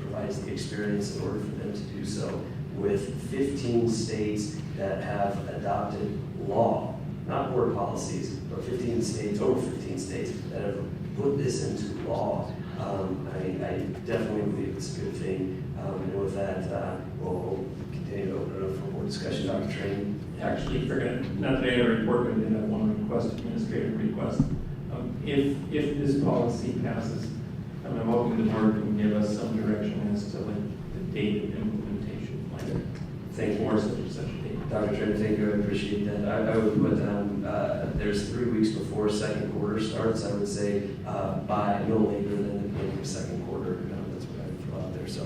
Speaker 2: provides the experience in order for them to do so. With 15 states that have adopted law, not board policies, but 15 states, over 15 states that have put this into law, I definitely believe it's a good thing. And with that, we'll continue to open it up for more discussion. Dr. Train?
Speaker 16: Actually, not that I had a report, but I did have one request, administrative request. If this policy passes, I'm hoping the board can give us some direction as to like the date of implementation, like
Speaker 2: Thank you.
Speaker 16: for such and such a date.
Speaker 2: Dr. Train, thank you. I appreciate that. I would put down, there's 3 weeks before second quarter starts. I would say by no later than the beginning of second quarter. That's what I would throw out there. So,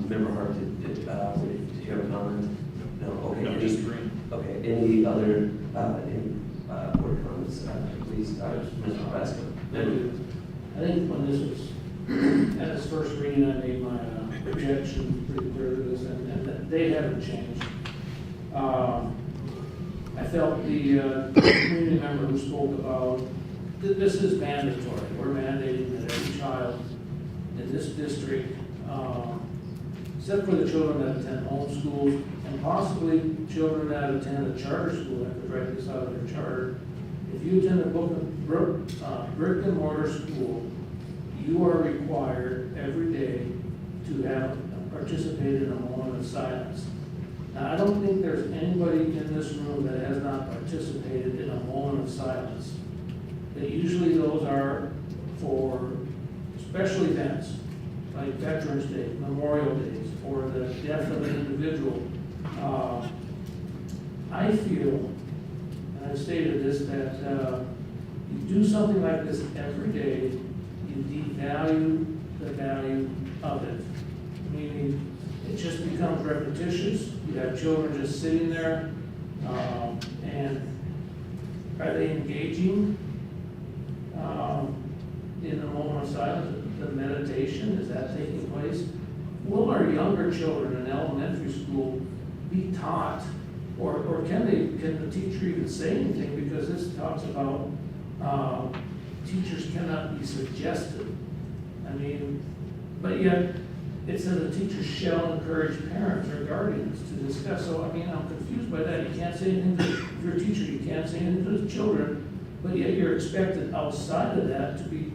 Speaker 2: Member Hart, did you have a comment? No? Okay.
Speaker 10: No, just green.
Speaker 2: Okay. Any other board comments? Please, Mr. Basco.
Speaker 3: I think when this was at its first reading, I made my objection pretty clear to this, and they haven't changed. I felt the community member who spoke about, this is mandatory. We're mandating that every child in this district, except for the children that attend home schools and possibly children that attend a charter school, that could write this out of their charter. If you attend a brick and mortar school, you are required every day to have participated in a moment of silence. Now, I don't think there's anybody in this room that has not participated in a moment of silence. That usually those are for special events, like Veterans Day, Memorial Days, or the death of an individual. I feel, and I've stated this, that you do something like this every day, you devalue the value of it. Meaning, it just becomes repetitious. You have children just sitting there, and are they engaging in the moment of silence? The meditation, is that taking place? Will our younger children in elementary school be taught, or can the teacher even say anything? Because this talks about teachers cannot be suggested. I mean, but yet it says a teacher shall encourage parents or guardians to discuss. So I mean, I'm confused by that. You can't say anything if you're a teacher. You can't say anything to the children, but yet you're expected outside of that to be.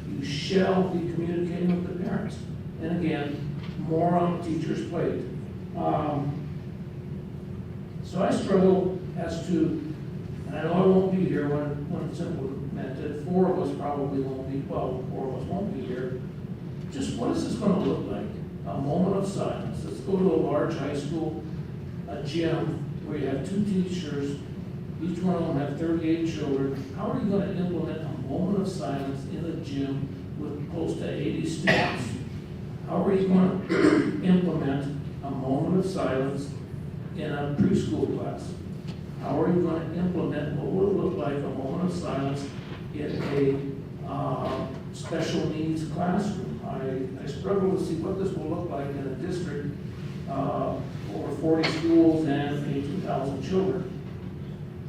Speaker 3: You shall be communicating with the parents. And again, more on the teacher's plate. So I struggle as to, and I know I won't be here when it's implemented. 4 of us probably won't be, well, 4 of us won't be here. Just what is this going to look like? A moment of silence. Let's go to a large high school, a gym where you have 2 teachers, each one of them have 38 children. How are you going to implement a moment of silence in a gym with close to 80 students? How are you going to implement a moment of silence in a preschool class? How are you going to implement what would look like a moment of silence in a special needs classroom? I struggle to see what this will look like in a district over 40 schools and 18,000 children.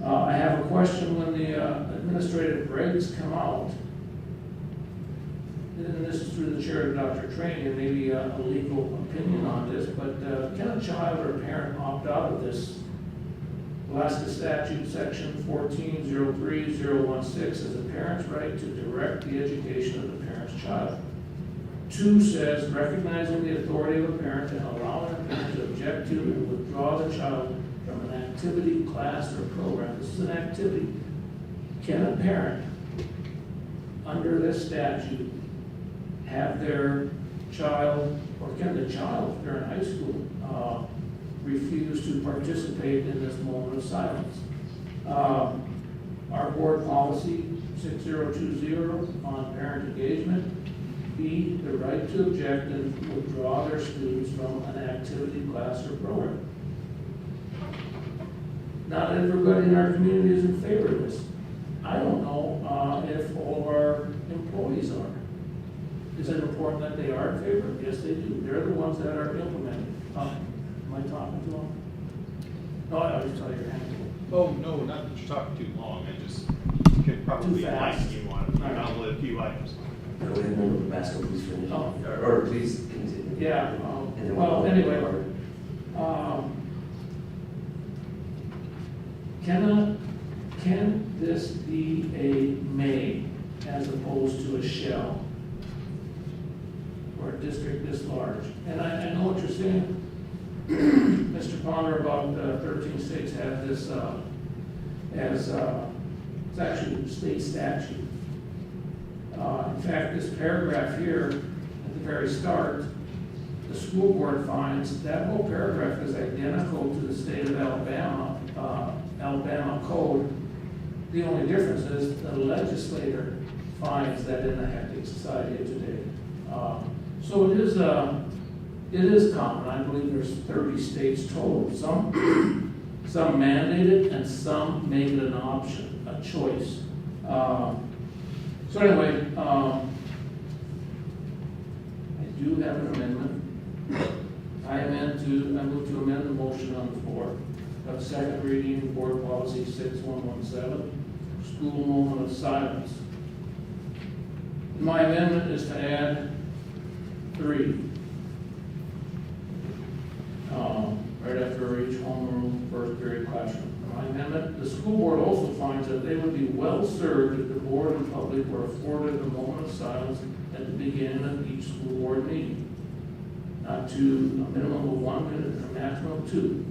Speaker 3: I have a question when the administrative regs come out, and this is through the chair of Dr. Train, and maybe a legal opinion on this, but can a child or a parent opt out of this? Alaska statute section 1403016 says a parent's right to direct the education of the parent's child. 2 says recognizing the authority of a parent and allowing a parent to object to and withdraw the child from an activity, class, or program. This is an activity. Can a parent, under this statute, have their child, or can the child, if they're in high school, refuse to participate in this moment of silence? Our board policy 6020 on parent engagement, B, the right to object and withdraw their students from an activity, class, or program. Not everybody in our community is in favor of this. I don't know if all of our employees are. Is it important that they are in favor? Yes, they do. They're the ones that are implementing. Am I talking too long? No, I just tell your hand.
Speaker 10: Oh, no, not that you're talking too long. I just could probably enlighten you on a few items.
Speaker 2: Go ahead and remember the basketball, please finish. Or please continue.
Speaker 3: Yeah.
Speaker 2: And then
Speaker 3: Well,
Speaker 2: we'll
Speaker 3: anyway. Can this be a may as opposed to a shall for a district this large? And I know what you're saying, Mr. Ponder, about 13 states have this as it's actually a state statute. In fact, this paragraph here at the very start, the school board finds that whole paragraph is identical to the state of Alabama, Alabama Code. The only difference is the legislator finds that in a hectic society of today. So it is common. I believe there's 30 states total. Some mandate it and some make it an option, a choice. So anyway, I do have an amendment. I move to amend the motion on the floor of second reading, Board Policy 6117, school moment of silence. My amendment is to add 3. Right after each homeroom, first period classroom. My amendment, the school board also finds that they would be well served if the board and public were afforded a moment of silence at the beginning of each school board meeting. Not to a minimum of 1 minute and a maximum of 2.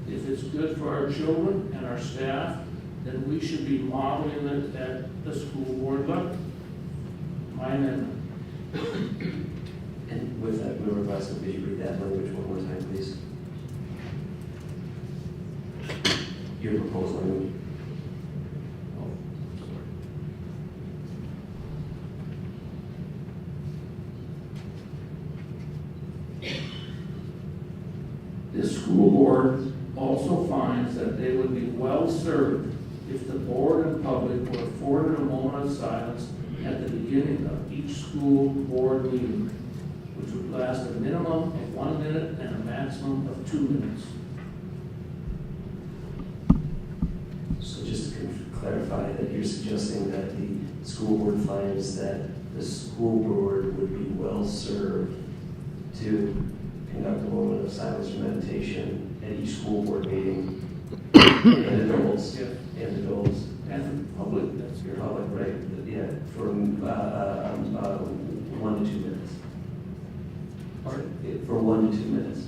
Speaker 3: If it's good for our children and our staff, then we should be modeling it at the school board level. My amendment.
Speaker 2: And with that, Member Glasgow, could you read that language one more time, please? Your proposed language. Oh, sorry.
Speaker 3: The school board also finds that they would be well served if the board and public were afforded a moment of silence at the beginning of each school board meeting, which would last a minimum of 1 minute and a maximum of 2 minutes.
Speaker 2: So just to clarify that you're suggesting that the school board finds that the school board would be well served to conduct a moment of silence or meditation at each school board meeting, and adults, and adults, and public, that's your public, right? Yeah, for 1 to 2 minutes. For 1 to 2 minutes.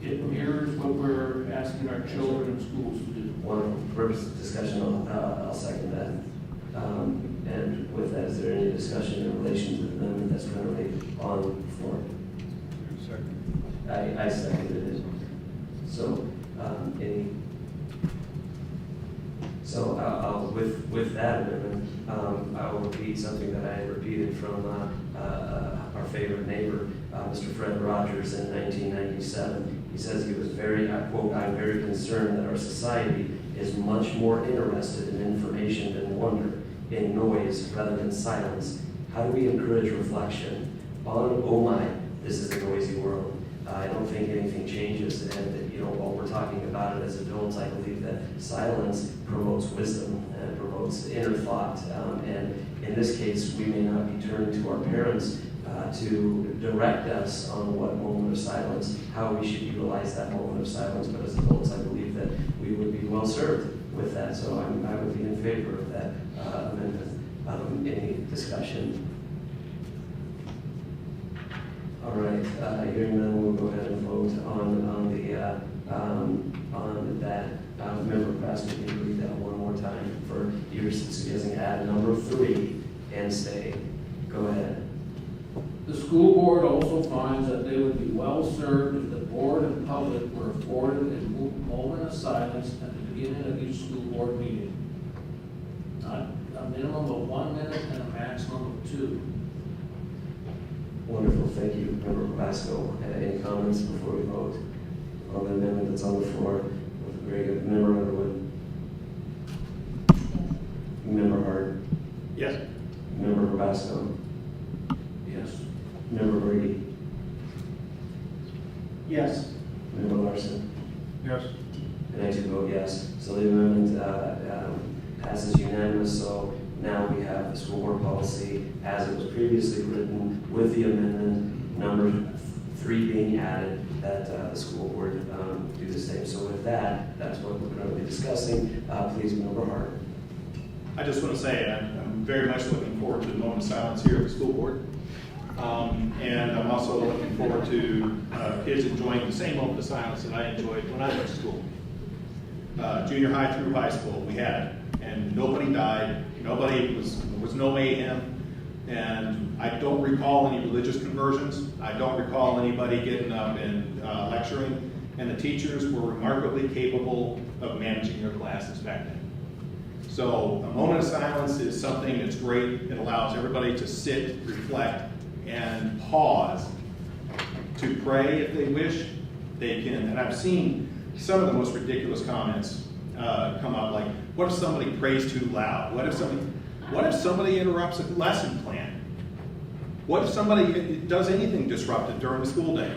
Speaker 3: It mirrors what we're asking our children in schools to do.
Speaker 2: Wonderful. For purpose of discussion, I'll second that. And with that, is there any discussion in relation to the amendment that's currently on the floor? I seconded it. So, with that amendment, I will repeat something that I had repeated from our favorite neighbor, Mr. Fred Rogers, in 1997. He says he was very, I quote, "I'm very concerned that our society is much more interested in information than wonder, in noise rather than silence. How do we encourage reflection on, oh my, this is a noisy world?" I don't think anything changes, and while we're talking about it as adults, I believe that silence promotes wisdom and promotes inner thought. And in this case, we may not be turning to our parents to direct us on what moment of silence, how we should utilize that moment of silence, but as adults, I believe that we would be well served with that. So I would be in favor of that amendment. Any discussion? All right, hearing none, we'll go ahead and vote on that. Member Press, can you read that one more time for you suggesting add number 3 and stay? Go ahead.
Speaker 3: The school board also finds that they would be well served if the board and public were afforded a moment of silence at the beginning of each school board meeting. Not a minimum of 1 minute and a maximum of 2.
Speaker 2: Wonderful, thank you, Member Vasco. Any comments before we vote on the amendment that's on the floor? Very good. Member Underwood. Member Hart.
Speaker 10: Yes.
Speaker 2: Member Vasco.
Speaker 3: Yes.
Speaker 2: Member Brady.
Speaker 20: Yes.
Speaker 2: Member Larson.
Speaker 17: Yes.
Speaker 2: And I do vote yes. So the amendment passes unanimous. So now we have the school board policy as it was previously written with the amendment number 3 being added, that the school board do the same. So with that, that's what we're going to be discussing. Please, Member Hart.
Speaker 10: I just want to say I'm very much looking forward to the moment of silence here at the school board. And I'm also looking forward to kids enjoying the same moment of silence that I enjoyed when I went to school. Junior high through high school we had, and nobody died, there was no mayhem, and I don't recall any religious conversions. I don't recall anybody getting up and lecturing, and the teachers were remarkably capable of managing their classes back then. So a moment of silence is something that's great. It allows everybody to sit, reflect, and pause to pray if they wish. They can, and I've seen some of the most ridiculous comments come up, like, what if somebody prays too loud? What if somebody interrupts a lesson plan? What if somebody does anything disruptive during the school day?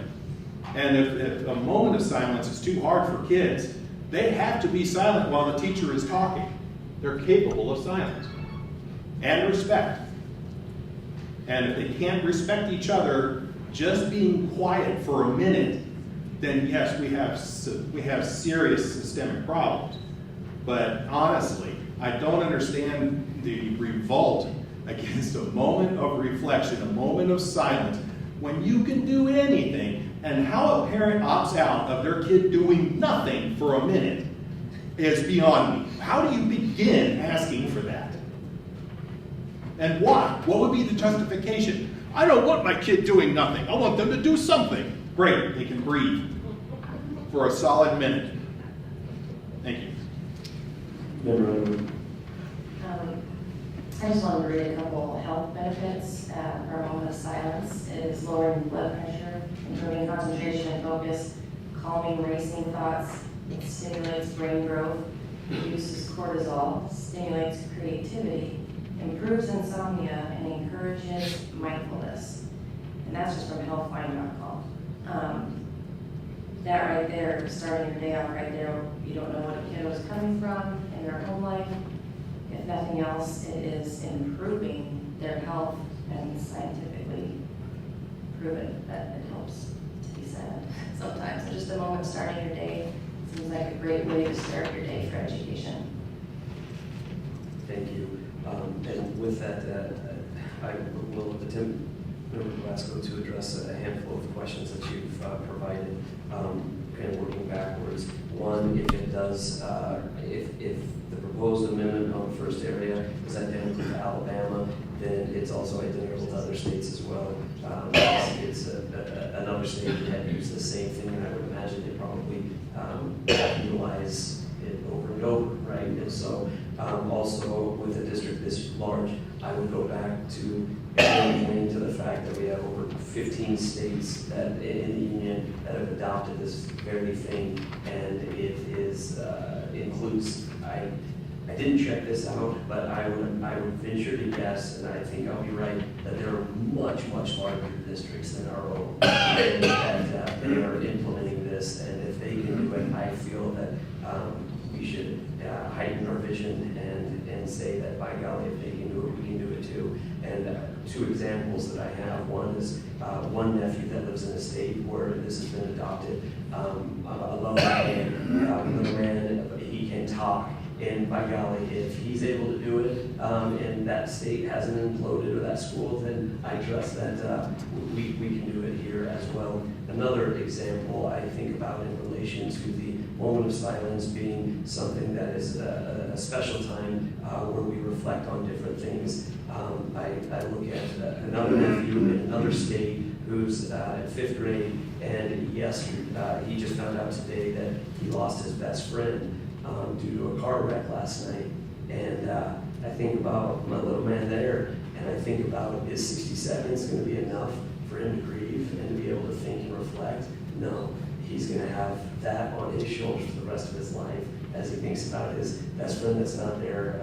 Speaker 10: And if a moment of silence is too hard for kids, They have to be silent while the teacher is talking. They're capable of silence and respect. And if they can't respect each other, just being quiet for a minute, then yes, we have serious systemic problems. But honestly, I don't understand the revolt against a moment of reflection, a moment of silence, when you can do anything. And how a parent opts out of their kid doing nothing for a minute is beyond me. How do you begin asking for that? And why? What would be the justification? I don't want my kid doing nothing. I want them to do something. Great, they can breathe for a solid minute. Thank you.
Speaker 13: I just wanted to read a couple health benefits for a moment of silence. It is lowering blood pressure, improving concentration and focus, calming racing thoughts, it stimulates brain growth, reduces cortisol, stimulates creativity, improves insomnia, and encourages mindfulness. And that's just from healthfind.com. That right there, starting your day off right there, you don't know what a kiddo is coming from in their home life. If nothing else, it is improving their health and scientifically proven that it helps to be silent sometimes. So just a moment starting your day seems like a great way to start your day for education.
Speaker 2: Thank you. And with that, I will attempt, Member Glasgow, to address a handful of questions that you've provided, kind of working backwards. One, if it does, if the proposed amendment on the first area is identical to Alabama, then it's also identical to other states as well. It's another state that used the same thing, and I would imagine they probably utilize it over and over, right? And so also with a district this large, I would go back to pointing to the fact that we have over 15 states that in the union that have adopted this very thing, and it is includes. I didn't check this out, but I would venture to guess, and I think I'll be right, that there are much larger districts than our own, and that they are implementing this. And if they can do it, I feel that we should heighten our vision and say that, by golly, if they can do it, we can do it too. And two examples that I have. One is one nephew that lives in a state where this has been adopted. I love that man. Little man, he can talk. And by golly, if he's able to do it and that state hasn't imploded or that school, then I trust that we can do it here as well. Another example I think about in relation to the moment of silence being something that is a special time where we reflect on different things. I look at another nephew in another state who's in 5th grade, and yesterday, he just found out today that he lost his best friend due to a car wreck last night. And I think about my little man there, and I think about, is 60 seconds going to be enough for him to grieve and to be able to think and reflect? No, he's going to have that on his shoulders for the rest of his life as he thinks about his best friend that's not there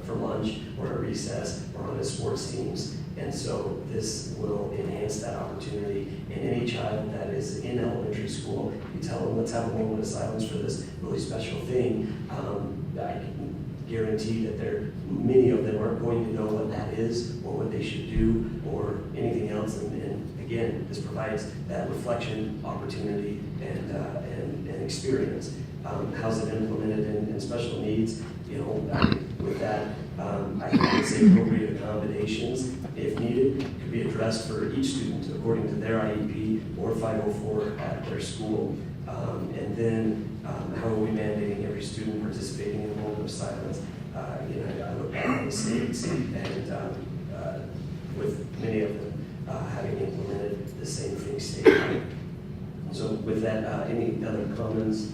Speaker 2: for lunch or at recess or on his sports teams. And so this will enhance that opportunity. And any child that is in elementary school, you tell them, let's have a moment of silence for this really special thing. I can guarantee that many of them aren't going to know what that is or what they should do or anything else. And again, this provides that reflection opportunity and experience. How's it implemented in special needs? You know, with that, I think it's appropriate accommodations, if needed, could be addressed for each student according to their IEP or 504 at their school. And then, how are we mandating every student participating in a moment of silence? I look back at the states and with many of them having implemented the same thing statewide. So with that, any other comments?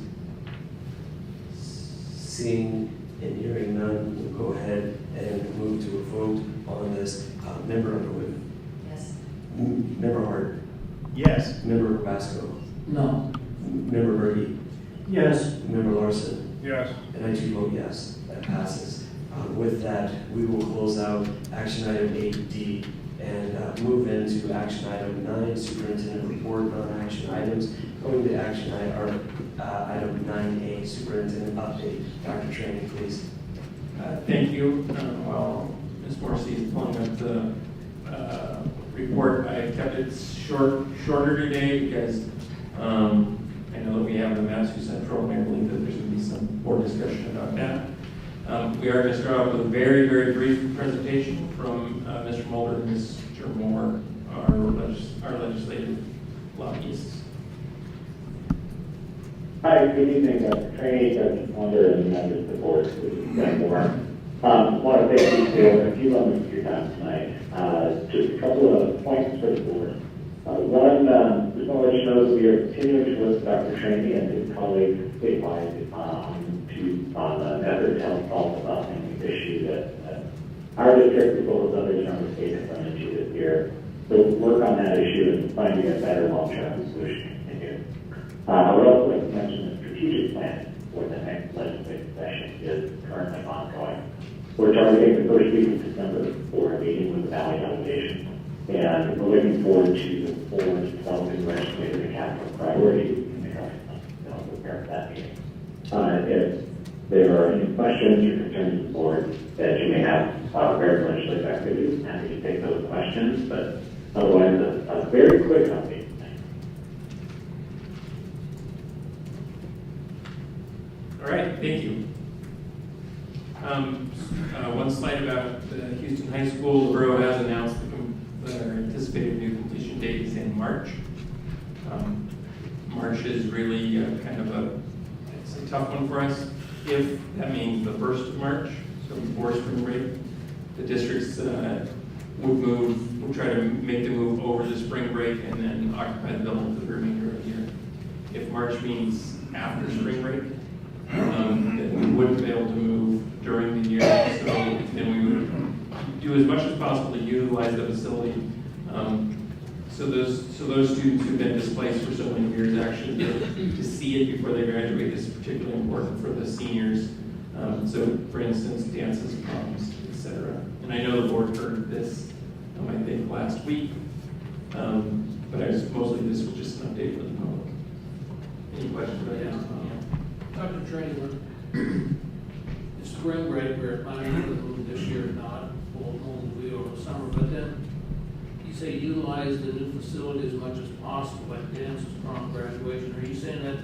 Speaker 2: Seeing and hearing none, we'll go ahead and move to a vote on this. Member Underwood?
Speaker 13: Yes.
Speaker 2: Member Hart?
Speaker 10: Yes.
Speaker 2: Member Basco?
Speaker 12: No.
Speaker 2: Member Berge?
Speaker 12: Yes.
Speaker 2: Member Larson?
Speaker 17: Yes.
Speaker 2: And I too vote yes. That passes. With that, we will close out action item 8D and move into action item 9, superintendent report non-action items. Going to action item 9A, superintendent update. Dr. Training, please.
Speaker 16: Thank you. While Ms. Morrissey is pulling up the report, I kept it shorter today because I know that we have the MatSu Central, and I believe that there's going to be some more discussion about that. We are going to start off with a very, very brief presentation from Mr. Mulder and Mr. Moore, our legislative lobbyists.
Speaker 1: Hi, good evening, Dr. Trainee, Dr. Mulder, and members of the board. This is Doug Moore. I want to thank you for a few moments of your time tonight. Just a couple of points for the board. One, just want to let you know that we are continuing to work with Dr. Trainee and his colleagues statewide on an effort to help solve the housing issue that our district, as well as others around the state, have run into this year. So we'll work on that issue and finding a better long-term solution continue. I would also like to mention the strategic plan for the next legislative session is currently ongoing. We're targeting the first week of December for a meeting with the Valley Delegation, and we're looking forward to the board developing legislative and capital priorities in the coming months to help prepare for that meeting. If there are any questions or concerns of the board that you may have about various legislative activities, I'm happy to take those questions, but otherwise, a very quick update.
Speaker 16: All right, thank you. One slide about the Houston High School. The borough has announced their anticipated new completion date is in March. March is really kind of it's a tough one for us. If that means the 1st of March, so before spring break, the districts would try to make the move over the spring break and then occupy the building for the remainder of the year. If March means after spring break, then we wouldn't be able to move during the year, so then we would do as much as possible to utilize the facility. So those students who've been displaced for so many years actually get to see it before they graduate is particularly important for the seniors. So for instance, dances, proms, etc. And I know the board heard this, I think last week, but mostly this was just an update for the public. Any questions about that?
Speaker 3: Dr. Trainee, the spring break, we're planning to move this year, not will be over the summer, but then you say utilize the new facility as much as possible, like dances, prom, graduation. Are you saying that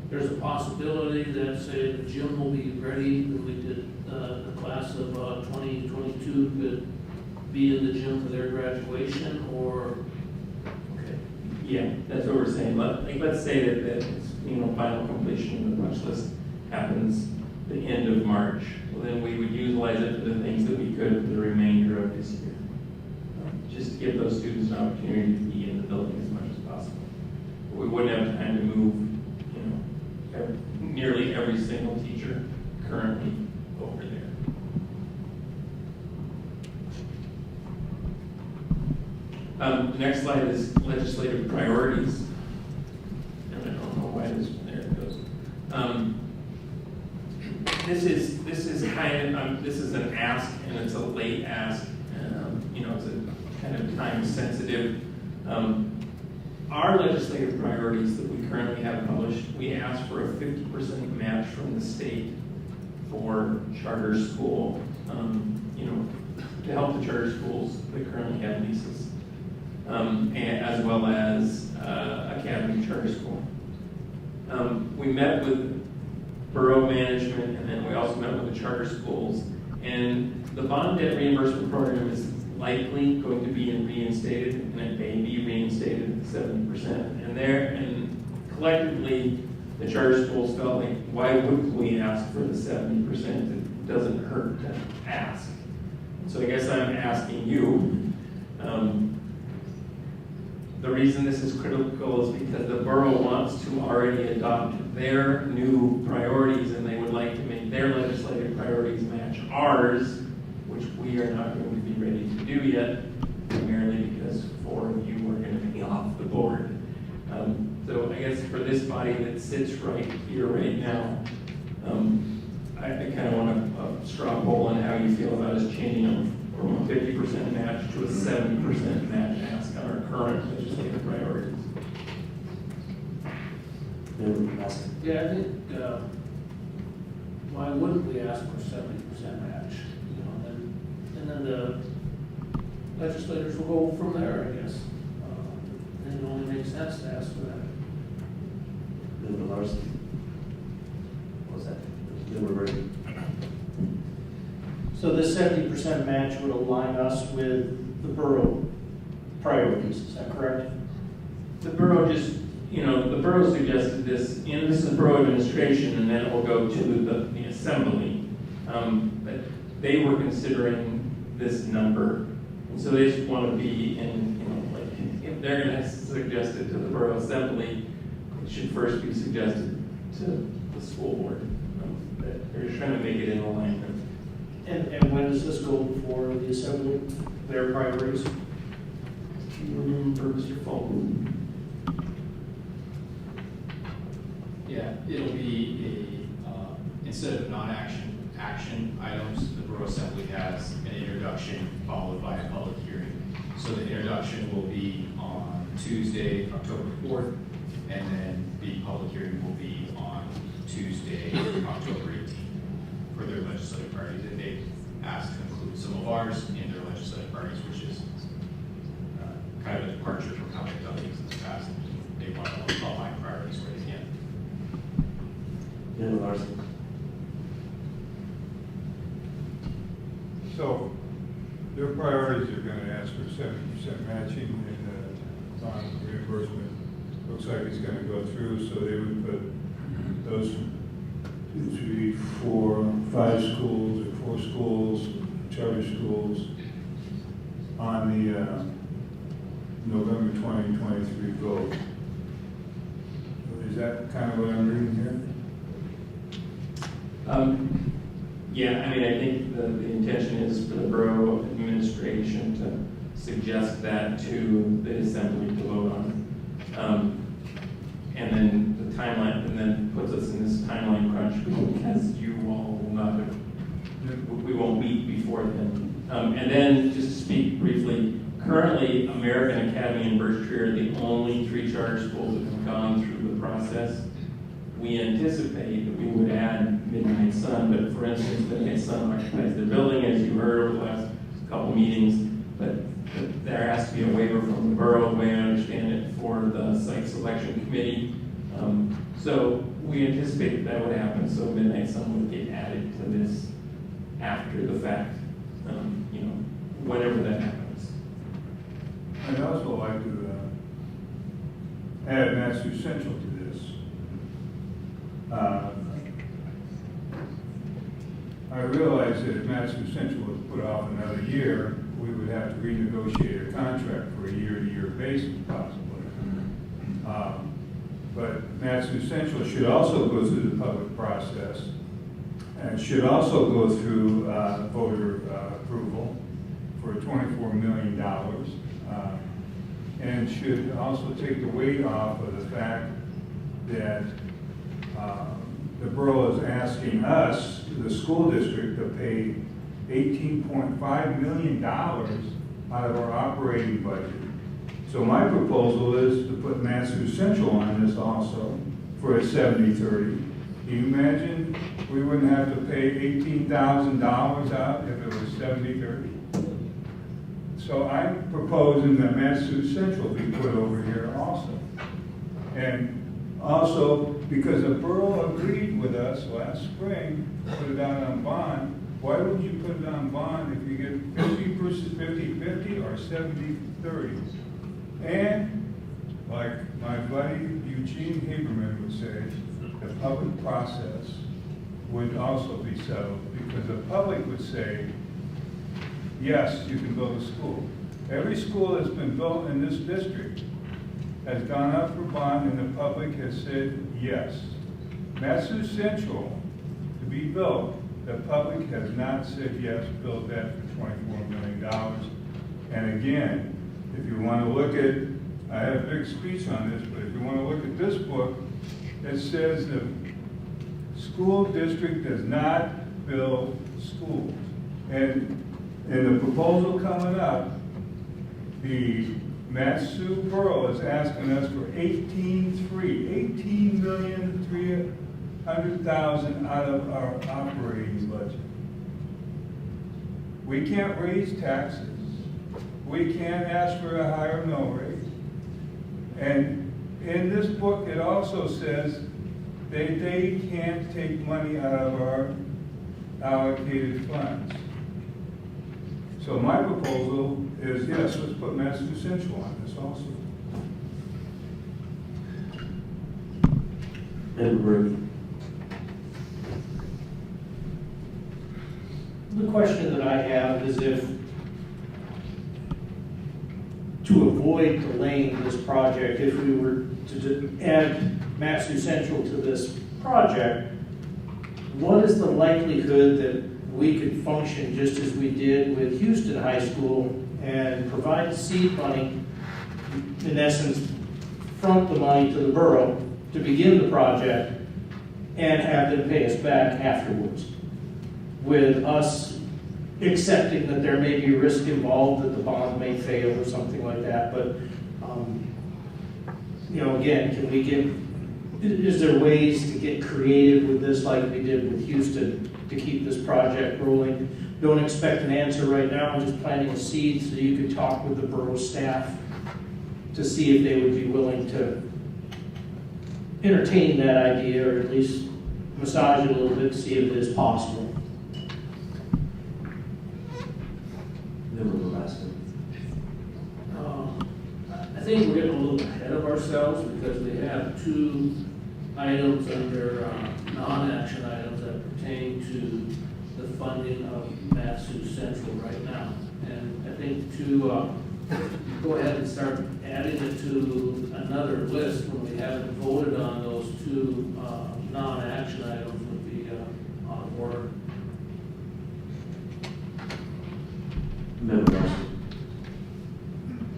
Speaker 3: there's a possibility that, say, the gym will be ready when we did the class of 2022 could be in the gym for their graduation, or?
Speaker 16: Okay. Yeah, that's what we're saying. Let's say that final completion of the punch list happens the end of March. Well, then we would utilize it for the things that we could for the remainder of this year. Just give those students an opportunity to be in the building as much as possible. But we wouldn't have time to move, nearly every single teacher currently over there. The next slide is legislative priorities. And I don't know why this one there it goes. This is an ask, and it's a late ask. It's a kind of time sensitive. Our legislative priorities that we currently have published, we ask for a 50% match from the state for charter school, to help the charter schools that currently have leases, as well as Academy Charter School. We met with borough management, and then we also met with the charter schools, and the bond debt reimbursement program is likely going to be reinstated, and it may be reinstated at 70%. And collectively, the charter schools felt like, why wouldn't we ask for the 70%? It doesn't hurt to ask. So I guess I'm asking you, the reason this is critical is because the borough wants to already adopt their new priorities, and they would like to make their legislative priorities match ours, which we are not going to be ready to do yet, primarily because 4 of you are going to be off the board. So I guess for this body that sits right here, right now, I kind of want a straw poll on how you feel about us changing them from a 50% match to a 70% match ask on our current legislative priorities.
Speaker 3: Yeah, I think, why wouldn't we ask for 70% match? You know, and then the legislators will go from there, I guess. And it only makes sense to ask for that.
Speaker 2: Member Larson? What was that? Member Burke?
Speaker 20: So this 70% match would align us with the borough priorities, is that correct?
Speaker 16: The borough the borough suggested this, and this is borough administration, and then it will go to the assembly. But they were considering this number, and so they just want to be in, if they're going to suggest it to the borough assembly, it should first be suggested to the school board. They're just trying to make it in alignment.
Speaker 20: And when does this go before the assembly, their priorities?
Speaker 16: For Mr. Fulton.
Speaker 8: Yeah, it'll be instead of action items, the Borough Assembly has an introduction followed by a public hearing. So the introduction will be on Tuesday, October 4th, and then the public hearing will be on Tuesday, October 18th for their legislative priorities. And they've asked to include some of ours in their legislative priorities, which is kind of a departure from how they've done things in the past. They want to outline priorities where they can.
Speaker 2: Member Larson?
Speaker 17: So their priorities are going to ask for 70% matching and bond reimbursement. Looks like it's going to go through, so they would put those 2, 3, 4, 5 schools or 4 schools, charter schools on the November 2023 vote. Is that kind of what I'm reading here?
Speaker 16: Yeah, I mean, I think the intention is for the borough administration to suggest that to the assembly to vote on. And then the timeline, and then puts us in this timeline crunch because you all will not, we won't meet before then. And then just to speak briefly, currently American Academy and Birch Tree are the only 3 charter schools that have gone through the process. We anticipate that we would add Midnight Sun, but for instance, Midnight Sun occupies the building, as you heard over the last couple meetings, but there has to be a waiver from the borough, the way I understand it, for the site selection committee. So we anticipate that would happen, so Midnight Sun would get added to this after the fact, whenever that happens.
Speaker 17: I'd also like to add MatSu Central to this. I realize that if MatSu Central was put off another year, we would have to renegotiate a contract for a year-to-year basis possibly. But MatSu Central should also go through the public process and should also go through voter approval for $24 million and should also take the weight off of the fact that the borough is asking us, the school district, to pay $18.5 million out of our operating budget. So my proposal is to put MatSu Central on this also for a 70-30. Can you imagine we wouldn't have to pay $18,000 out if it was 70-30? So I'm proposing that MatSu Central be put over here also. And also, because the borough agreed with us last spring to put it out on bond, why wouldn't you put it on bond if you get 50 versus 50-50 or 70-30? And, like my buddy Eugene Haberman would say, the public process would also be settled because the public would say, yes, you can build a school. Every school that's been built in this district has gone up for bond and the public has said yes. MatSu Central, to be built, the public has not said yes, build that for $24 million. And again, if you want to look at, I had a big speech on this, but if you want to look at this book, it says the school district does not build schools. And In the proposal coming up, the MatSu Borough is asking us for 18,300,000 out of our operating budget. We can't raise taxes. We can't ask for a higher mill rate. And in this book, it also says that they can't take money out of our allocated funds. So my proposal is, yes, let's put MatSu Central on this also.
Speaker 2: Member
Speaker 20: The question that I have is if, to avoid delaying this project, if we were to add MatSu Central to this project, what is the likelihood that we could function just as we did with Houston High School and provide seed money, in essence, front the money to the borough to begin the project and have them pay us back afterwards, with us accepting that there may be risk involved, that the bond may fail or something like that. But, again, can we get, is there ways to get creative with this like we did with Houston to keep this project rolling? Don't expect an answer right now. I'm just planting a seed so you could talk with the borough staff to see if they would be willing to entertain that idea, or at least massage it a little bit to see if it is possible.
Speaker 3: I think we're getting a little ahead of ourselves because we have two items under non-action items that pertain to the funding of MatSu Central right now. And I think to go ahead and start adding it to another list when we haven't voted on those two non-action items would be on order.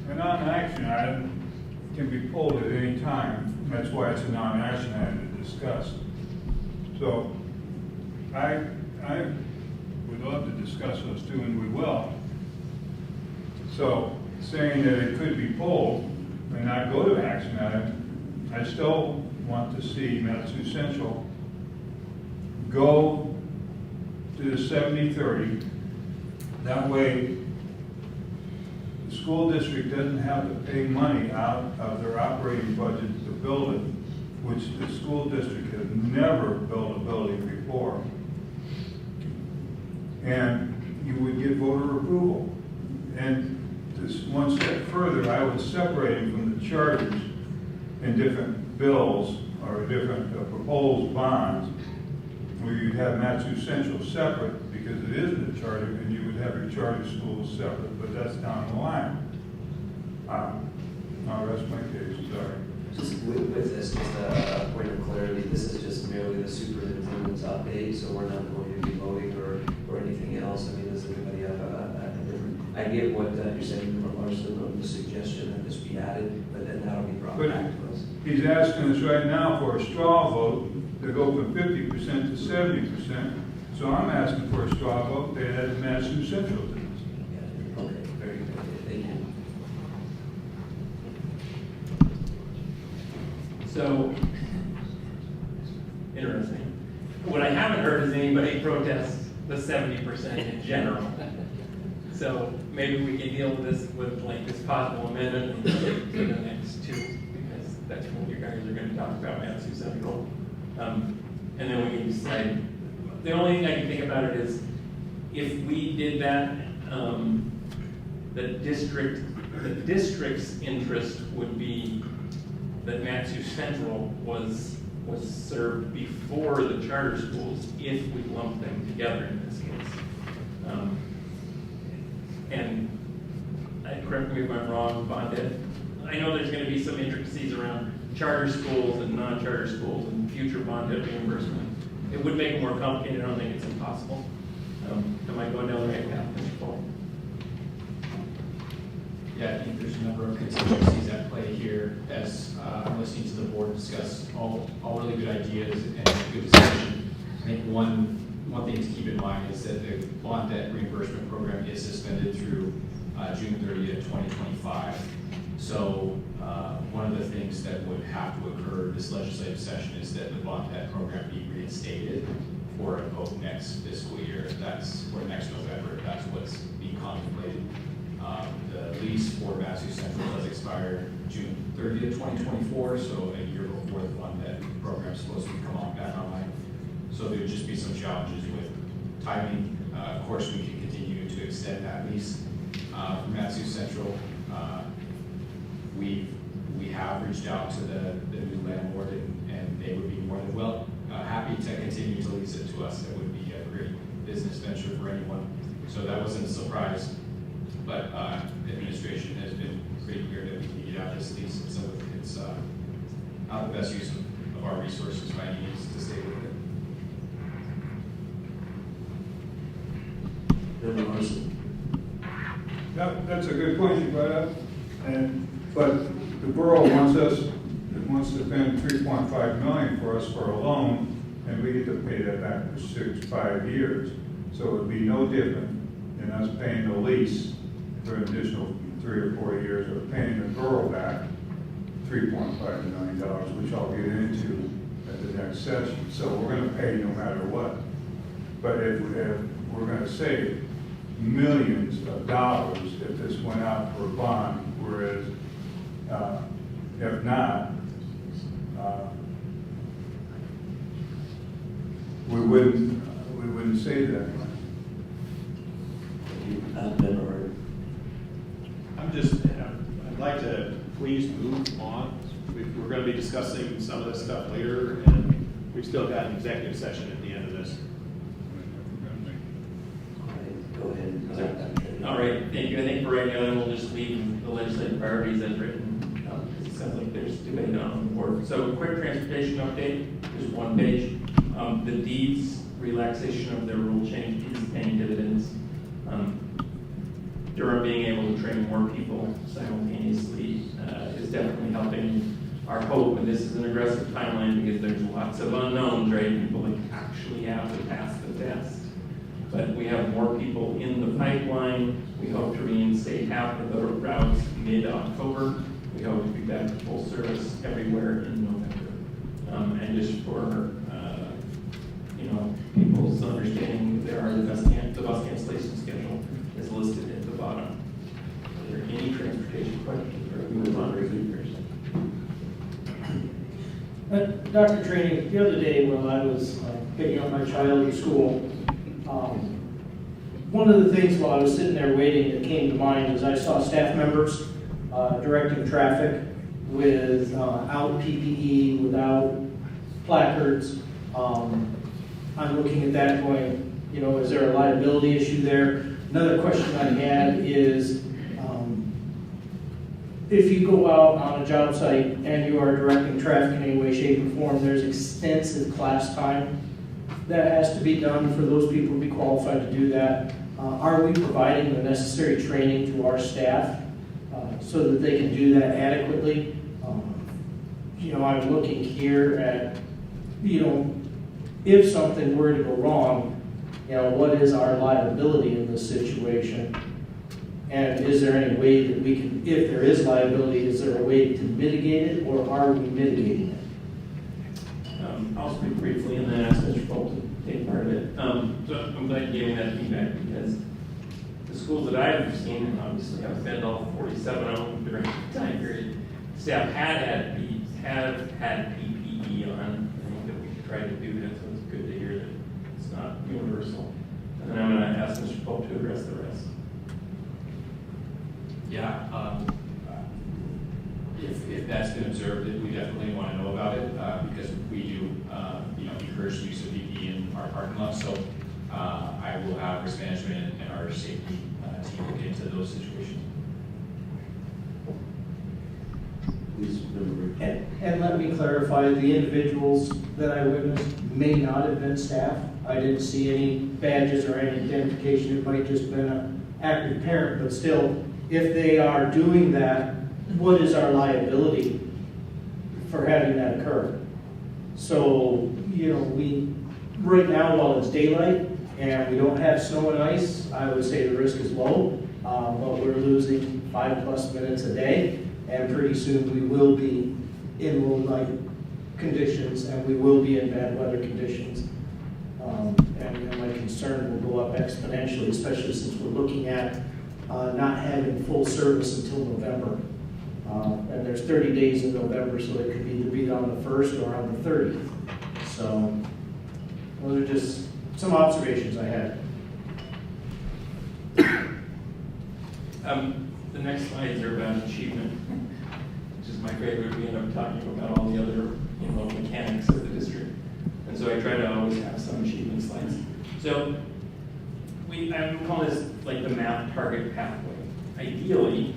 Speaker 17: A non-action item can be pulled at any time. That's why it's a non-action item to discuss. So I would love to discuss those two, and we will. So saying that it could be pulled and not go to action item, I still want to see MatSu Central go to the 70-30. That way, the school district doesn't have to pay money out of their operating budget to build it, which the school district has never built a building before. And you would get voter approval. And this one step further, I would separate them from the charters in different bills or different proposed bonds, where you'd have MatSu Central separate because it isn't a charter, and you would have your charter schools separate, but that's down the line. I'll rest my case, sorry.
Speaker 2: Just with this, just a point of clarity, this is just merely the superintendent's update, so we're not going to be voting or anything else. I mean, does anybody have a different, I get what you're saying from Olson on the suggestion that this be added, but then that'll be brought back to us.
Speaker 17: He's asking us right now for a straw vote to go from 50% to 70%. So I'm asking for a straw vote to add MatSu Central to this.
Speaker 2: Okay, very good. Thank you.
Speaker 16: So, interesting. What I haven't heard is anybody protest the 70% in general. So maybe we can deal with this with like this possible amendment for the next two, because that's what you guys are going to talk about, MatSu Central. And then we can decide. The only thing I can think about it is if we did that, the district's interest would be that MatSu Central was served before the charter schools if we lumped them together in this case. And correct me if I'm wrong, Bonded. I know there's going to be some intricacies around charter schools and non-charter schools and future bonded reimbursement. It would make it more complicated. I don't think it's impossible. Am I going down the right path, Mr. Paul?
Speaker 8: Yeah, I think there's a number of contingencies at play here as I'm listening to the board discuss all really good ideas and good discussion. I think one one thing to keep in mind is that the bond debt reimbursement program is suspended through June 30th, 2025. So one of the things that would have to occur this legislative session is that the bond debt program be reinstated for a vote next fiscal year. Or next November. That's what's being contemplated. The lease for MatSu Central does expire June 30th, 2024, so a year before the bond debt program is supposed to come on back online. So there would just be some challenges with timing. Of course, we can continue to extend that lease for MatSu Central. We have reached out to the new landlord, and they would be more than happy to continue to lease it to us. It would be a great business venture for anyone. So that wasn't a surprise, but the administration has been pretty clear that we can get out this lease, so it's not the best use of our resources by any means to stay with it.
Speaker 17: That's a good point you brought up, but the borough wants to spend $3.5 million for us for a loan, and we get to pay that back for 5 years. So it would be no different than us paying the lease for an additional 3 or 4 years, or paying the borough back $3.5 million, which I'll get into at the next session. So we're going to pay no matter what. But if we're going to save millions of dollars if this went out for a bond, whereas if not, we wouldn't save that money.
Speaker 10: I'd like to please move on. We're going to be discussing some of this stuff later, and we've still got an executive session at the end of this.
Speaker 2: Go ahead.
Speaker 16: All right, thank you. I think for right now, then we'll just leave the legislative priorities as written. It sounds like there's debate on the board. So, quick transportation update. There's one page. The deeds relaxation of their rule change is paying dividends. Durham being able to train more people simultaneously is definitely helping our hope. And this is an aggressive timeline because there's lots of unknowns, right? People that actually have to pass the test. But we have more people in the pipeline. We hope to reinstate half of the routes mid-October. We hope to be back to full service everywhere in November. And just for people's understanding, the bus cancellation schedule is listed at the bottom. Are there any transportation questions, or we move on to review?
Speaker 20: Dr. Training, the other day when I was picking up my child at school, one of the things while I was sitting there waiting that came to mind is I saw staff members directing traffic without PPE, without placards. I'm looking at that going, is there a liability issue there? Another question I had is, if you go out on a job site and you are directing traffic in any way, shape, or form, there's extensive class time that has to be done for those people to be qualified to do that. Are we providing the necessary training to our staff so that they can do that adequately? I'm looking here at, if something were to go wrong, what is our liability in this situation? And is there any way that we can, if there is liability, is there a way to mitigate it, or are we mitigating it?
Speaker 16: I'll speak briefly and then ask Mr. Polk to take part of it. So I'm glad you gave me that feedback because the schools that I've seen, and obviously I've been to all 47 of them during the time period, staff have had PPE on. I think that we tried to do that, so it's good to hear that it's not universal. And then I'm going to ask Mr. Polk to address the rest.
Speaker 8: Yeah, if that's been observed, we definitely want to know about it because we do, encourage the use of PPE in our parking lot. So I will have risk management and our safety team look into those situations.
Speaker 20: And let me clarify, the individuals that I witnessed may not have been staff. I didn't see any badges or any identification. It might just been an active parent, but still, if they are doing that, what is our liability for having that occur? So, Right now, while it's daylight and we don't have snow and ice, I would say the risk is low, but we're losing 5+ minutes a day, and pretty soon we will be in low light conditions and we will be in bad weather conditions. And my concern will go up exponentially, especially since we're looking at not having full service until November. And there's 30 days in November, so it could either be on the 1st or on the 30th. So those are just some observations I had.
Speaker 16: The next slides are about achievement, which is my favorite. We end up talking about all the other, mechanics of the district. And so I try to always have some achievement slides. So I call this like the math target pathway. Ideally,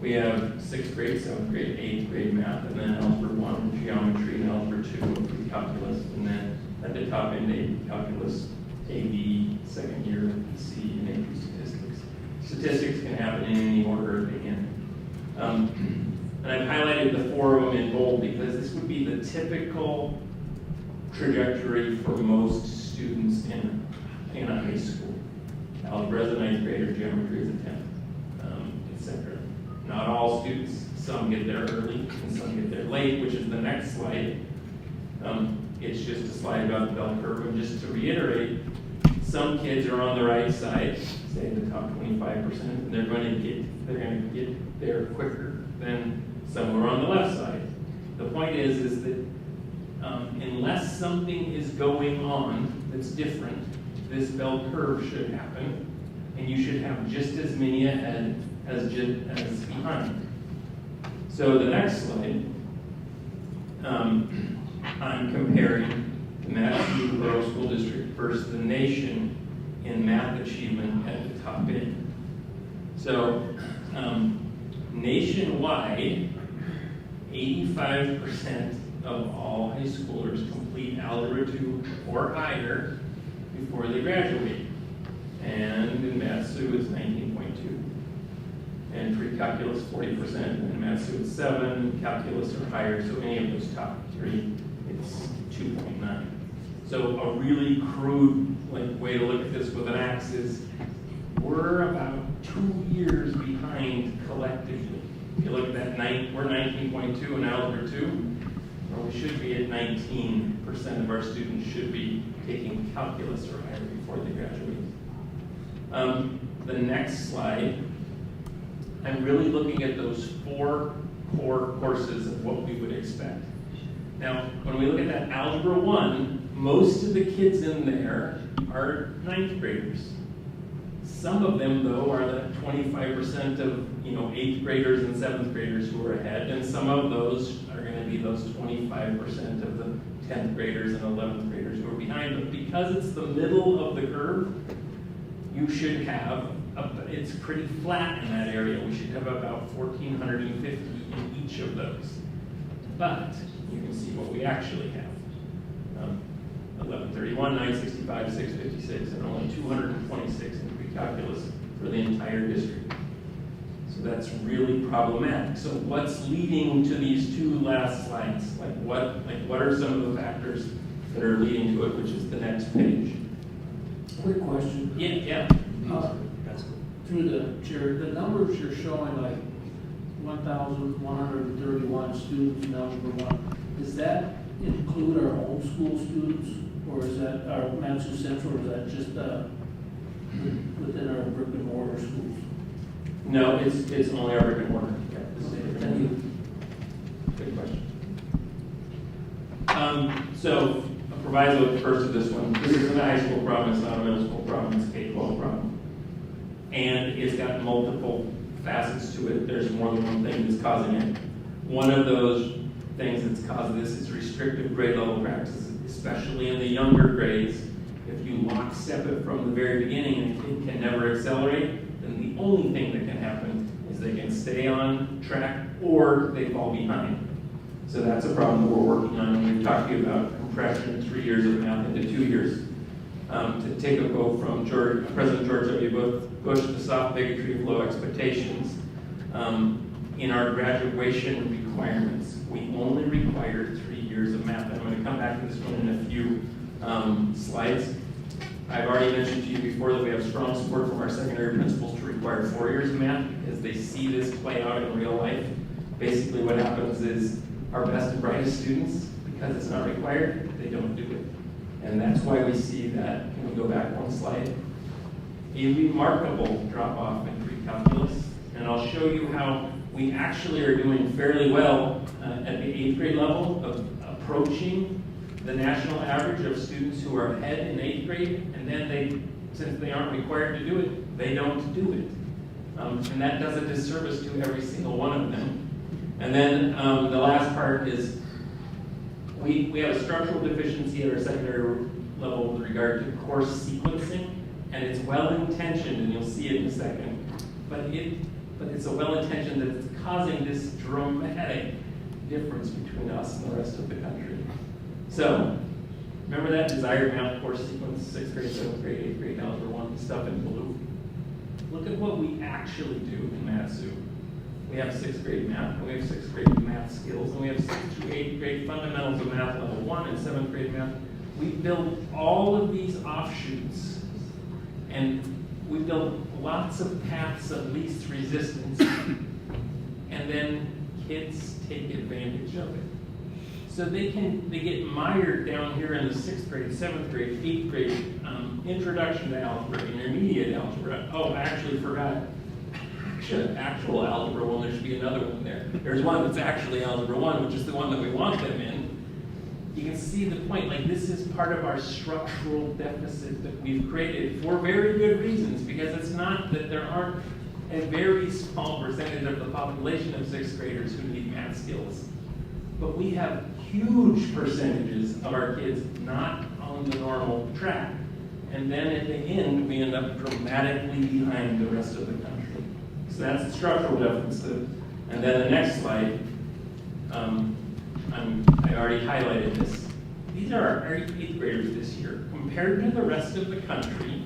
Speaker 16: we have 6th grade, 7th grade, 8th grade math, and then algebra 1, geometry, and algebra 2, calculus, and then at the top end, AP calculus, AB, second year, C, and AP statistics. Statistics can happen in any order they can. And I've highlighted the 4 of them in bold because this would be the typical trajectory for most students in a high school. Algebra is a 9th grader, geometry is a 10th, etc. Not all students. Some get there early and some get there late, which is the next slide. It's just a slide about the bell curve. And just to reiterate, some kids are on the right side, say the top 25%, and they're going to get there quicker than some who are on the left side. The point is that unless something is going on that's different, this bell curve should happen, and you should have just as many ahead as behind. So the next slide, I'm comparing the MatSu Rural School District versus the nation in math achievement at the top end. So nationwide, 85% of all high schoolers complete Algebra 2 or higher before they graduate. And in MatSu, it's 19.2. And pre-calculus, 40%, and MatSu, it's 7, calculus or higher, so any of those top 3, it's 2.9. So a really crude way to look at this with an axe is we're about 2 years behind collectively. If you look at that, we're 19.2 in Algebra 2, or we should be at 19% of our students should be taking calculus or higher before they graduate. The next slide, I'm really looking at those 4 core courses of what we would expect. Now, when we look at that Algebra 1, most of the kids in there are 9th graders. Some of them, though, are the 25% of 8th graders and 7th graders who are ahead, and some of those are going to be those 25% of the 10th graders and 11th graders who are behind. But because it's the middle of the curve, you should have, it's pretty flat in that area. We should have about 1,450 in each of those. But you can see what we actually have. 1131, 965, 656, and only 226 in pre-calculus for the entire district. So that's really problematic. So what's leading to these 2 last slides? What are some of the factors that are leading to it, which is the next page?
Speaker 3: Quick question.
Speaker 16: Yeah.
Speaker 3: Through the chair, the numbers you're showing, like 1,131 students in Algebra 1, does that include our homeschool students, or is that our MatSu Central, or is that just within our brick and mortar schools?
Speaker 16: No, it's only our brick and mortar.
Speaker 3: Thank you.
Speaker 16: Good question. So, a proviso first of this one. This isn't a high school problem, it's not a middle school problem, it's a K-12 problem. And it's got multiple facets to it. There's more than one thing that's causing it. One of those things that's causing this is restrictive grade level practices, especially in the younger grades. If you lockstep it from the very beginning and a kid can never accelerate, then the only thing that can happen is they can stay on track or they fall behind. So that's a problem that we're working on, and we've talked to you about compression, 3 years of math into 2 years. To take a quote from President George W. Bush, the soft bigotry of low expectations. In our graduation requirements, we only require 3 years of math. And I'm going to come back to this one in a few. slides. I've already mentioned to you before that we have strong support from our secondary principals to require 4 years of math because they see this play out in real life. Basically what happens is our best and brightest students, because it's not required, they don't do it. And that's why we see that, can we go back one slide? A remarkable drop off in pre-calculus. And I'll show you how we actually are doing fairly well at the 8th grade level of approaching the national average of students who are ahead in 8th grade, and then since they aren't required to do it, they don't do it. And that does a disservice to every single one of them. And then the last part is we have a structural deficiency at our secondary level with regard to course sequencing, and it's well-intentioned, and you'll see it in a second, but it's a well-intentioned that it's causing this dramatic difference between us and the rest of the country. So, remember that desired math course sequence, 6th grade, 7th grade, 8th grade, algebra 1, stuff in blue? Look at what we actually do in MatSu. We have 6th grade math, and we have 6th grade math skills, and we have 6th through 8th grade fundamentals of math level 1 and 7th grade math. We build all of these offshoots, and we build lots of paths of least resistance, and then kids take advantage of it. So they get mired down here in the 6th grade, 7th grade, 8th grade, introduction to algebra, intermediate algebra. Oh, I actually forgot actual algebra 1, there should be another one there. There's one that's actually algebra 1, which is the one that we want them in. You can see the point, like this is part of our structural deficit that we've created for very good reasons, because it's not that there aren't a very small percentage of the population of 6th graders who need math skills. But we have huge percentages of our kids not on the normal track. And then at the end, we end up dramatically behind the rest of the country. So that's the structural deficit. And then the next slide, I already highlighted this. These are our 8th graders this year. Compared to the rest of the country,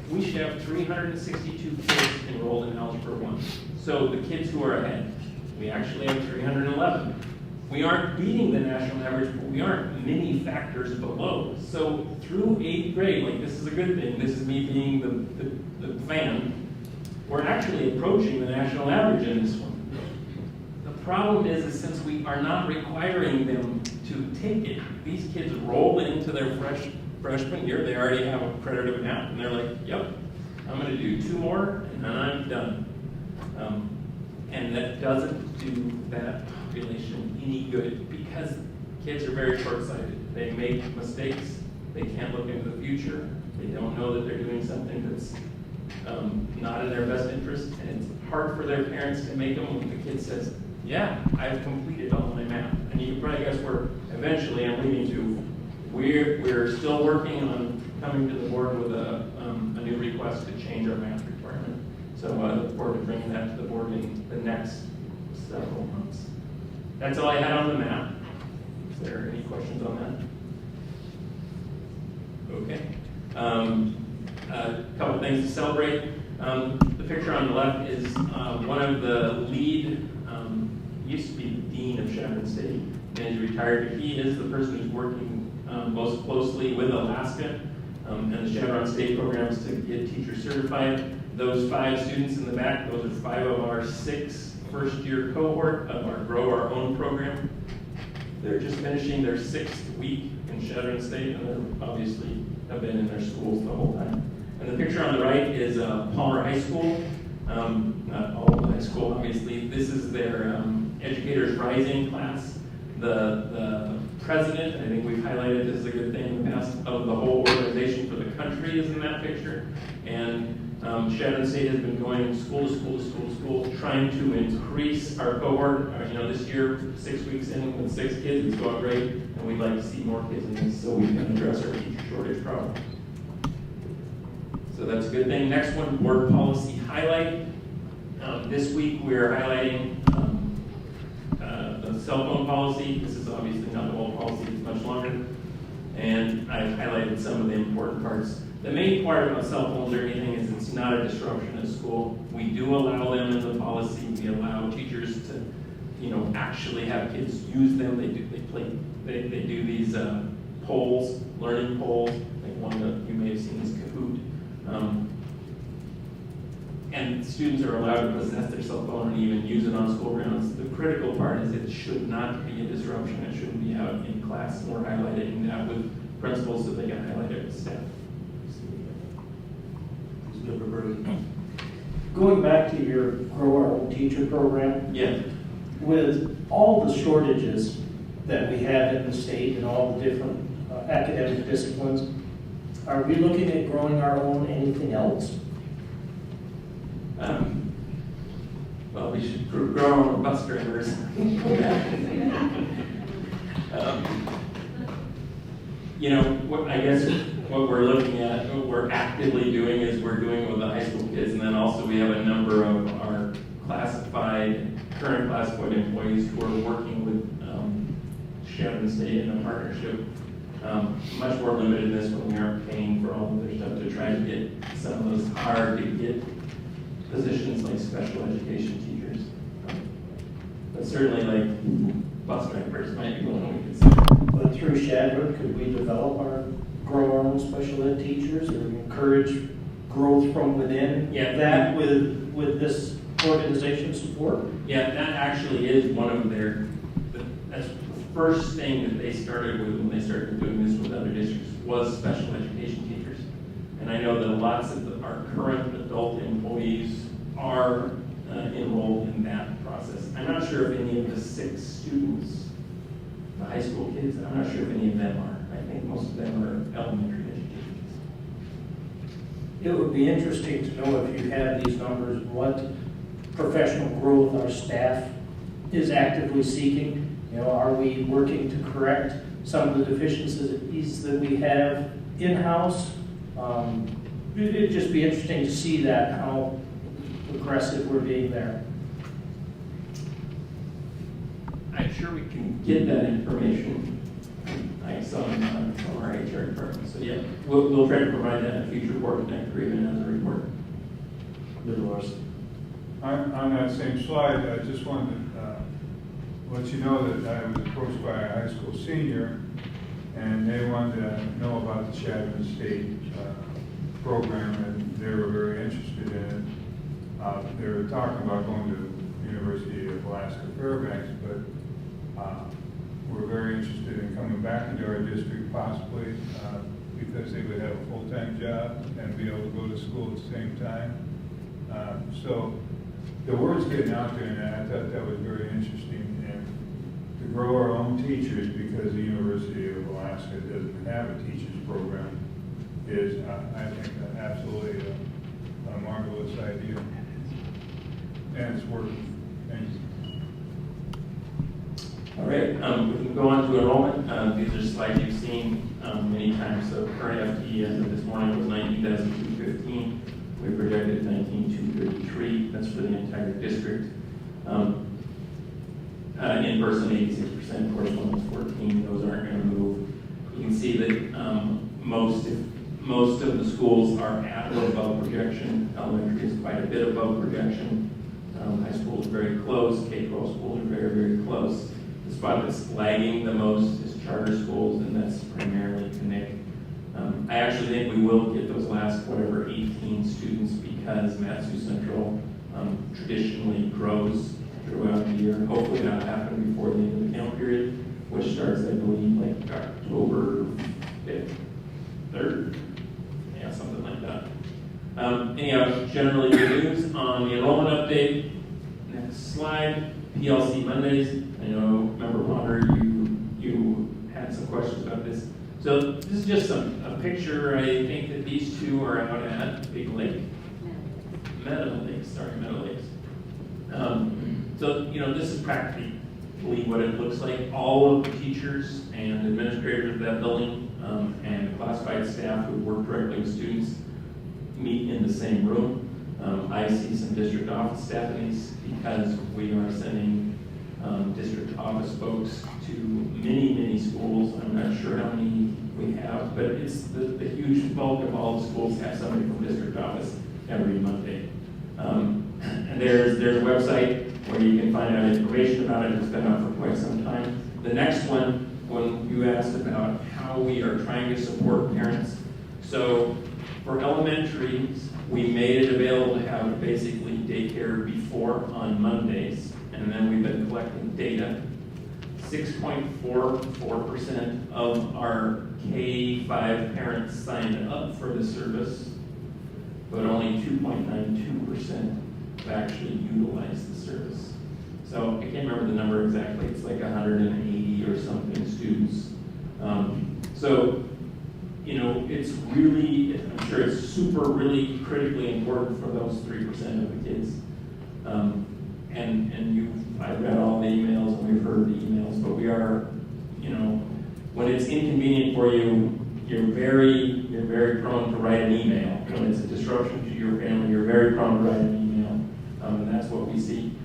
Speaker 16: we should have 362 kids enrolled in Algebra 1. So the kids who are ahead, we actually have 311. We aren't beating the national average, but we aren't many factors below. So through 8th grade, like this is a good thing, this is me being the fan, we're actually approaching the national average in this one. The problem is since we are not requiring them to take it, these kids roll into their freshman year, they already have a credit of math, and they're like, yep, I'm going to do 2 more, and then I'm done. And that doesn't do that population any good, because kids are very short-sighted. They make mistakes, they can't look into the future, they don't know that they're doing something that's not in their best interest, and it's hard for their parents to make them when the kid says, yeah, I've completed all my math. And you can probably guess where eventually I'm leading to. We're still working on coming to the board with a new request to change our math requirement. So I look forward to bringing that to the board in the next several months. That's all I had on the map. Is there any questions on that? Okay. A couple things to celebrate. The picture on the left is one of the lead, used to be the dean of Chapter State, and he's retired. He is the person who's working most closely with Alaska and the Chevron State programs to get teachers certified. Those 5 students in the back, those are 5 of our 6 first-year cohort of our Grow Our Own program. They're just finishing their 6th week in Chevron State, and they obviously have been in their schools the whole time. And the picture on the right is Palmer High School. Not all of the high school, obviously. This is their Educators Rising class. The president, I think we've highlighted this is a good thing in the past, of the whole organization for the country is in that picture. And Chevron State has been going school to school to school to school, trying to increase our cohort. This year, 6 weeks in with 6 kids, it's going great, and we'd like to see more kids in this so we can address our teacher shortage problem. So that's a good thing. Next one, board policy highlight. This week we're highlighting the cell phone policy. This is obviously not the whole policy, it's much longer. And I've highlighted some of the important parts. The main part about cell phones or anything is it's not a disruption at school. We do allow them in the policy. We allow teachers to, actually have kids use them. They do these polls, learning polls, like one that you may have seen is Coed. And students are allowed to possess their cell phone and even use it on school grounds. The critical part is it should not be a disruption. It shouldn't be out in class or highlighting that with principals so they can highlight it with staff.
Speaker 20: Going back to your Grow Our Own Teacher program.
Speaker 16: Yeah.
Speaker 20: With all the shortages that we have in the state and all the different academic disciplines, are we looking at growing our own anything else?
Speaker 16: Well, we should grow our own bus drivers. You know, I guess what we're looking at, what we're actively doing is we're doing with the high school kids, and then also we have a number of our current classified employees who are working with Chevron State in a partnership. Much more limited in this when we aren't paying for all of their stuff to try to get some of those hard to get positions like special education teachers. But certainly like bus drivers might be one we consider.
Speaker 20: But through Shadford, could we develop our grow our own special ed teachers or encourage growth from within that with this organization support?
Speaker 16: Yeah, that actually is one of that's the first thing that they started with when they started doing this with other districts was special education teachers. And I know that lots of our current adult employees are enrolled in that process. I'm not sure if any of the 6 students, the high school kids, I'm not sure if any of them are. I think most of them are elementary education.
Speaker 20: It would be interesting to know if you have these numbers, what professional growth our staff is actively seeking. You know, are we working to correct some of the deficiencies that we have in-house? It'd just be interesting to see that, how aggressive we're being there.
Speaker 16: I'm sure we can get that information. I saw it from our HR department. So yeah, we'll try to provide that in a future report next or even as a report.
Speaker 17: On that same slide, I just wanted to let you know that I was approached by a high school senior, and they wanted to know about the Chapman State program, and they were very interested in it. They were talking about going to University of Alaska Fairbanks, but we're very interested in coming back into our district possibly because they would have a full-time job and be able to go to school at the same time. So the word's getting out there, and I thought that was very interesting. And to grow our own teachers because the University of Alaska doesn't have a teachers program is, I think, absolutely a marvelous idea. And it's working. Thank you.
Speaker 16: All right, we can go on to enrollment. These are slides you've seen many times. So current FTE as of this morning was 19,215. We projected 19,233. That's for the entire district. In person, 86%. Correspondence, 14. Those aren't going to move. You can see that most of the schools are at or above projection. Elementary is quite a bit above projection. High school is very close. K-12 schools are very, very close. The spot that's lagging the most is charter schools, and that's primarily Connect. I actually think we will get those last, 18 students because MatSu Central traditionally grows throughout the year. Hopefully that'll happen before the end of the count period, which starts, I believe, like October 5th, 3rd. Yeah, something like that. Anyhow, generally good news on the enrollment update. Next slide, PLC Mondays. I know, Member Ponder, you had some questions about this. So this is just a picture. I think that these two are out at Big Lake. Meadow Lakes. So, this is practically what it looks like. All of the teachers and administrators of that building and classified staff who work directly with students meet in the same room. I see some district office staff in these because we are sending district office folks to many schools. I'm not sure how many we have, but it's the huge bulk of all the schools have somebody from district office every Monday. And there's a website where you can find out information about it. It's been out for quite some time. The next one when you asked about how we are trying to support parents. So for elementaries, we made it available to have basically daycare before on Mondays, and then we've been collecting data. 6.44% of our K-5 parents signed up for the service, but only 2.92% have actually utilized the service. So I can't remember the number exactly. It's like 180 or something students. So, you know, it's really, I'm sure it's really critically important for those 3% of the kids. I read all the emails and we've heard the emails, but we are, you know, when it's inconvenient for you, you're very prone to write an email. When it's a disruption to your family, you're very prone to write an email, and that's what we see.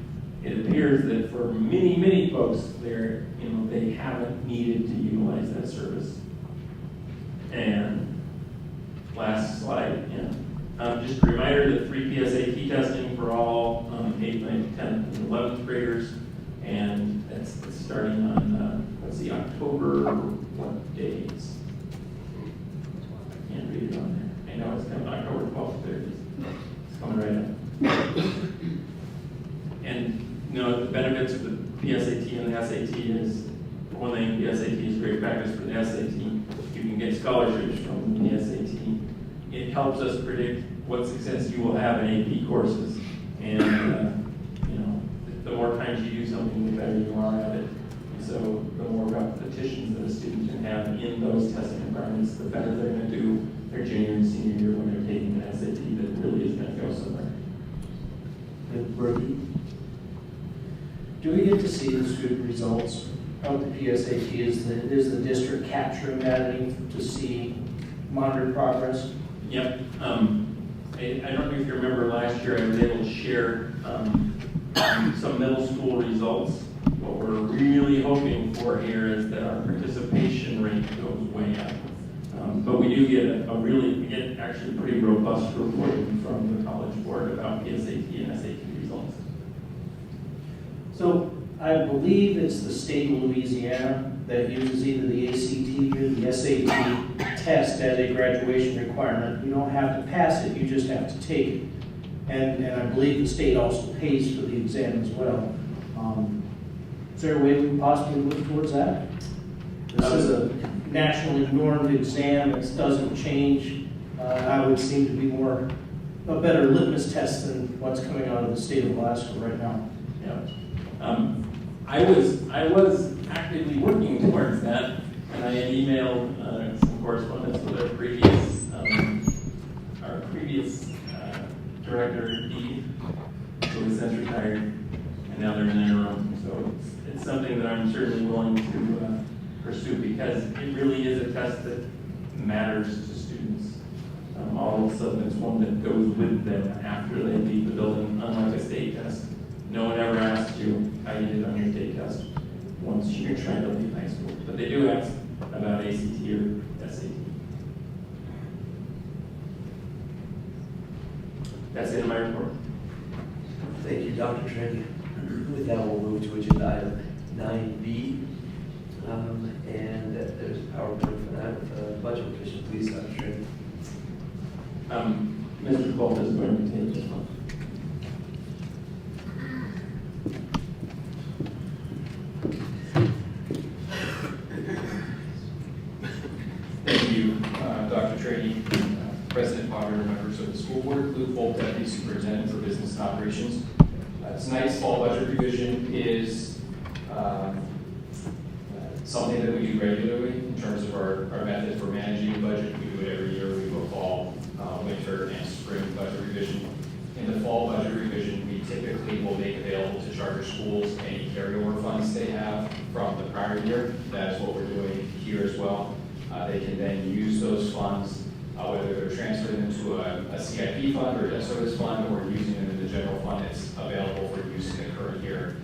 Speaker 16: It appears that for many folks, they haven't needed to utilize that service. And last slide, just a reminder that free PSAT testing for all 8th, 9th, 10th, and 11th graders, and it's starting on, October, what days? I can't read it on there. I know it's coming October 12th, there it is. It's coming right up. And, you know, the benefits of the PSAT and the SAT is, one thing, the SAT is great practice for the SAT. You can get scholarships from the SAT. It helps us predict what success you will have in AP courses. And, you know, the more times you do something, the better you are at it. And so the more repetitions that a student can have in those testing environments, the better they're going to do their junior and senior year when they're taking an SAT that really is going to go somewhere.
Speaker 20: Do we get to see the student results of the PSAT? Is the district capturing that to see monitored progress?
Speaker 16: Yep. I don't know if you remember last year, I was able to share some middle school results. What we're really hoping for here is that our participation rate goes way up. But we do get we get actually pretty robust reporting from the College Board about PSAT and SAT results.
Speaker 20: So I believe it's the state of Louisiana that uses either the ACT or the SAT test as a graduation requirement. You don't have to pass it, you just have to take it. And I believe the state also pays for the exam as well. Is there a way we can possibly move towards that? This is a nationally normed exam, it doesn't change. I would seem to be a better litmus test than what's coming out of the state of Alaska right now.
Speaker 16: Yeah. I was actively working towards that, and I had emailed some correspondence with our previous director, Eve, who was since retired, and now they're in interim. So it's something that I'm certainly willing to pursue because it really is a test that matters to students. All of a sudden, it's one that goes with them after they leave the building, unlike a state test. No one ever asks you how you did on your state test once you're trying to leave high school. But they do ask about ACT or SAT. That's it in my report.
Speaker 2: Thank you, Dr. Trendy. With that, we'll move to agenda item 9B. And there's a PowerPoint for that with a budget revision. Please, Dr. Trendy.
Speaker 16: Mr. Colt is going to take this one.
Speaker 8: Thank you, Dr. Trady, President Potter, members of the school board. Luke Holt, Deputy Superintendent for Business and Operations. Tonight's fall budget revision is something that we do regularly in terms of our method for managing the budget. We do it every year. We do a fall, winter, and spring budget revision. In the fall budget revision, we typically will make available to charter schools any carryover funds they have from the prior year. That is what we're doing here as well. They can then use those funds, whether they're transferring them to a CIP fund or a debt service fund, or using them in the general fund that's available for use in the current year.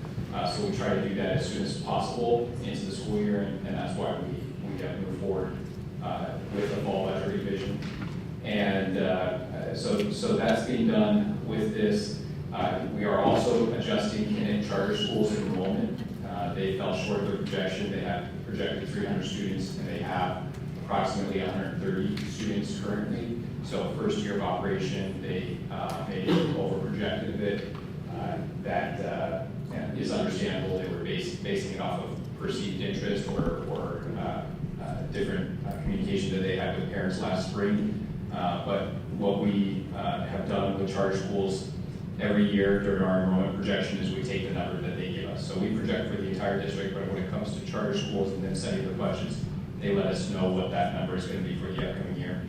Speaker 8: So we try to do that as soon as possible into the school year, and that's why we have moved forward with the fall budget revision. And so that's being done with this. We are also adjusting Kinnick Charter Schools enrollment. They fell fell short of their projection. They had projected 300 students, and they have approximately 130 students currently. So first year of operation, they over-projected a bit. That is understandable. They were basing it off of perceived interest or different communication that they had with parents last spring. But what we have done with charter schools every year during our enrollment projection is we take the number that they give us. So we project for the entire district, but when it comes to charter schools and them setting their budgets, they let us know what that number is going to be for the upcoming year.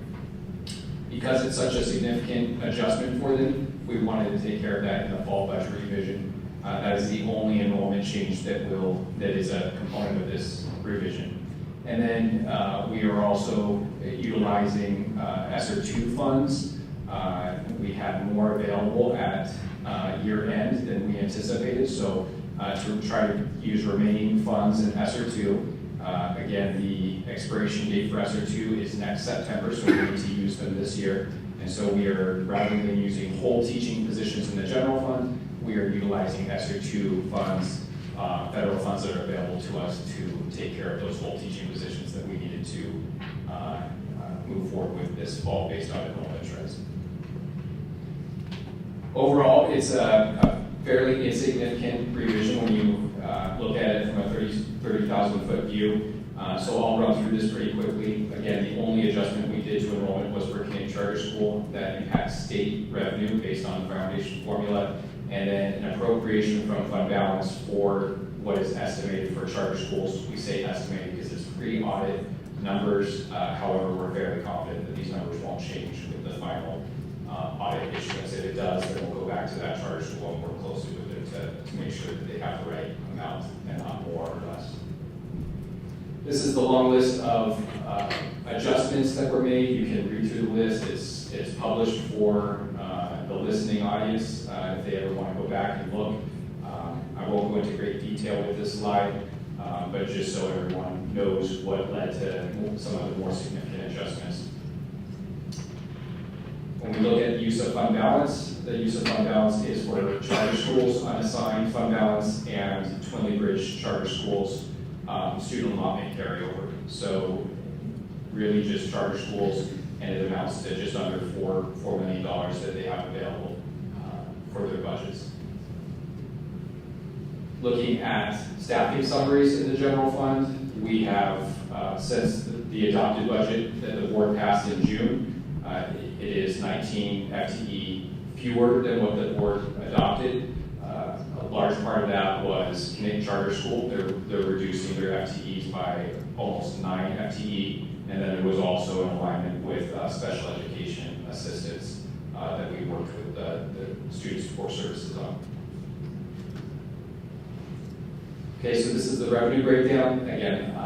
Speaker 8: Because it's such a significant adjustment for them, we wanted to take care of that in the fall budget revision. That is the only enrollment change that is a component of this revision. And then we are also utilizing ESSER II funds. We had more available at year end than we anticipated, so to try to use remaining funds in ESSER II. Again, the expiration date for ESSER II is next September, so we need to use them this year. And so we are, rather than using whole teaching positions in the general fund, we are utilizing ESSER II funds, federal funds that are available to us to take care of those whole teaching positions that we needed to move forward with this fall based on enrollment trends. Overall, it's a fairly insignificant revision when you look at it from a 30,000 foot view. So I'll run through this pretty quickly. Again, the only adjustment we did to enrollment was for Canadian Charter School that impacts state revenue based on the foundation formula, and then an appropriation from fund balance for what is estimated for charter schools. We say estimated because it's pre-audit numbers. However, we're fairly confident that these numbers won't change with the final audit issuance. If it does, then we'll go back to that charter school and work closely with it to make sure that they have the right amount and not more or less. This is the long list of adjustments that were made. You can read through the list. It's published for the listening audience if they ever want to go back and look. I won't go into great detail with this slide, but just so everyone knows what led to some of the more significant adjustments. When we look at use of fund balance, the use of fund balance is for charter schools, unassigned fund balance, and Twinley Bridge charter schools, student allotment carryover. So really just charter schools, and it amounts to just under $4 million that they have available for their budgets. Looking at staffing summaries in the general fund, we have, since the adopted budget that the board passed in June, it is 19 FTE fewer than what the board adopted. A large part of that was Canadian Charter School. They're reducing their FTEs by almost 9 FTE, and then there was also an alignment with special education assistants that we worked with the student support services on. Okay, so this is the revenue breakdown. Again,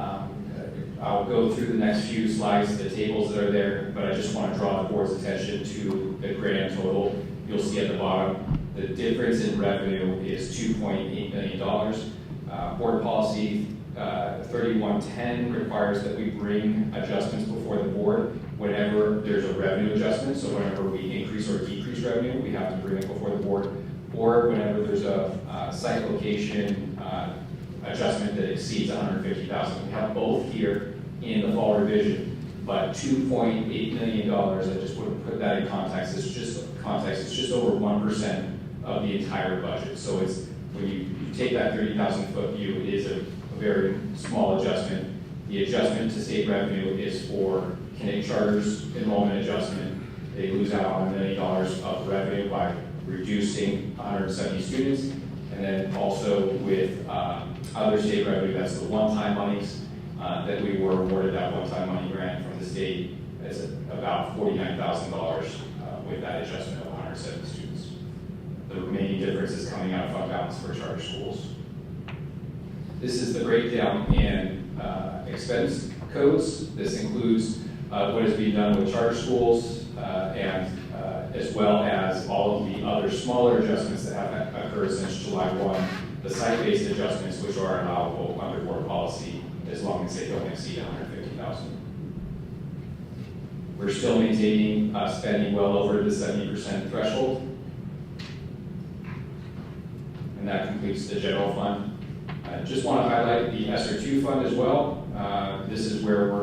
Speaker 8: I'll go through the next few slides, the tables that are there, but I just want to draw the board's attention to the grand total. You'll see at the bottom, the difference in revenue is $2.8 million. Board policy 3110 requires that we bring adjustments before the board whenever there's a revenue adjustment. So whenever we increase or decrease revenue, we have to bring it before the board. Or whenever there's a site location adjustment that exceeds $150,000. We have both here in the fall revision, but $2.8 million, I just want to put that in context, it's just over 1% of the entire budget. So it's, when you take that 30,000 foot view, it is a very small adjustment. The adjustment to state revenue is for Canadian Charter's enrollment adjustment. They lose out on $1 million of revenue by reducing 170 students. And then also with other state revenue, that's the one-time monies that we were awarded that one-time money grant from the state. It's about $49,000 with that adjustment of 170 students. The remaining difference is coming out of fund balance for charter schools. This is the breakdown in expense codes. This includes what is being done with charter schools and as well as all of the other smaller adjustments that have occurred since July 1, the site-based adjustments which are allowable under board policy as long as they don't exceed $150,000. We're still maintaining spending well over the 70% threshold. And that completes the general fund. Just want to highlight the ESSER 2 fund as well. This is where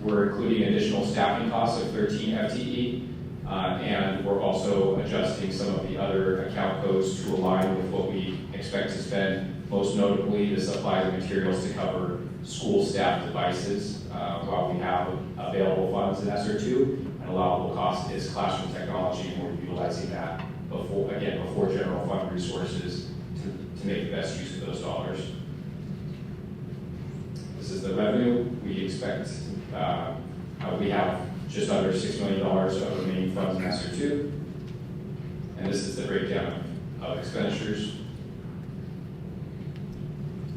Speaker 8: we're including additional staffing costs of 13 FTE, and we're also adjusting some of the other account codes to align with what we expect to spend. Most notably, the supplies and materials to cover school staff devices, while we have available funds in ESSER 2. An allowable cost is classroom technology, and we're utilizing that before general fund resources to make the best use of those dollars. This is the revenue. We expect, we have just under $6 million of remaining funds in ESSER 2. And this is the breakdown of expenditures.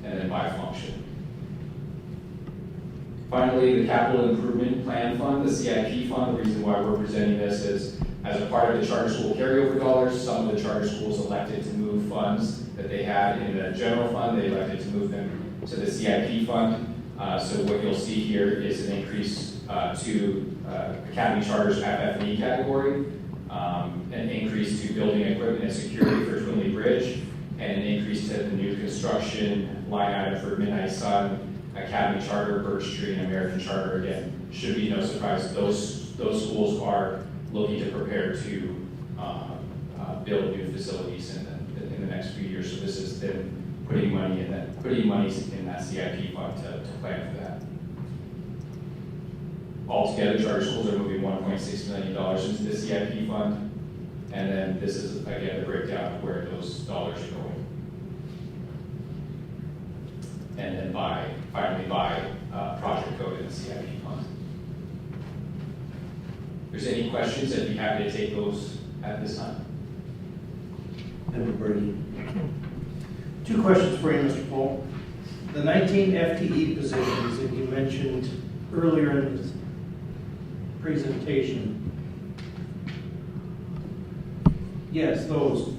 Speaker 8: And then by function. Finally, the Capital Improvement Plan Fund, the CIP fund. The reason why we're presenting this is as a part of the charter school carryover dollars, some of the charter schools elected to move funds that they had in the general fund. They elected to move them to the CIP fund. So what you'll see here is an increase to Academy Charters FF&E category, an increase to building equipment and security for Twinley Bridge, and an increase to the new construction line item for Midnight Sun, Academy Charter, Birch Tree, and American Charter. Again, should be no surprise, those schools are looking to prepare to build new facilities in the next few years. So this is them putting money in that CIP fund to plan for that. Altogether, charter schools are moving $1.6 million into the CIP fund, and then this is again the breakdown of where those dollars are going. And then finally by project code in the CIP fund. If there's any questions, I'd be happy to take those at this time.
Speaker 2: Member Bernie.
Speaker 20: 2 questions for you, Mr. Pohl. The 19 FTE positions that you mentioned earlier in the presentation. Yes, those.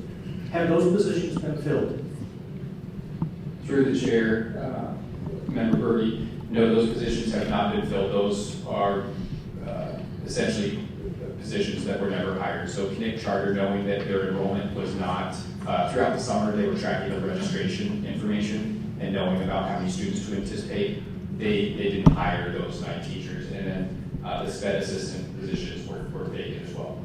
Speaker 20: Have those positions been filled?
Speaker 8: Through the chair, Member Bertie, no, those positions have not been filled. Those are essentially positions that were never hired. So Connect Charter, knowing that their enrollment was not, throughout the summer, they were tracking the registration information and knowing about how many students to anticipate, they didn't hire those 9 teachers. And then the SPED assistant positions were vacant as well.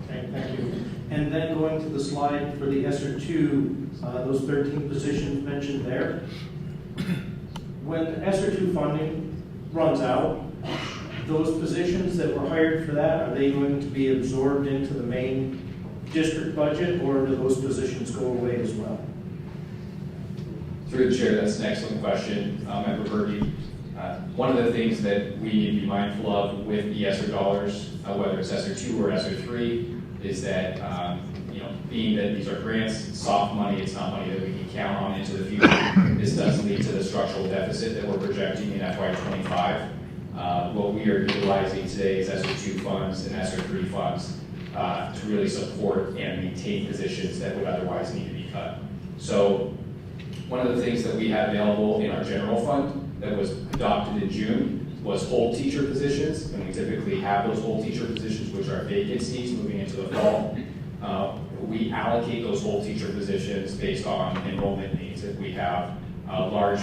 Speaker 20: Okay, thank you. And then going to the slide for the ESSER 2, those 13 positions mentioned there. When ESSER 2 funding runs out, those positions that were hired for that, are they going to be absorbed into the main district budget, or do those positions go away as well?
Speaker 8: Through the chair, that's an excellent question, Member Bertie. One of the things that we need to be mindful of with the ESSER dollars, whether it's ESSER 2 or ESSER 3, is that being that these are grants, soft money, it's not money that we can count on into the future. This does lead to the structural deficit that we're projecting in FY25. What we are utilizing today is ESSER 2 funds and ESSER 3 funds to really support and maintain positions that would otherwise need to be cut. So one of the things that we had available in our general fund that was adopted in June was old teacher positions, and we typically have those old teacher positions, which are vacancies moving into the fall. We allocate those old teacher positions based on enrollment needs. If we have large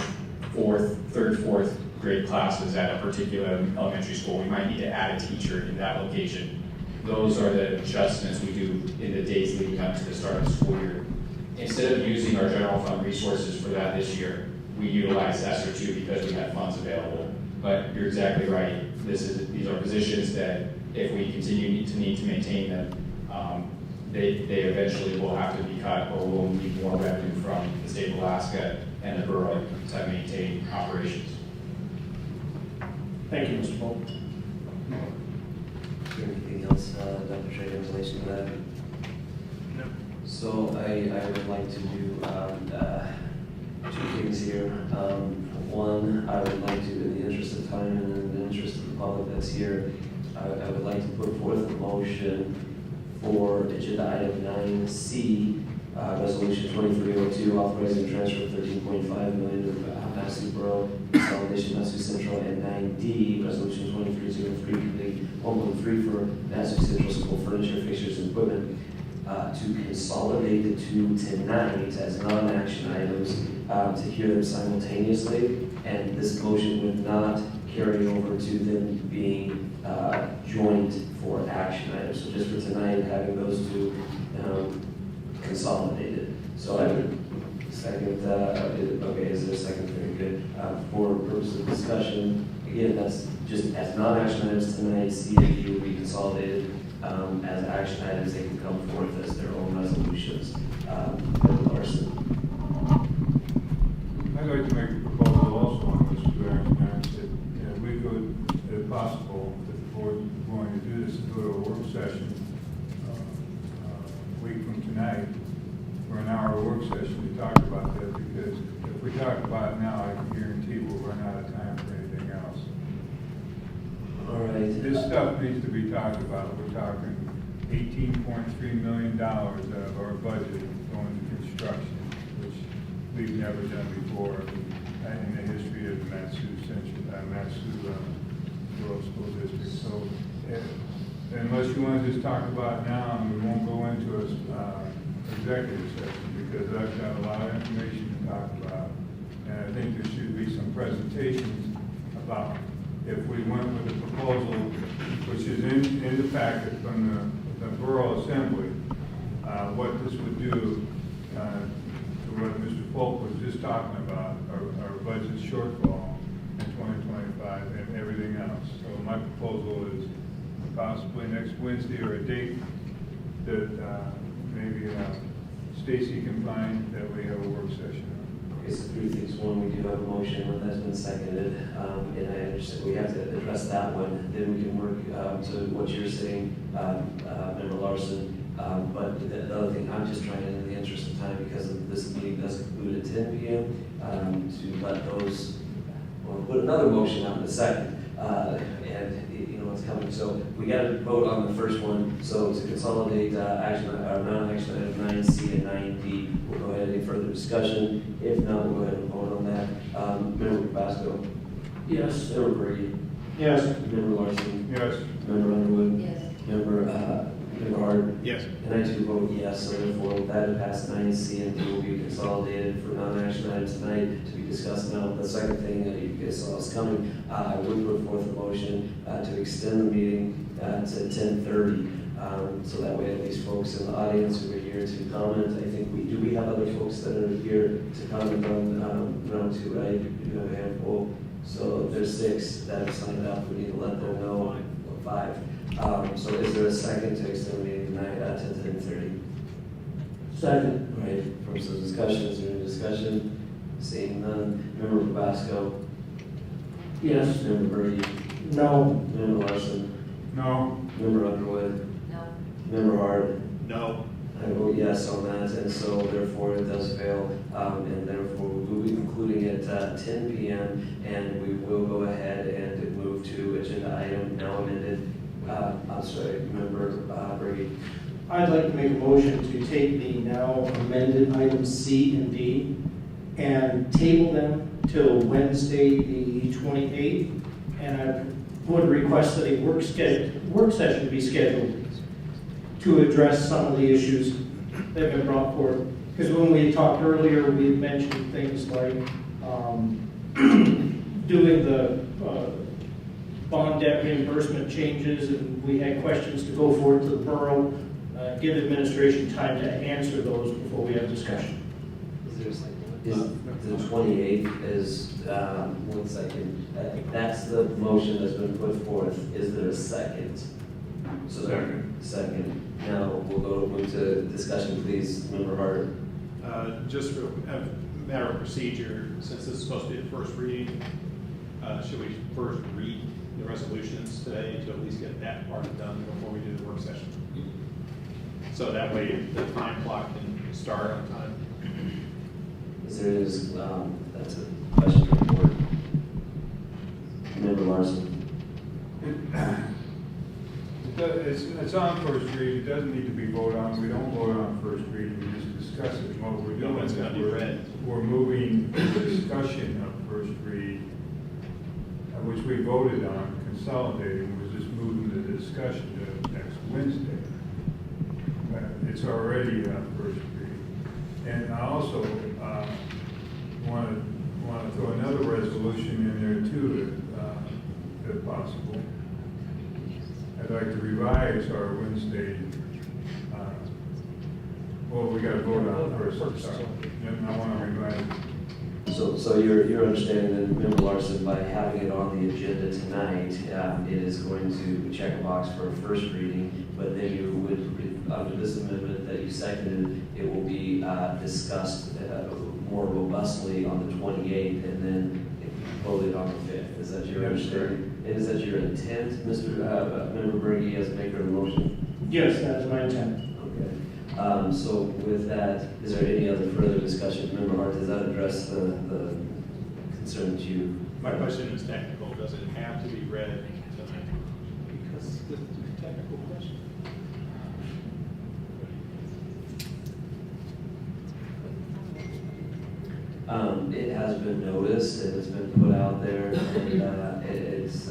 Speaker 8: third, fourth grade classes at a particular elementary school, we might need to add a teacher in that location. Those are the adjustments we do in the days leading up to the start of the school year. Instead of using our general fund resources for that this year, we utilize ESSER 2 because we had funds available. But you're exactly right. These are positions that if we continue to need to maintain them, they eventually will have to be cut, or we'll need more revenue from the state of Alaska and the borough to maintain operations.
Speaker 20: Thank you, Mr. Pohl.
Speaker 2: Anything else, Dr. Trader, in relation to that?
Speaker 3: No.
Speaker 2: So I would like to do 2 things here. One, I would like to, in the interest of time and in the interest of the public that's here, I would like to put forth a motion for agenda item 9C, resolution 2302, authorizing the transfer of $13.5 million to MatSu Borough Consolidation, MatSu Central, and 9D, resolution 2303, complete 1.3 for MatSu Central School furniture, fixtures, and equipment, to consolidate the 2 tonight as non-action items to hear them simultaneously, and this motion would not carry over to them being joint for action items. So just for tonight, having those two consolidated. So I would second, okay, is there a second? Very good. For purposes of discussion, again, that's just as non-action items tonight, C and D will be consolidated as action items. They can come forth as their own resolutions. Larson.
Speaker 17: I'd like to make a proposal also on this to action items that we could, if possible, if the board is going to do this, go to a work session a week from tonight for an hour work session to talk about that, because if we talk about it now, I can guarantee we'll run out of time for anything else.
Speaker 2: All right.
Speaker 17: This stuff needs to be talked about. We're talking $18.3 million out of our budget going to construction, which we've never done before in the history of the MatSu Rural School District. So unless you want to just talk about it now, and we won't go into a executive session, because I've got a lot of information to talk about. And I think there should be some presentations about if we went with a proposal, which is in the packet from the Borough Assembly, what this would do to what Mr. Folk was just talking about, our budget shortfall in 2025 and everything else. So my proposal is possibly next Wednesday, or a date that maybe Stacy can find, that we have a work session on.
Speaker 2: Okay, so three things. One, we do have a motion, one that's been seconded, and I understand we have to address that one. Then we can work to what you're saying, Member Larson. But the other thing, I'm just trying, in the interest of time, because this meeting does conclude at 10 p.m., to let those, well, put another motion out in a second. And you know what's coming. So we got to vote on the first one. So to consolidate action, or non-action item 9C and 9D, we'll go ahead. Any further discussion? If not, we'll go ahead and vote on that. Member Basco.
Speaker 3: Yes.
Speaker 2: Member Brady.
Speaker 20: Yes.
Speaker 2: Member Larson.
Speaker 17: Yes.
Speaker 2: Member Underwood.
Speaker 13: Yes.
Speaker 2: Member Hard.
Speaker 10: Yes.
Speaker 2: And I do vote yes. So therefore, that would pass 9C and D will be consolidated for non-action items tonight to be discussed. Now, the second thing that you guys saw is coming, I would put forth a motion to extend the meeting to 10:30. So that way, at least folks in the audience who are here to comment. I think we have other folks that are here to comment on round two, right? We do have a handful. So there's 6 that have signed up. We need to let them know. 5. So is there a second to extend the meeting tonight to 10:30?
Speaker 3: Second.
Speaker 2: Right, from some discussion, is there any discussion? Seeing none. Member Babasco?
Speaker 3: Yes.
Speaker 2: Member Brady?
Speaker 3: No.
Speaker 2: Member Larson?
Speaker 17: No.
Speaker 2: Member Underwood?
Speaker 13: No.
Speaker 2: Member Hard?
Speaker 10: No.
Speaker 2: I vote yes on that, and so therefore it does fail, and therefore we'll be concluding at 10 p.m., and we will go ahead and move to agenda item now amended. I'm sorry, Member Brady.
Speaker 20: I'd like to make a motion to take the now amended items C and D and table them till Wednesday, the 28th. And I would request that a work session be scheduled to address some of the issues that have been brought forth. Because when we talked earlier, we had mentioned things like doing the bond debt reimbursement changes, and we had questions to go forward to the borough. Give administration time to answer those before we have discussion.
Speaker 2: Is the 28th is, 1 second, that's the motion that's been put forth. Is there a second? So second. Now we'll move to discussion, please. Member Hart.
Speaker 10: Just for a matter of procedure, since this is supposed to be the first reading, should we first read the resolutions today to at least get that part done before we do the work session? So that way the time clock can start on time.
Speaker 2: That's a question for the board. Member Larson.
Speaker 17: It's on first read. It doesn't need to be voted on. We don't vote on first read. We just discuss it. And what we're doing
Speaker 10: No, it's
Speaker 17: is
Speaker 10: going to be read.
Speaker 17: we're moving the discussion of first read, which we voted on, consolidating. We're just moving the discussion to next Wednesday. It's already on first read. And I also want to throw another resolution in there too, if possible. I'd like to revise our Wednesday. Well, we got to vote on it first. Sorry. I want to revise it.
Speaker 2: So you're understanding that Member Larson, by having it on the agenda tonight, it is going to check a box for a first reading, but then you would, under this amendment that you seconded, it will be discussed more robustly on the 28th and then voted on the 5th. Is that your understanding? And is that your intent, Member Berge, as maker of the motion?
Speaker 20: Yes, that is my intent.
Speaker 2: Okay. So with that, is there any other further discussion? Member Hart, does that address the concern that you?
Speaker 10: My question is technical. Does it have to be read tonight? Because it's a technical question.
Speaker 2: It has been noticed, it has been put out there, and it's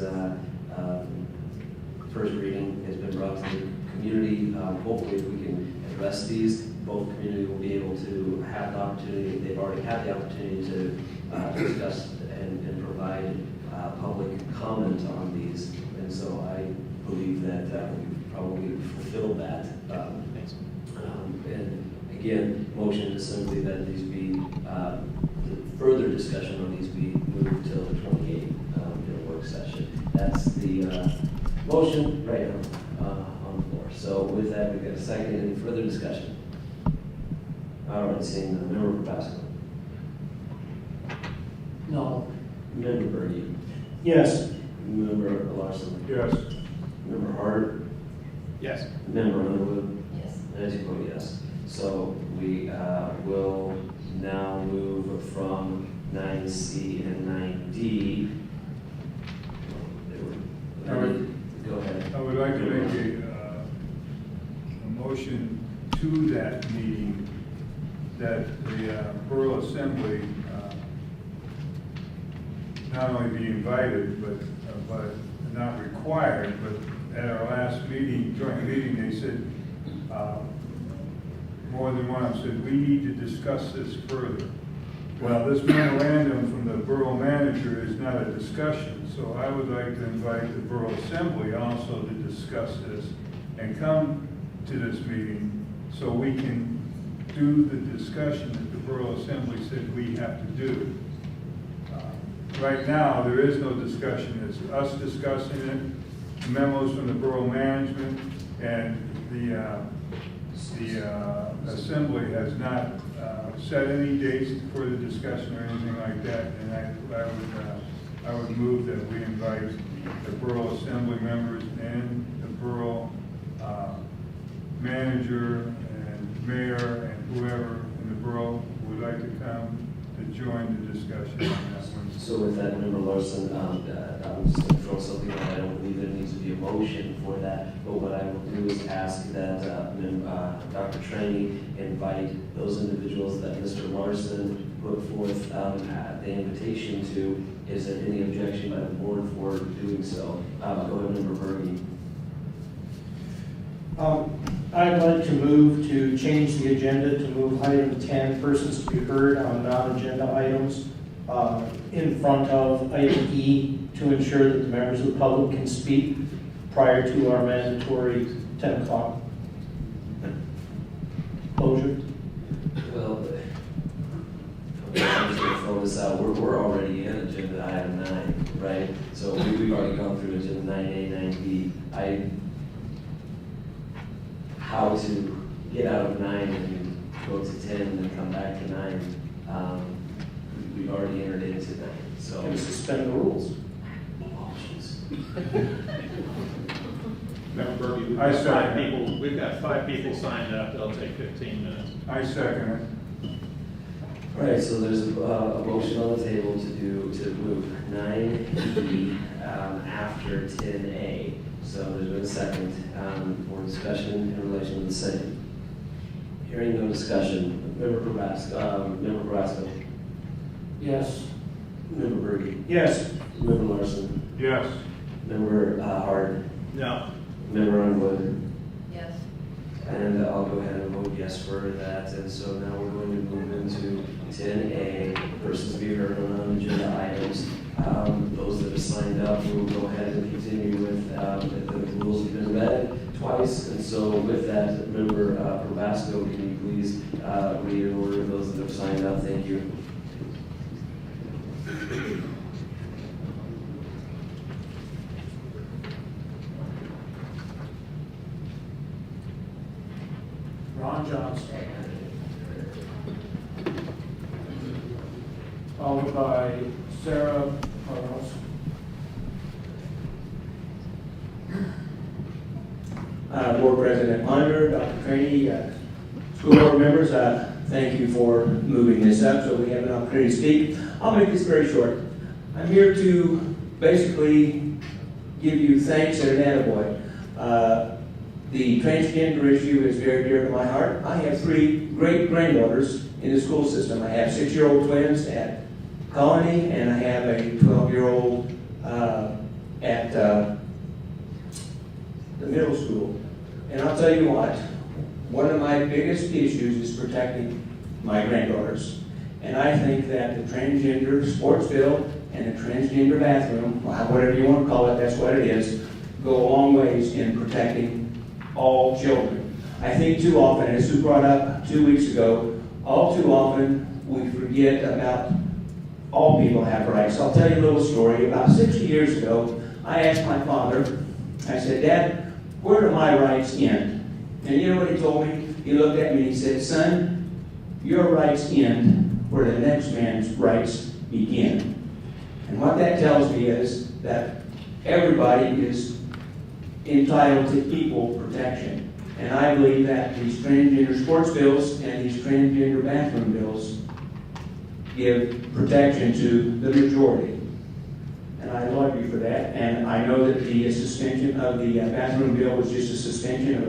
Speaker 2: first reading has been brought to the community. Hopefully, if we can address these, both community will be able to have the opportunity, they've already had the opportunity to discuss and provide public comment on these. And so I believe that we've probably fulfilled that. And again, motion is simply that these be, further discussion on these be moved till the 28th in a work session. That's the motion right now on the floor. So with that, we've got a second. Any further discussion? All right, seeing none. Member Pascal.
Speaker 20: No.
Speaker 2: Member Berge.
Speaker 20: Yes.
Speaker 2: Member Larson.
Speaker 17: Yes.
Speaker 2: Member Hart.
Speaker 10: Yes.
Speaker 2: Member Underwood.
Speaker 13: Yes.
Speaker 2: And as you vote yes. So we will now move from 9C and 9D. Go ahead.
Speaker 17: I would like to make a motion to that meeting that the Borough Assembly not only be invited, but not required, but at our last meeting, joint meeting, they said, more than one of them said, we need to discuss this further. Well, this memorandum from the borough manager is not a discussion, so I would like to invite the Borough Assembly also to discuss this and come to this meeting so we can do the discussion that the Borough Assembly said we have to do. Right now, there is no discussion. It's us discussing it, memos from the borough management, and the Assembly has not set any dates for the discussion or anything like that, and I would move that we invite the Borough Assembly members and the Borough manager and mayor and whoever in the borough would like to come to join the discussion on that one.
Speaker 2: So with that, Member Larson, I'm just going to throw something out. I don't believe there needs to be a motion for that, but what I will do is ask that Dr. Trainee invite those individuals that Mr. Larson put forth the invitation to. Is there any objection by the board for doing so? Go ahead, Member Berge.
Speaker 20: I'd like to move to change the agenda to move item 10, persons to be heard on non-agenda items, in front of item E to ensure that the members of the public can speak prior to our mandatory 10 o'clock closure.
Speaker 2: Well, I'm just going to throw this out. We're already in agenda item 9, right? So we've already gone through agenda 9A, 9B. How to get out of 9 and go to 10 and then come back to 9. We've already entered into 9. So
Speaker 20: And suspend the rules.
Speaker 10: Member Berge, we've got 5 people signed up. They'll take 15 minutes.
Speaker 17: I second it.
Speaker 2: All right, so there's a motion on the table to move 9B after 10A. So there's been a second for discussion in relation to the same. Hearing no discussion, Member Carrasco.
Speaker 20: Yes.
Speaker 2: Member Berge.
Speaker 20: Yes.
Speaker 2: Member Larson.
Speaker 17: Yes.
Speaker 2: Member Hart.
Speaker 10: No.
Speaker 2: Member Underwood.
Speaker 13: Yes.
Speaker 2: And I'll go ahead and vote yes for that. And so now we're going to move into 10A, persons to be heard on non-agenda items. Those that have signed up will go ahead and continue with, the rules have been read twice, and so with that, Member Probasco, can you please read in order those that have signed up? Thank you.
Speaker 3: Ron Johnson. Followed by Sarah Carlos.
Speaker 4: Board President Ponder, Dr. Craney, school board members, thank you for moving this up so we have an opportunity to speak. I'll make this very short. I'm here to basically give you thanks and an attaboy. The transgender issue is very dear to my heart. I have 3 great granddaughters in the school system. I have 6-year-old twins at Colony, and I have a 12-year-old at the middle school. And I'll tell you what, one of my biggest issues is protecting my granddaughters. And I think that the transgender sports bill and the transgender bathroom, whatever you want to call it, that's what it is, go a long ways in protecting all children. I think too often, as was brought up 2 weeks ago, all too often we forget about all people have rights. I'll tell you a little story. About 60 years ago, I asked my father, I said, Dad, where do my rights end? And you know what he told me? He looked at me and he said, son, your rights end where the next man's rights begin. And what that tells me is that everybody is entitled to equal protection. And I believe that these transgender sports bills and these transgender bathroom bills give protection to the majority. And I love you for that. And I know that the suspension of the bathroom bill was just a suspension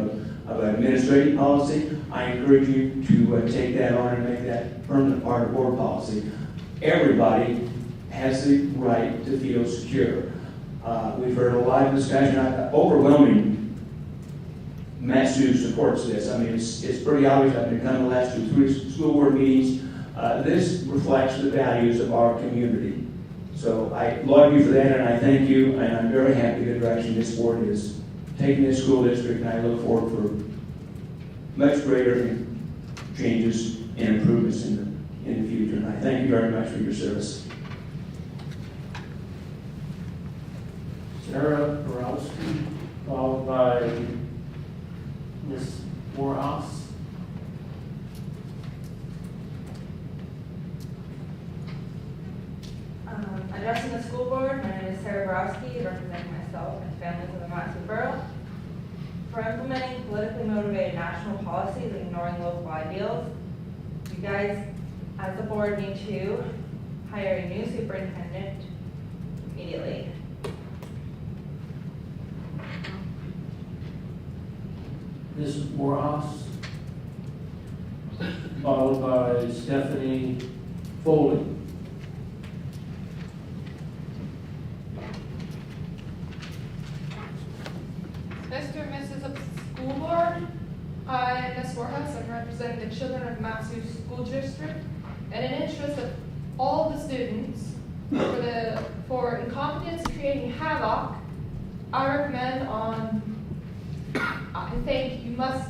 Speaker 4: of an administrative policy. I encourage you to take that on and make that permanent part of board policy. Everybody has the right to feel secure. We've heard a lot of discussion. Overwhelming MatSu supports this. I mean, it's pretty obvious. I've been coming the last 2-3 school board meetings. This reflects the values of our community. So I love you for that, and I thank you, and I'm very happy the direction this board is taking this school district, and I look forward for much greater changes and improvements in the future. And I thank you very much for your service.
Speaker 3: Sarah Borowski, followed by Ms. Morehouse.
Speaker 21: Addressing the school board, my name is Sarah Borowski, representing myself and families of the MatSu Borough. For implementing politically motivated national policies and ignoring local ideals, you guys, as the board, need to hire a new superintendent immediately.
Speaker 3: Ms. Morehouse, followed by Stephanie Foley.
Speaker 22: Mr. and Mrs. School Board, I am Ms. Morehouse. I'm representing the children of MatSu School District, and in interest of all the students, for incompetence creating havoc, I recommend I think you must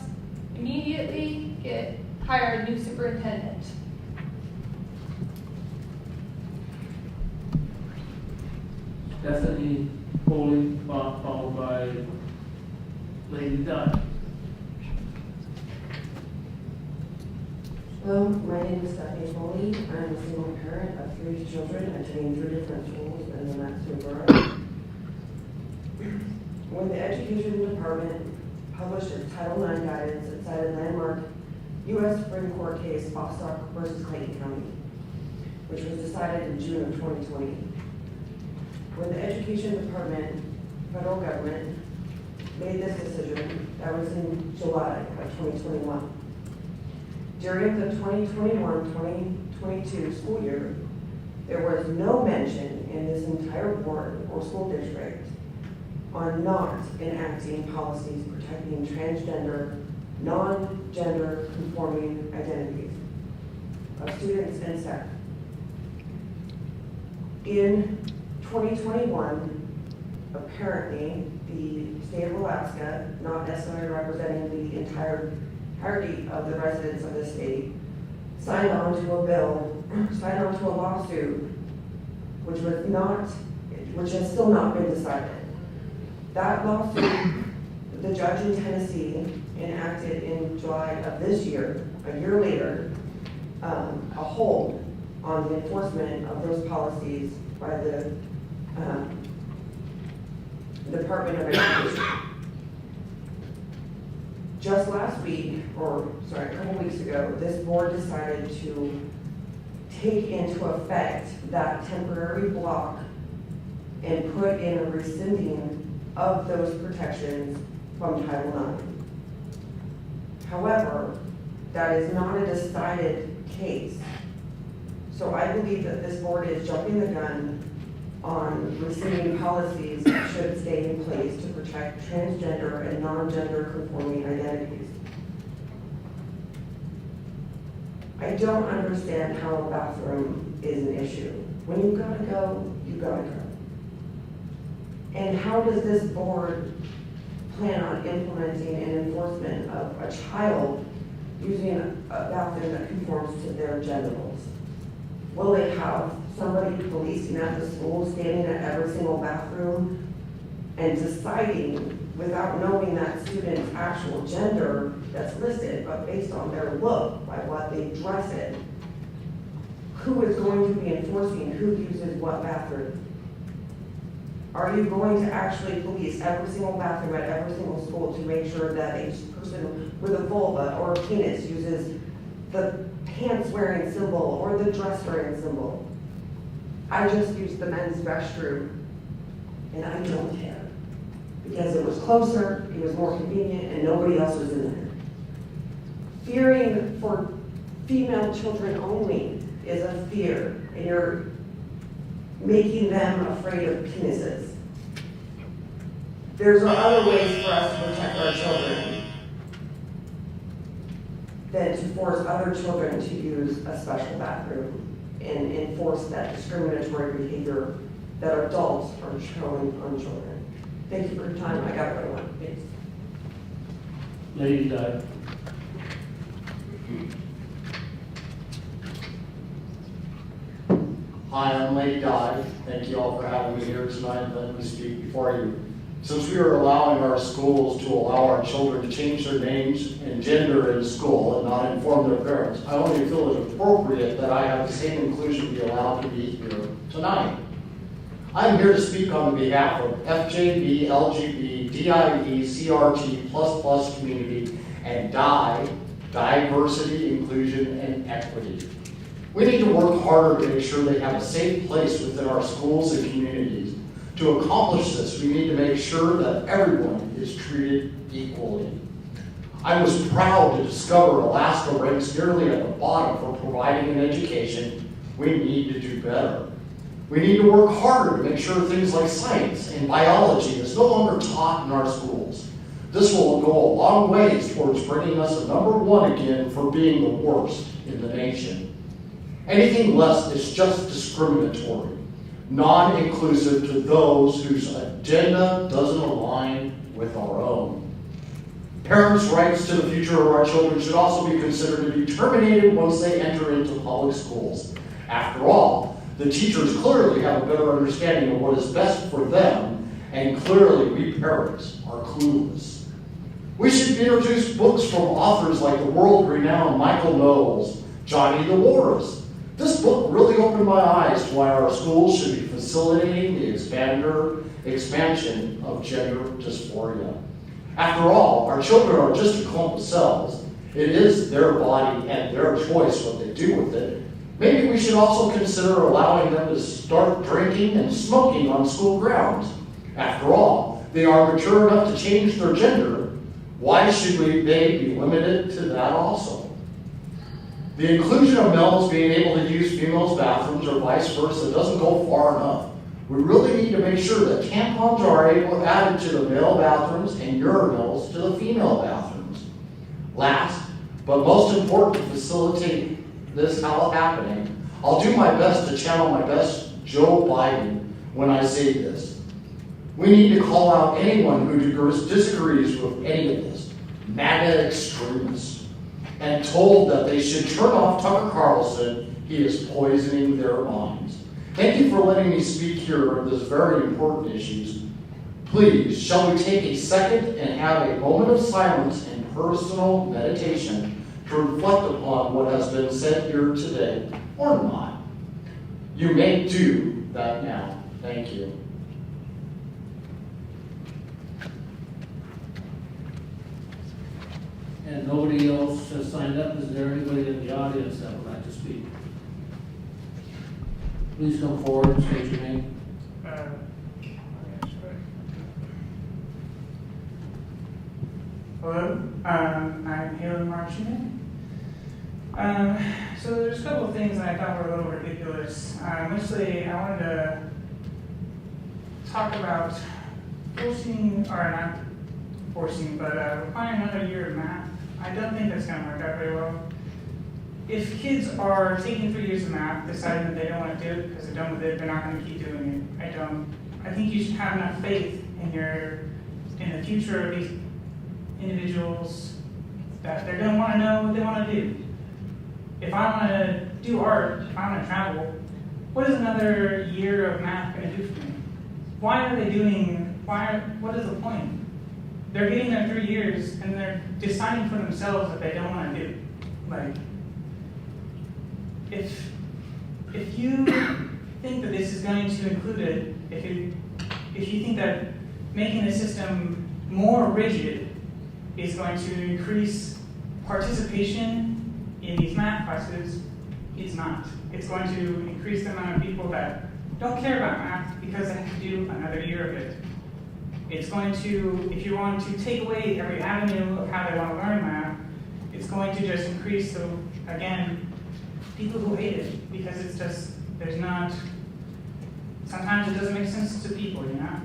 Speaker 22: immediately hire a new superintendent.
Speaker 3: Stephanie Foley, followed by Lady Dunn.
Speaker 24: Hello, my name is Stephanie Foley. I'm a single parent of 3 children attending 3 different schools in the MatSu Borough. When the Education Department published its Title IX guidance, it cited landmark U.S. Supreme Court case Bostock versus Clayton County, which was decided in June of 2020. When the Education Department, federal government, made this decision, that was in July of 2021. During the 2021-2022 school year, there was no mention in this entire board or school district on not enacting policies protecting transgender, non-gender conforming identities. of students and staff. In 2021, apparently, the state of Alaska, not necessarily representing the entirety of the residents of the state, signed on to a bill, signed on to a lawsuit, which has still not been decided. That lawsuit, the judge in Tennessee enacted in July of this year, a year later, a hold on the enforcement of those policies by the Department of Education. Just last week, a couple weeks ago, this board decided to take into effect that temporary block and put in a rescinding of those protections from Title IX. However, that is not a decided case. So I believe that this board is jumping the gun on rescinding policies that should stay in place to protect transgender and non-gender conforming identities. I don't understand how a bathroom is an issue. When you gotta go, you gotta go. And how does this board plan on implementing an enforcement of a child using a bathroom that conforms to their genitals? Will they have somebody policing at the school, standing at every single bathroom and deciding, without knowing that student's actual gender that's listed, but based on their look, by what they dress in, who is going to be enforcing who uses what bathroom? Are you going to actually police every single bathroom at every single school to make sure that a person with a vulva or a penis uses the pants wearing symbol or the dress wearing symbol? I just used the men's restroom and I don't care because it was closer, it was more convenient, and nobody else was in there. Fearing for female children only is a fear, and you're making them afraid of penises. There's other ways for us to protect our children than to force other children to use a special bathroom and enforce that discriminatory behavior that adults are showing on children. Thank you for your time. I got it right. Thanks.
Speaker 3: Lady Di.
Speaker 5: Hi, I'm Lady Di. Thank you all for having me here tonight and letting me speak before you. Since we are allowing our schools to allow our children to change their names and gender in school and not inform their parents, I only feel it appropriate that I have the same inclusion be allowed to be here tonight. I'm here to speak on behalf of FJB, LGB, DIV, CRT++ community and DI, diversity, inclusion, and equity. We need to work harder to make sure they have a safe place within our schools and communities. To accomplish this, we need to make sure that everyone is treated equally. I was proud to discover Alaska ranks nearly at the bottom for providing an education. We need to do better. We need to work harder to make sure things like science and biology is no longer taught in our schools. This will go a long ways towards bringing us a #1 again for being the worst in the nation. Anything less is just discriminatory, non-inclusive to those whose agenda doesn't align with our own. Parents' rights to the future of our children should also be considered to be terminated once they enter into public schools. After all, the teachers clearly have a better understanding of what is best for them, and clearly we parents are clueless. We should introduce books from authors like the world-renowned Michael Knowles, Johnny the Walrus. This book really opened my eyes to why our schools should be facilitating the expansion of gender dysphoria. After all, our children are just a clump of cells. It is their body and their choice what they do with it. Maybe we should also consider allowing them to start drinking and smoking on school grounds. After all, they are mature enough to change their gender. Why should they be limited to that also? The inclusion of males being able to use females' bathrooms or vice versa doesn't go far enough. We really need to make sure that tampons are added to the male bathrooms and urinals to the female bathrooms. Last, but most important, to facilitate this happening, I'll do my best to channel my best Joe Biden when I say this. We need to call out anyone who disagrees with any of this, MAGA extremists, and told that they should turn off Tucker Carlson. He is poisoning their minds. Thank you for letting me speak here on this very important issues. Please, shall we take a second and have a moment of silence and personal meditation to reflect upon what has been said here today, or not? You may do that now. Thank you.
Speaker 3: And nobody else has signed up. Is there anybody in the audience that would like to speak? Please come forward and state your name.
Speaker 6: Hello, I'm Haley Marchman. So there's a couple of things that I thought were a little ridiculous. Mostly, I wanted to talk about forcing, or not forcing, but requiring another year of math. I don't think that's going to work out very well. If kids are taking 3 years of math, deciding that they don't want to do it because they're done with it, they're not going to keep doing it. I think you should have enough faith in the future of these individuals that they're going to want to know what they want to do. If I want to do art, if I want to travel, what is another year of math going to do for me? What is the point? They're getting their 3 years and they're deciding for themselves that they don't want to do. Like, if you think that this is going to include it, if you think that making the system more rigid is going to increase participation in these math classes, it's not. It's going to increase the amount of people that don't care about math because they have to do another year of it. It's going to, if you want to take away every avenue of how they want to learn math, it's going to just increase the, again, people who hate it, because it's just, sometimes it doesn't make sense to people, you know?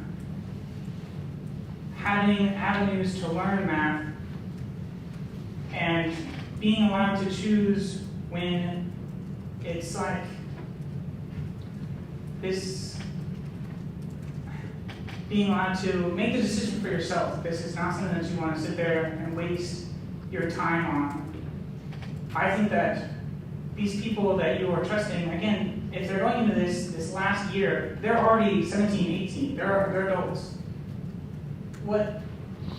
Speaker 6: Having avenues to learn math and being allowed to choose when it's like this, being allowed to make the decision for yourself. This is not something that you want to sit there and waste your time on. I think that these people that you are trusting, again, if they're going into this last year, they're already 17, 18, they're adults. What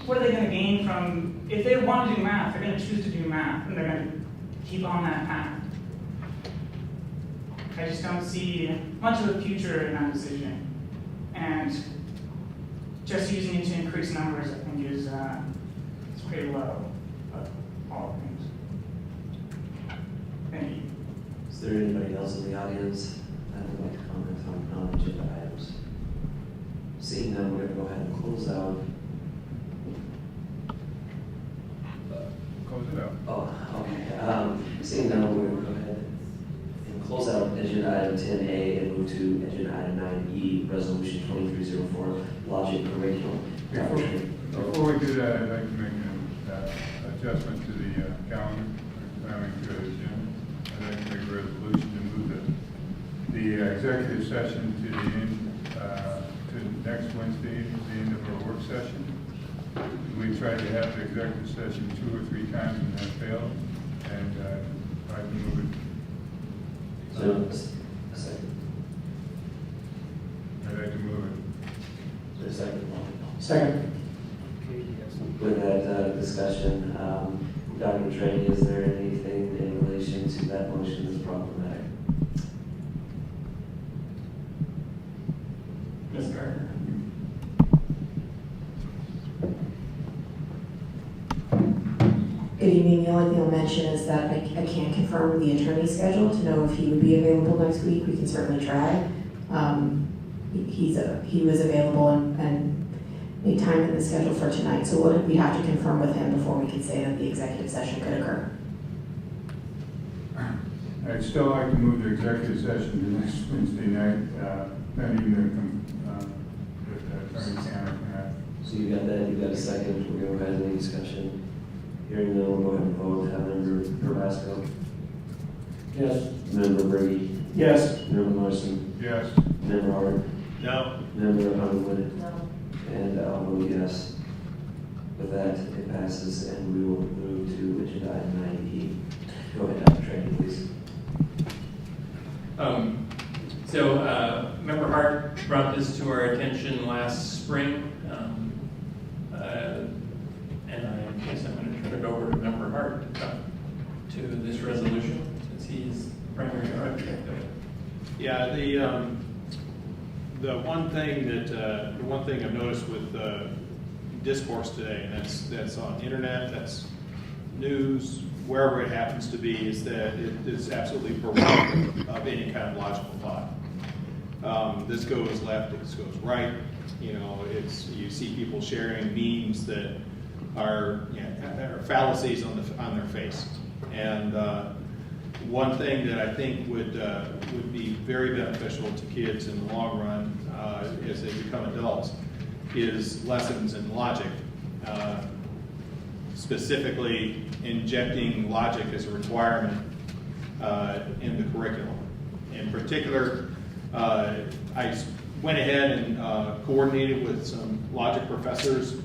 Speaker 6: are they going to gain from, if they want to do math, they're going to choose to do math, and they're going to keep on that path. I just don't see much of a future in that decision. And just using it to increase numbers, I think, is pretty low of all things. Thank you.
Speaker 2: Is there anybody else in the audience that would like to comment on non-agenda items? Seeing none, we're going to go ahead and close out.
Speaker 17: Close it out.
Speaker 2: Oh, okay. Seeing none, we're going to go ahead and close out agenda item 10A and move to agenda item 9E, resolution 2304, logic curriculum.
Speaker 17: Before we do that, I'd like to make an adjustment to the calendar, planning to agenda. I'd like to make a resolution to move the executive session to the end, to next Wednesday, the end of our work session. We tried to have the executive session 2 or 3 times and that failed, and I can move it.
Speaker 2: So, a second.
Speaker 17: I'd like to move it.
Speaker 2: Is there a second?
Speaker 20: Second.
Speaker 2: With that discussion, Dr. Trey, is there anything in relation to that motion that's problematic? Ms. Gardner.
Speaker 15: Good evening. The only thing I'll mention is that I can't confirm the attorney's schedule to know if he would be available next week. We can certainly try. He was available and made time in the schedule for tonight, so we have to confirm with him before we can say that the executive session could occur.
Speaker 17: I'd still like to move the executive session to next Wednesday night, pending the attorney counter.
Speaker 2: So you got that, you got a second, we're going to go ahead and any discussion. Hearing none, we'll go ahead and vote. Have member Carrasco.
Speaker 20: Yes.
Speaker 2: Member Brady?
Speaker 20: Yes.
Speaker 2: Member Larson?
Speaker 17: Yes.
Speaker 2: Member Hart?
Speaker 10: No.
Speaker 2: Member Underwood?
Speaker 13: No.
Speaker 2: And I'll vote yes. With that, it passes, and we will move to agenda item 9E. Go ahead, Dr. Traney, please.
Speaker 16: Member Hart brought this to our attention last spring, and I guess I'm going to turn it over to Member Hart to talk to this resolution, since he's primary architect of it.
Speaker 10: Yeah, the one thing I've noticed with discourse today, and that's on internet, that's news, wherever it happens to be, is that it is absolutely bereft of any kind of logical thought. This goes left, this goes right. You know, you see people sharing memes that are fallacies on their face. And one thing that I think would be very beneficial to kids in the long run as they become adults is lessons in logic, specifically injecting logic as a requirement in the curriculum. In particular, I went ahead and coordinated with some logic professors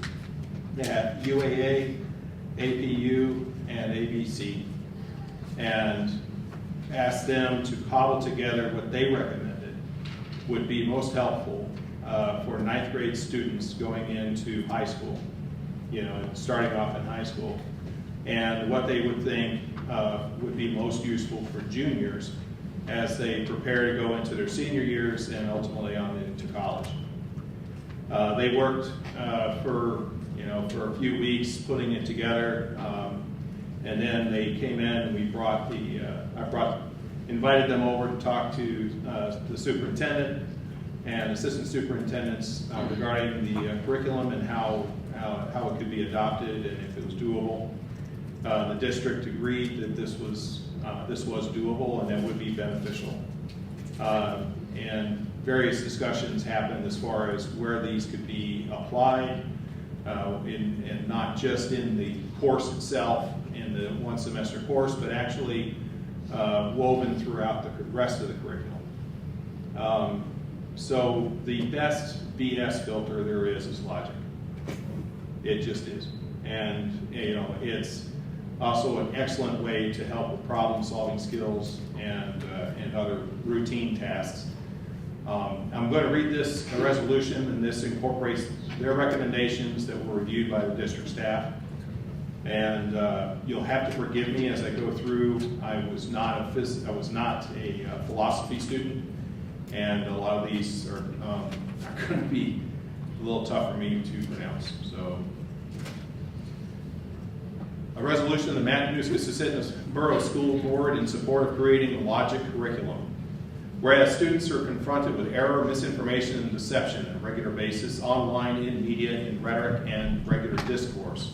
Speaker 10: at UAA, APU, and ABC, and asked them to cobble together what they recommended would be most helpful for 9th grade students going into high school, starting off in high school, and what they would think would be most useful for juniors as they prepare to go into their senior years and ultimately on into college. They worked for a few weeks putting it together, and then they came in and we brought invited them over to talk to the superintendent and assistant superintendents regarding the curriculum and how it could be adopted and if it was doable. The district agreed that this was doable and that would be beneficial. And various discussions happened as far as where these could be applied, and not just in the course itself, in the one semester course, but actually woven throughout the rest of the curriculum. So the best BS filter there is logic. It just is. And it's also an excellent way to help with problem-solving skills and other routine tasks. I'm going to read this resolution, and this incorporates their recommendations that were reviewed by the district staff. And you'll have to forgive me as I go through. I was not a philosophy student, and a lot of these are going to be a little tough for me to pronounce. So. A resolution of the Matanuska Borough School Board in support of creating a logic curriculum. Whereas students are confronted with error, misinformation, and deception on a regular basis, online, in media, in rhetoric, and regular discourse.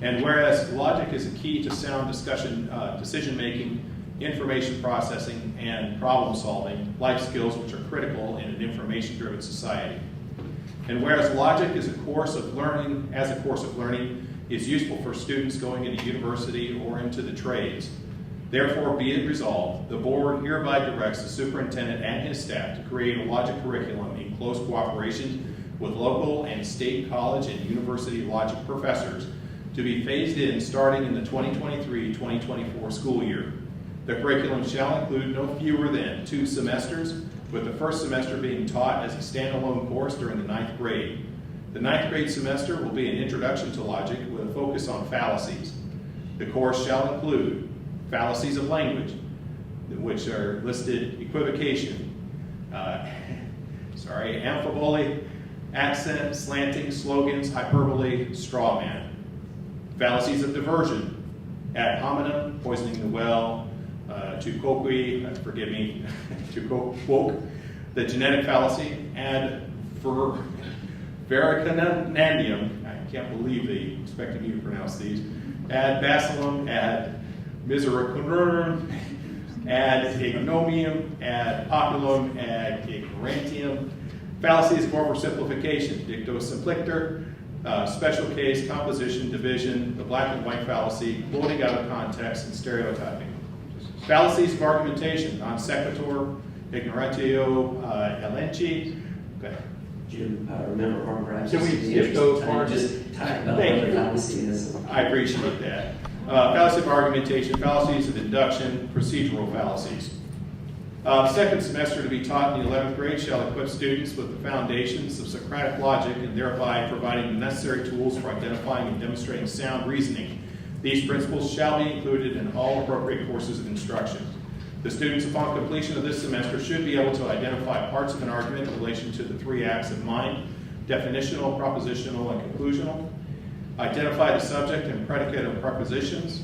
Speaker 10: And whereas logic is a key to sound discussion, decision-making, information processing, and problem-solving, life skills which are critical in an information-driven society. And whereas logic is a course of learning, is useful for students going into university or into the trades. Therefore, be it resolved, the board hereby directs the superintendent and his staff to create a logic curriculum in close cooperation with local and state college and university logic professors to be phased in starting in the 2023-2024 school year. The curriculum shall include no fewer than 2 semesters, with the first semester being taught as a standalone course during the 9th grade. The 9th grade semester will be an introduction to logic with a focus on fallacies. The course shall include fallacies of language, which are listed equivocation, amphiboly, accent, slanting, slogans, hyperbole, straw man. Fallacies of diversion, ad hominem, poisoning the well, to Porky, forgive me, to quote, the genetic fallacy, ad vericanandium, I can't believe they expected me to pronounce these, ad bacillum, ad misericordium, ad ignomium, ad populum, ad ignorantium, fallacies of oversimplification, dicto simpliciter, special case, composition, division, the black and white fallacy, quoting out of context, and stereotyping. Fallacies of argumentation, non sequitur, ignoratio elenchi. Okay.
Speaker 2: Jim, remember, or perhaps
Speaker 10: Can we
Speaker 2: just
Speaker 10: skip those
Speaker 2: time,
Speaker 10: parts?
Speaker 2: just talk about
Speaker 10: Thank
Speaker 2: what
Speaker 10: you.
Speaker 2: the fallacy is.
Speaker 10: I appreciate that. Fallacy of argumentation, fallacies of induction, procedural fallacies. Second semester to be taught in the 11th grade shall equip students with the foundations of Socratic logic and thereby providing the necessary tools for identifying and demonstrating sound reasoning. These principles shall be included in all appropriate courses of instruction. The students, upon completion of this semester, should be able to identify parts of an argument in relation to the three acts of mind: definitional, propositional, and conclusional. Identify the subject and predicate of propositions.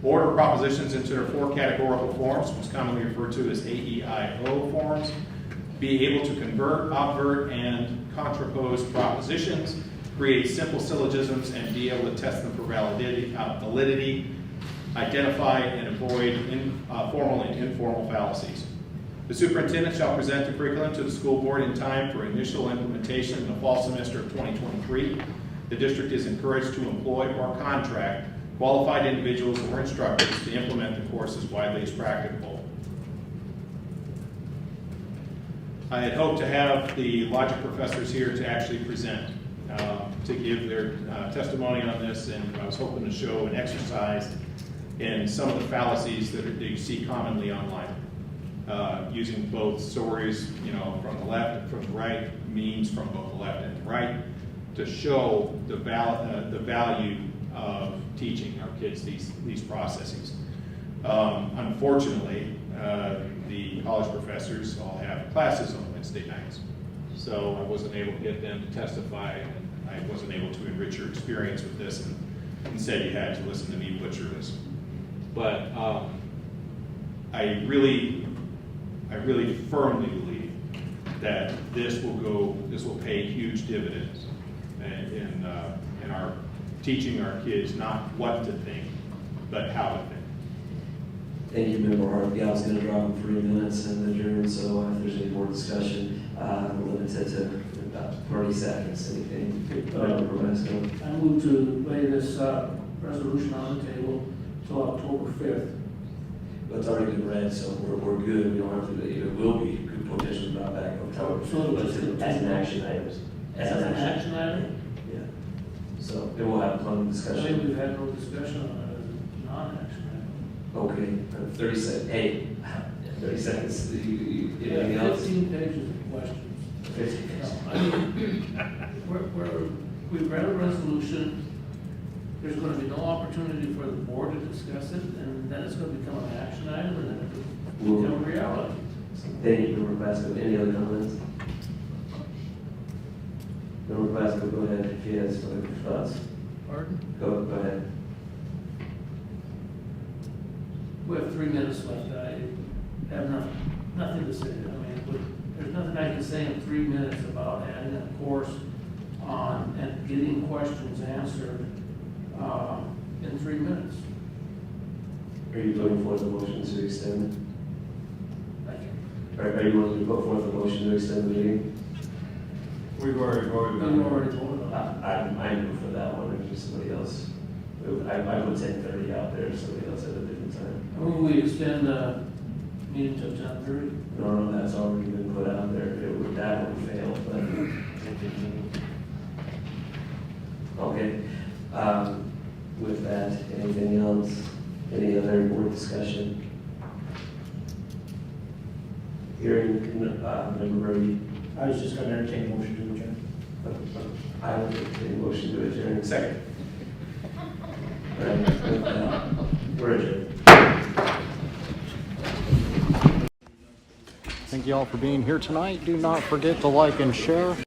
Speaker 10: Order propositions into their four categorical forms, which is commonly referred to as AEIO forms. Be able to convert, obvert, and contrapose propositions. Create simple syllogisms and be able to test them for validity. Identify and avoid formal and informal fallacies. The superintendent shall present the curriculum to the school board in time for initial implementation in the fall semester of 2023. The district is encouraged to employ or contract qualified individuals or instructors to implement the course as widely as practicable. I had hoped to have the logic professors here to actually present, to give their testimony on this, and I was hoping to show an exercise in some of the fallacies that you see commonly online, using both stories, from the left and from the right, memes from both the left and the right, to show the value of teaching our kids these processes. Unfortunately, the college professors all have classes on Wednesday nights, so I wasn't able to get them to testify, and I wasn't able to enrich your experience with this, and instead you had to listen to me butcher this. But I really firmly believe that this will pay huge dividends in our teaching our kids not what to think, but how to think.
Speaker 2: Thank you, Member Hart. Yeah, I was going to drop in 3 minutes and adjourn, so if there's any more discussion, I'm limited to about 30 seconds. Anything?
Speaker 3: I move to lay this resolution on the table until October 5th.
Speaker 2: But it's already been read, so we're good. We don't have to, it will be potentially brought back in October.
Speaker 3: So
Speaker 2: as an action item.
Speaker 3: As an action item?
Speaker 2: Yeah. So then we'll have a long
Speaker 3: I
Speaker 2: discussion.
Speaker 3: think we've had no discussion on it as a non-action item.
Speaker 2: Okay, 30 seconds. Hey, 30 seconds. Anything else?
Speaker 3: 15 pages of questions.
Speaker 2: 15 pages.
Speaker 3: No, I mean, we've read a resolution. There's going to be no opportunity for the board to discuss it, and then it's going to become an action item, and then it will become reality.
Speaker 2: Thank you, Member Pasco. Any other comments? Member Pasco, go ahead if you have some thoughts.
Speaker 3: Pardon?
Speaker 2: Go ahead.
Speaker 3: We have 3 minutes left. I have nothing to say. I mean, there's nothing I can say in 3 minutes about adding a course on and getting questions answered in 3 minutes.
Speaker 2: Are you putting forth a motion to extend?
Speaker 3: Thank you.
Speaker 2: Are you willing to put forth a motion to extend the meeting?
Speaker 17: We've already voted
Speaker 3: We've
Speaker 17: on it.
Speaker 3: already voted on it.
Speaker 2: I move for that one, or just somebody else. I put 10:30 out there, somebody else at a different time.
Speaker 3: I move we extend the meeting to 10:30.
Speaker 2: No, that's already been put out there. That would fail, but. Okay. With that, anything else? Any other board discussion? Hearing, Member Brody.
Speaker 20: I was just going to entertain a motion to adjourn.
Speaker 2: I would entertain a motion to adjourn.
Speaker 10: Second.
Speaker 2: All right, we're adjourned.
Speaker 5: Thank you all for being here tonight. Do not forget to like and share.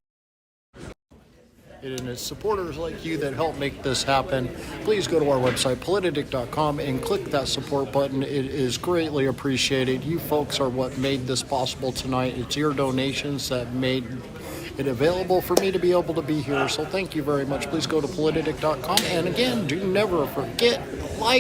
Speaker 5: And it's supporters like you that help make this happen. Please go to our website, Politadick.com, and click that support button. It is greatly appreciated. You folks are what made this possible tonight. It's your donations that made it available for me to be able to be here. So thank you very much. Please go to Politadick.com. And again, do never forget, like,